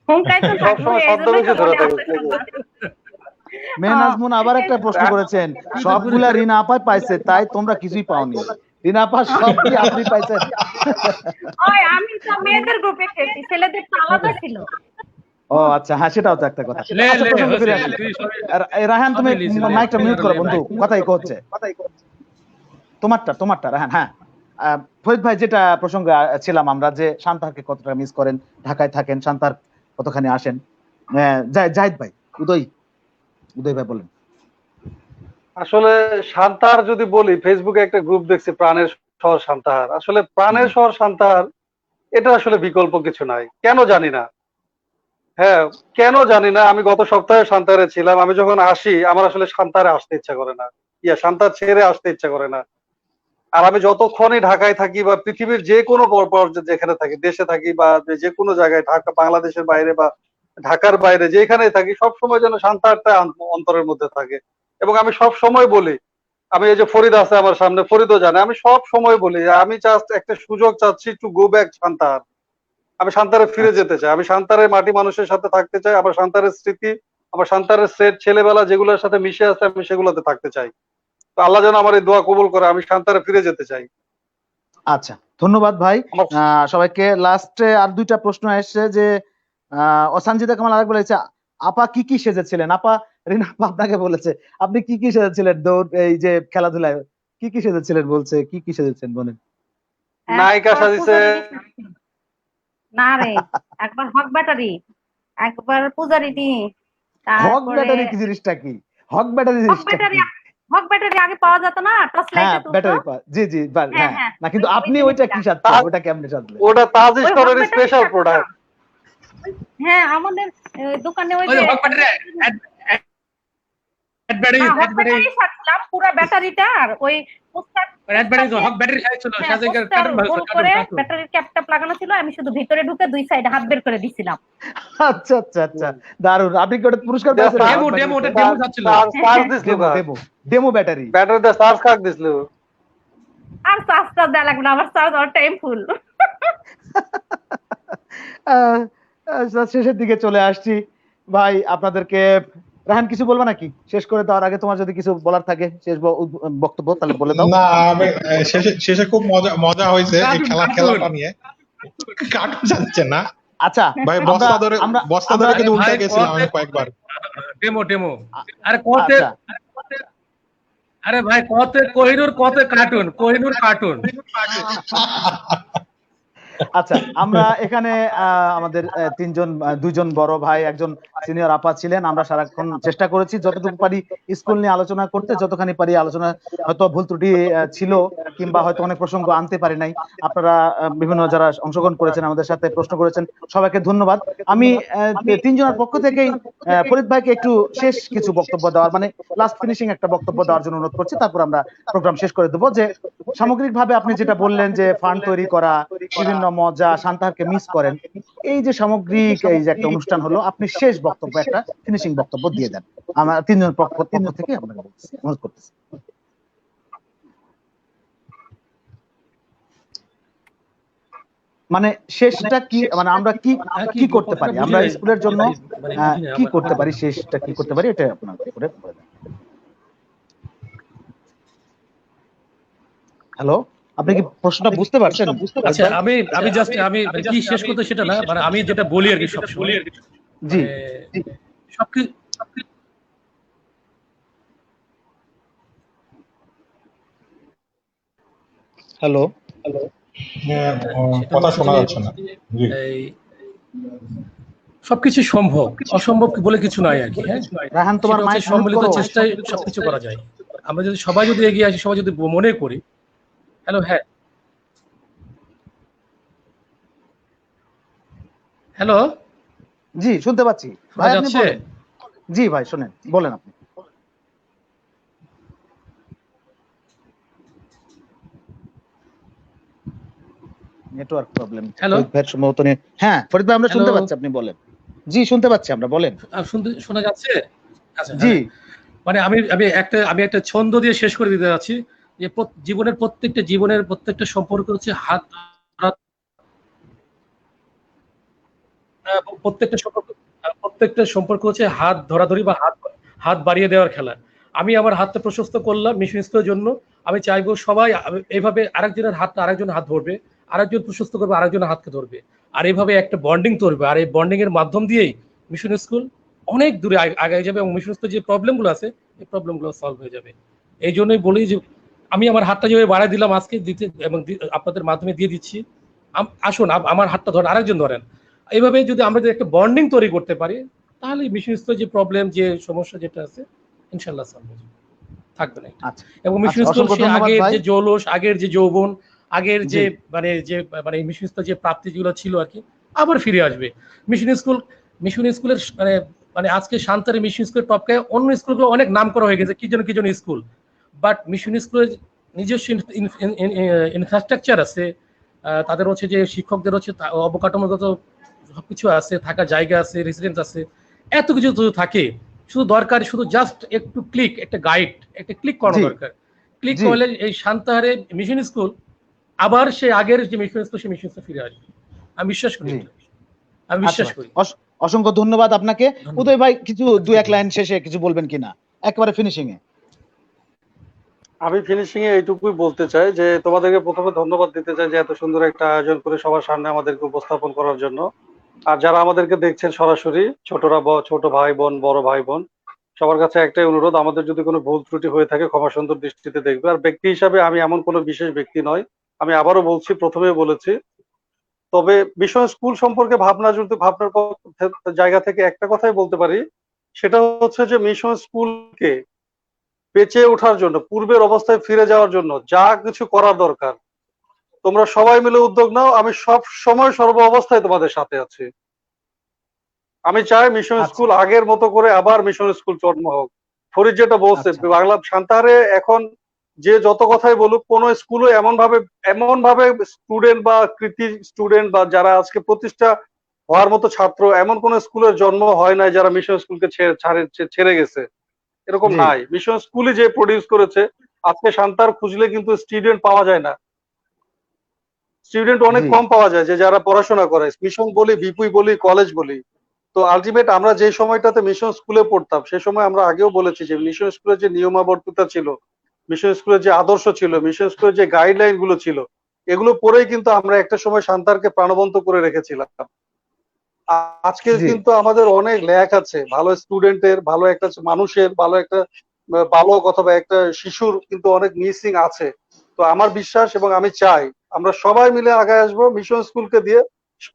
হুঙ্কাই তো থাকবো, সবসময় এই শব্দ জন্যই বেশি তো ধরে মনে থাকে। আছে। মেহনাজমুন আবার একটা প্রশ্ন করেছেন, সবগুলা রিনা আপায় পাইছে তাই তোমরা কিছুই পাওনি, রিনা আপা সব কি আপনি পাইছেন? ওই আমি তো মেয়েদের গ্রুপে খেয়েছি, ছেলেদের তো আলাদা ছিল। ও আচ্ছা, হ্যাঁ সেটাও তো একটা কথা। লে আচ্ছা লে প্রসঙ্গে ফিরে আসি। তুই সবই রায়হান তুমি সবই লিছি, মাইকটা মিউট করো লে বন্ধু, ভাই। কথাই হচ্ছে। তোমারটা রায়হান। হ্যাঁ ফরিদ ভাই, যেটা প্রসঙ্গে ছিলাম আমরা, যে শান্তারকে কতটা মিস করেন, ঢাকায় থাকেন, শান্তার কতখানি আসেন। জাহিদ ভাই, উদয় ভাই বলেন। আসলে সান্তাহার যদি বলি, ফেসবুকে একটা গ্রুপ দেখছি প্রাণের শহর সান্তাহার। আসলে প্রাণের শহর সান্তাহার এটা আসলে বিকল্প কিছু নাই, কেন জানি না। হ্যাঁ, কেন জানি না। আমি গত সপ্তাহে সান্তাহারে ছিলাম। আমি যখন আসি আমার আসলে সান্তাহারে আসতে ইচ্ছা করে না, সান্তাহার ছেড়ে আসতে ইচ্ছা করে না। আর আমি যতক্ষণই ঢাকায় থাকি বা পৃথিবীর যে কোনো পর্যায়ে যেখানে থাকি, দেশে থাকি বা যে কোনো জায়গায়, ঢাকা বাংলাদেশের বাইরে বা ঢাকার বাইরে যেখানেই থাকি, সবসময় যেন শান্তাহারটা অন্তরের মধ্যে থাকে। এবং আমি সব সময় বলি, আমি এই যে ফরিদ আছে আমার সামনে, ফরিদও জানে, আমি সব সময় বলি যে আমি জাস্ট একটা সুযোগ চাচ্ছি টু গো ব্যাক সান্তাহার। আমি সান্তাহারে ফিরে যেতে চাই, আমি সান্তাহারের মাটি মানুষের সাথে থাকতে চাই, আমার সান্তাহারের স্মৃতি, আমার সান্তাহারের সেট ছেলেবেলা যেগুলোর সাথে মিশে আছে আমি সেগুলোতে থাকতে চাই। তো আল্লাহ যেন আমার এই দোয়া কবুল করে, আমি সান্তাহারে ফিরে যেতে চাই। আচ্ছা, ধন্যবাদ ভাই আমার সবাইকে। লাস্টে আর দুইটা প্রশ্ন এসছে, যে অসানজিদা কামাল আরেক বলেছে, আপা কি কি সেজেছিলেন? আপা, রিনা আপা আপনাকে বলেছে আপনি কি কি সেজেছিলেন দৌড়, এই যে খেলাধুলায় কি কি সেজেছিলেন, বলছে কি কি সেজেছেন বলেন। নায়িকা একবার সাজিছে। পূজারি, না রে, একবার হক ব্যাটারি, একবার পূজারিনী, হক তারপরে ব্যাটারি কি জিনিসটা কি? হক ব্যাটারি হক জিনিসটা ব্যাটারি। কি? হক ব্যাটারি আগে পাওয়া যেত না, টর্চ হ্যাঁ লাইটে তুলতো। ব্যাটারি জি জি হ্যাঁ হ্যাঁ, হ্যাঁ, না কিন্তু ওই আপনি ওইটা জিনিসটা। কি সাজছেন, ওটা কেমনে সাজলেন? ওটা তাজ ওই হক স্টোরের ব্যাটারি স্পেশাল প্রোডাক্ট। হ্যাঁ, আমাদের দোকানে ওই ওই যে হক ব্যাটারি ব্যাটারি হ্যাঁ, হক ব্যাটারি সাজছিলাম পুরো ব্যাটারিটা, আর ওই পোস্টার ব্যাটারি হক ব্যাটারি খাইছিল সাজে পোস্টার গোল করে কার্টুন। ব্যাটারির ক্যাপটা লাগানো ছিল, আমি শুধু ভিতরে ঢুকে দুই সাইডে হাত বের করে দিছিলাম। আচ্ছা আচ্ছা আচ্ছা, দারুন। আপনি কি ওটা পুরস্কার Just পেয়েছেন? ডেমো ডেমো ওটা ডেমো যাচ্ছিল। চার্জ দিছিল demo demo demo battery. Battery দিয়ে চার্জ কাট দিছিল। আর চার্জটা দেওয়া লাগবে না, আমার চার্জ অল টাইম ফুল। শেষের দিকে চলে আসছি ভাই, আপনাদেরকে রাহান কিছু বলবা নাকি শেষ করে দেওয়ার আগে? তোমার যদি কিছু বলার থাকে শেষ বক্তব্য, তাহলে বলে দাও। না, আমি শেষে খুব মজা হয়েছে এই খেলাটা নিয়ে। কার্টুন যাচ্ছে না আচ্ছা ভাই, বস্তা ধরে কিন্তু উল্টে গেছিলাম আমি কয়েকবার। ডেমো আরে কত, আচ্ছা আরে ভাই কোহিনুর কার্টুন। আচ্ছা, আমরা এখানে আমাদের দুইজন বড় ভাই, একজন সিনিয়র আপা ছিলেন। আমরা সারাক্ষণ চেষ্টা করেছি যতটুকু পারি স্কুল নিয়ে আলোচনা করতে, যতখানি পারি আলোচনা, হয়তো ভুল ত্রুটি ছিল কিংবা হয়তো অনেক প্রসঙ্গ আনতে পারি নাই। আপনারা বিভিন্ন যারা অংশগ্রহণ করেছেন, আমাদের সাথে প্রশ্ন করেছেন, সবাইকে ধন্যবাদ। আমি তিনজনের পক্ষ থেকেই ফরিদ ভাইকে একটু শেষ কিছু বক্তব্য দেওয়ার, মানে লাস্ট ফিনিশিং একটা বক্তব্য দেওয়ার জন্য অনুরোধ করছি, তারপর আমরা প্রোগ্রাম শেষ করে দেবো। যে সামগ্রিকভাবে আপনি যেটা বললেন যে ফান্ড তৈরি করা, বিভিন্ন মজা, শান্তাহারকে মিস করেন, এই যে সামগ্রিক এই যে একটা অনুষ্ঠান হলো, আপনি শেষ বক্তব্য, একটা ফিনিশিং বক্তব্য দিয়ে দেন। আমরা তিনজন পক্ষ থেকে আপনাকে অনুরোধ করতেছি। মানে শেষটা কি, মানে আমরা কি কি করতে পারি, আমরা স্কুলের জন্য কি করতে পারি, শেষটা কি করতে পারি, এটা আপনার করে বলে দেন। হ্যালো, আপনি কি প্রশ্নটা বুঝতে পারছেন? আচ্ছা, আমি জাস্ট আমি কি শেষ করতে সেটা না, মানে আমি যেটা বলি আর কি সব সময়, জি সবকিছু হ্যালো কথা শোনা যাচ্ছে না। এই সবকিছু সম্ভব, অসম্ভব বলে কিছু নাই আর কি। হ্যাঁ, রাহান, তোমার মাইক সম্মিলিত চেষ্টায় সবকিছু করা যায়। আমরা যদি সবাই এগিয়ে আসি, সবাই যদি মনে করি। হ্যালো, হ্যালো, জি শুনতে পাচ্ছি ভাই, আপনি বলেন। জি ভাই শুনেন, বলেন আপনি। নেটওয়ার্ক প্রবলেম ফরিদ ভাই সম্ভবত। হ্যাঁ ফরিদ ভাই, আমরা শুনতে পাচ্ছি, আপনি বলেন। জি শুনতে পাচ্ছি আমরা, বলেন। শোনা যাচ্ছে? আচ্ছা, জি মানে আমি একটা ছন্দ দিয়ে শেষ করে দিতে যাচ্ছি, যে জীবনের প্রত্যেকটা সম্পর্ক হচ্ছে প্রত্যেকটা সম্পর্ক হচ্ছে হাত ধরাধরি বা হাত বাড়িয়ে দেওয়ার খেলা। আমি আমার হাতটা প্রশস্ত করলাম মিশন স্কুলের জন্য, আমি চাইবো সবাই এইভাবে আরেকজনের হাতটা আরেকজনের হাত ধরবে, আরেকজন প্রশস্ত করবে আরেকজনের হাতকে ধরবে, আর এইভাবে একটা বন্ডিং তৈরি হবে। আর এই বন্ডিং এর মাধ্যম দিয়েই মিশন স্কুল অনেক দূরে আগে যাবে এবং মিশন স্কুল যে প্রবলেমগুলো আছে এই প্রবলেমগুলো সলভ হয়ে যাবে। এই জন্যই বলি যে আমি আমার হাতটা যেভাবে বাড়ায় দিলাম আজকে দিতে এবং আপনাদের মাধ্যমে দিয়ে দিচ্ছি, আসুন আমার হাতটা ধরেন, আরেকজন ধরেন। এইভাবে যদি আমরা যদি একটা বন্ডিং তৈরি করতে পারি তাহলে মিশন স্কুলের যে প্রবলেম যে সমস্যা যেটা আছে ইনশাল্লাহ সলভ হয়ে যাবে, থাকবে না। আচ্ছা এবং মিশন আচ্ছা, স্কুল অসংখ্য সে ধন্যবাদ আগের ভাই। যে জৌলস, আগের যে যৌবন, আগের জি যে মানে মিশন স্কুল যে প্রাপ্তি যেগুলো ছিল আর কি আবার ফিরে আসবে। মিশন স্কুলের মানে আজকে শান্তারে মিশন স্কুলের টপকে অন্য স্কুলগুলো অনেক নাম করা হয়ে গেছে কি যেন স্কুল, বাট মিশন স্কুলের নিজস্ব ইনফ্রাস্ট্রাকচার আছে, তাদের হচ্ছে যে শিক্ষকদের হচ্ছে অবকাঠামোগত সবকিছু আছে, থাকার জায়গা আছে, রেসিডেন্স আছে, এত কিছু যদি থাকে, শুধু দরকার শুধু জাস্ট একটু ক্লিক, একটা গাইড, একটা ক্লিক করানো জি দরকার। ক্লিক জি করলে এই শান্তাহারে মিশন স্কুল আবার সে আগের যে মিশন স্কুল সে মিশন স্কুল ফিরে আসবে। আমি বিশ্বাস করি জি এটা। আমি আচ্ছা বিশ্বাস ভাই, করি। অসংখ্য ধন্যবাদ আপনাকে। ধন্যবাদ। উদয় ভাই কিছু দু এক লাইন শেষে কিছু বলবেন কিনা, একেবারে ফিনিশিং এ? আমি ফিনিশিং এ এইটুকুই বলতে চাই যে তোমাদেরকে প্রথমে ধন্যবাদ দিতে চাই যে এত সুন্দর একটা আয়োজন করে সবার সামনে আমাদেরকে উপস্থাপন করার জন্য। আর যারা আমাদেরকে দেখছেন সরাসরি, ছোট ভাই বোন, বড় ভাই বোন, সবার কাছে একটাই অনুরোধ, আমাদের যদি কোনো ভুল ত্রুটি হয়ে থাকে ক্ষমা সুন্দর দৃষ্টিতে দেখবে। আর ব্যক্তি হিসাবে আমি এমন কোনো বিশেষ ব্যক্তি নয়, আমি আবারও বলছি, প্রথমেই বলেছি। তবে মিশন স্কুল সম্পর্কে ভাবনার জায়গা থেকে একটা কথাই বলতে পারি, সেটা হচ্ছে যে মিশন স্কুলকে বেঁচে ওঠার জন্য, পূর্বের অবস্থায় ফিরে যাওয়ার জন্য যা কিছু করা দরকার তোমরা সবাই মিলে উদ্যোগ নাও। আমি সব সময় সর্ব অবস্থায় তোমাদের সাথে আছি। আমি চাই মিশন আচ্ছা স্কুল আগের মতো করে আবার মিশন স্কুল জন্ম হোক। ফরিদ যেটা বলছে, আচ্ছা বাংলা শান্তাহারে এখন যে যত কথাই বলুক, কোন স্কুলে এমন ভাবে স্টুডেন্ট বা কৃতি স্টুডেন্ট বা যারা আজকে প্রতিষ্ঠা হওয়ার মতো ছাত্র, এমন কোন স্কুলের জন্ম হয় নাই যারা মিশন স্কুলকে ছেড়ে গেছে, এরকম জি নাই। মিশন স্কুলই যে প্রডিউস করেছে। আজকে শান্তার খুঁজলে কিন্তু স্টুডেন্ট পাওয়া যায় না, স্টুডেন্ট অনেক জি কম পাওয়া যায় যে যারা পড়াশোনা করে, মিশন বলি, বিপুই বলি, কলেজ বলি। তো আলটিমেট আমরা যে সময়টাতে মিশন স্কুলে পড়তাম সে সময় আমরা আগেও বলেছি যে মিশন স্কুলের যে নিয়মাবর্তিতা ছিল, মিশন স্কুলের যে আদর্শ ছিল, মিশন স্কুলের যে গাইডলাইন গুলো ছিল, এগুলো পড়েই কিন্তু আমরা একটা সময় শান্তারকে প্রাণবন্ত করে রেখেছিলাম। আজকে জি কিন্তু আমাদের অনেক ল্যাক আছে, ভালো স্টুডেন্টের, ভালো একটা মানুষের, ভালো একটা বালক অথবা একটা শিশুর কিন্তু অনেক মিসিং আছে। তো আমার বিশ্বাস এবং আমি চাই আমরা সবাই মিলে আগায় আসবো, মিশন স্কুলকে দিয়ে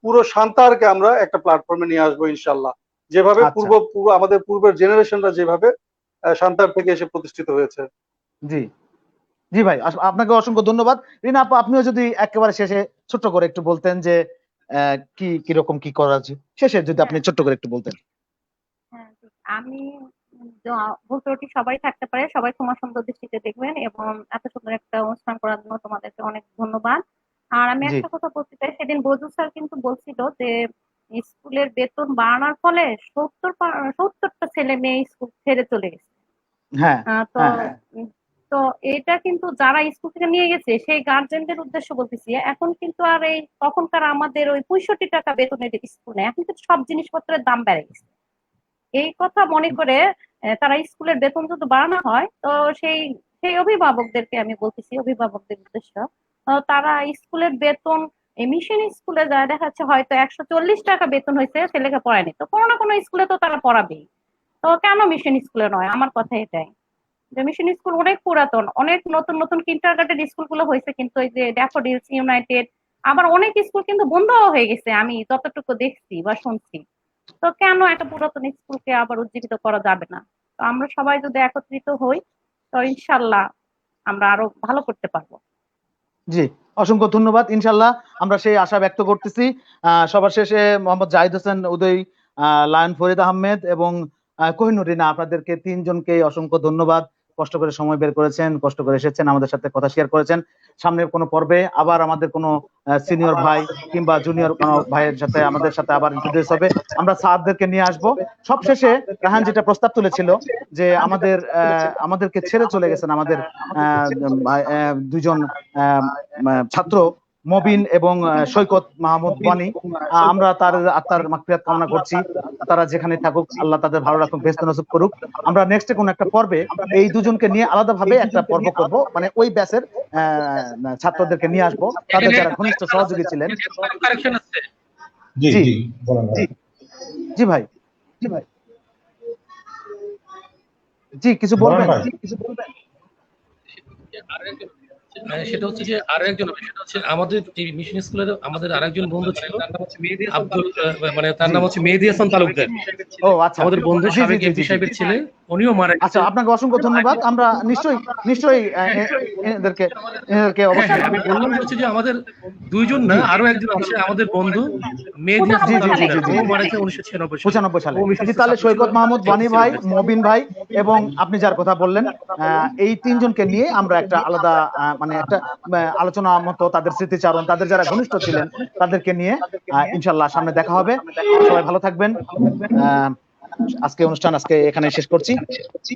পুরো শান্তারকে আমরা একটা প্ল্যাটফর্মে নিয়ে আসবো ইনশাল্লাহ, যেভাবে আচ্ছা আমাদের পূর্বের জেনারেশনরা যেভাবে শান্তার থেকে এসে প্রতিষ্ঠিত হয়েছে। জি জি ভাই, আপনাকে অসংখ্য ধন্যবাদ। রিনা আপু, আপনিও যদি একেবারে শেষে ছোট্ট করে একটু বলতেন যে কি কিরকম কি করা আছে, শেষে যদি আপনি হ্যাঁ ছোট্ট করে একটু বলতেন। হ্যাঁ আমি ভুল ত্রুটি সবাই থাকতে পারে, সবাই ক্ষমা সুন্দর দৃষ্টিতে দেখবেন এবং এত সুন্দর একটা অনুষ্ঠান করার জন্য তোমাদেরকে অনেক ধন্যবাদ। আর আমি জি একটা কথা বলতে চাই, সেদিন বজু স্যার কিন্তু বলছিল যে স্কুলের বেতন বাড়ানোর ফলে 70টা ছেলে মেয়ে স্কুল ছেড়ে চলে গেছে। হ্যাঁ তো হ্যাঁ তো এটা কিন্তু যারা স্কুল থেকে নিয়ে গেছে সেই গার্জেনদের উদ্দেশ্য বলতেছি। এখন কিন্তু আর এই তখনকার আমাদের ওই 65 টাকা বেতনের স্কুল নেই, এখন কিন্তু সব জিনিসপত্রের দাম বেড়ে গেছে। এই কথা মনে করে তারা স্কুলের বেতন যদি বাড়ানো হয় তো সেই সেই অভিভাবকদেরকে আমি বলতেছি, অভিভাবকদের উদ্দেশ্য, তারা স্কুলের বেতন এই মিশন স্কুলে যায় দেখা যাচ্ছে হয়তো 140 টাকা বেতন হয়েছে, ছেলেকে পড়ায়নি, তো কোনো না কোনো স্কুলে তো তারা পড়াবেই। তো কেন মিশন স্কুলে নয়? আমার কথা এটাই যে মিশন স্কুল অনেক পুরাতন, অনেক নতুন নতুন কিন্ডারগার্টেন স্কুল গুলো হয়েছে, কিন্তু ওই যে ড্যাফোডিলস, ইউনাইটেড, আবার অনেক স্কুল কিন্তু বন্ধও হয়ে গেছে আমি যতটুকু দেখছি বা শুনছি। তো কেন একটা পুরাতন স্কুলকে আবার উজ্জীবিত করা যাবে না? তো আমরা সবাই যদি একত্রিত হই তো ইনশাল্লাহ আমরা আরো ভালো করতে পারবো। জি অসংখ্য ধন্যবাদ। ইনশাল্লাহ আমরা সেই আশা ব্যক্ত করতেছি। সবার শেষে মোহাম্মদ জাহিদ হোসেন উদয়, লায়ন ফরিদ আহমেদ এবং কোহিনুর রিনা, আপনাদেরকে তিনজনকে অসংখ্য ধন্যবাদ। কষ্ট করে সময় বের করেছেন, কষ্ট করে এসেছেন, আমাদের সাথে কথা শেয়ার করেছেন। সামনের কোনো পর্বে আবার আমাদের কোনো সিনিয়র ভাই কিংবা জুনিয়র কোনো ভাইয়ের সাথে আমাদের সাথে আবার ইন্ট্রোডিউস হবে, আমরা স্যারদেরকে নিয়ে আসবো। সবশেষে রাহান যেটা প্রস্তাব তুলেছিল যে আমাদেরকে ছেড়ে চলে গেছেন আমাদের দুইজন ছাত্র, মবিন এবং সৈকত মাহমুদ বানী, আমরা তার আত্মার মাগফিরাত কামনা করছি। তারা যেখানে থাকুক আল্লাহ তাদের ভালো রাখুক, বেহেশত নসিব করুক। আমরা নেক্সটে কোন একটা পর্বে এই দুজনকে নিয়ে আলাদাভাবে একটা পর্ব করব, মানে ওই ব্যাচের ছাত্রদেরকে নিয়ে আসবো, তাদের যারা ঘনিষ্ঠ সহযোগী ছিলেন। কারেকশন আছে। জি জি। জি বলেন ভাই। জি ভাই, জি কিছু বলবেন? ভাই। সেটা হচ্ছে যে আরো একজন, সেটা হচ্ছে আমাদের এই মিশন স্কুলের আমাদের আরেকজন বন্ধু ছিল আব্দুল, মানে তার নাম হচ্ছে মেহেদী হাসান তালুকদার। ও আচ্ছা, আমাদের বন্ধু জি, জি, সাবেক জি, এমপি জি। সাহেবের ছেলে, উনিও মারা গেছে। আচ্ছা, আপনাকে অসংখ্য ধন্যবাদ। আমরা নিশ্চয়ই এদেরকে অবশ্যই। আমি বললাম হচ্ছে যে আমাদের দুইজন না, আরো একজন আছে আমাদের বন্ধু মেহেদী হাসান জি, জি, জি, তালুকদার। জি, ও জি। মারা গেছে 1996 95 সালে। ও মিশন জি, তাহলে সৈকত মাহমুদ বানী ভাই, স্কুলে মবিন ভাই এবং আপনি যার কথা বললেন, এই তিনজনকে নিয়ে আমরা একটা আলাদা মানে একটা আলোচনা মতো, তাদের স্মৃতিচারণ, তাদের যারা ঘনিষ্ঠ ছিলেন তাদেরকে নিয়ে ইনশাল্লাহ সামনে দেখা হবে। সবাই ভালো থাকবেন। আজকে অনুষ্ঠান এখানে শেষ করছি।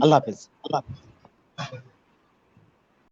আল্লাহ হাফেজ।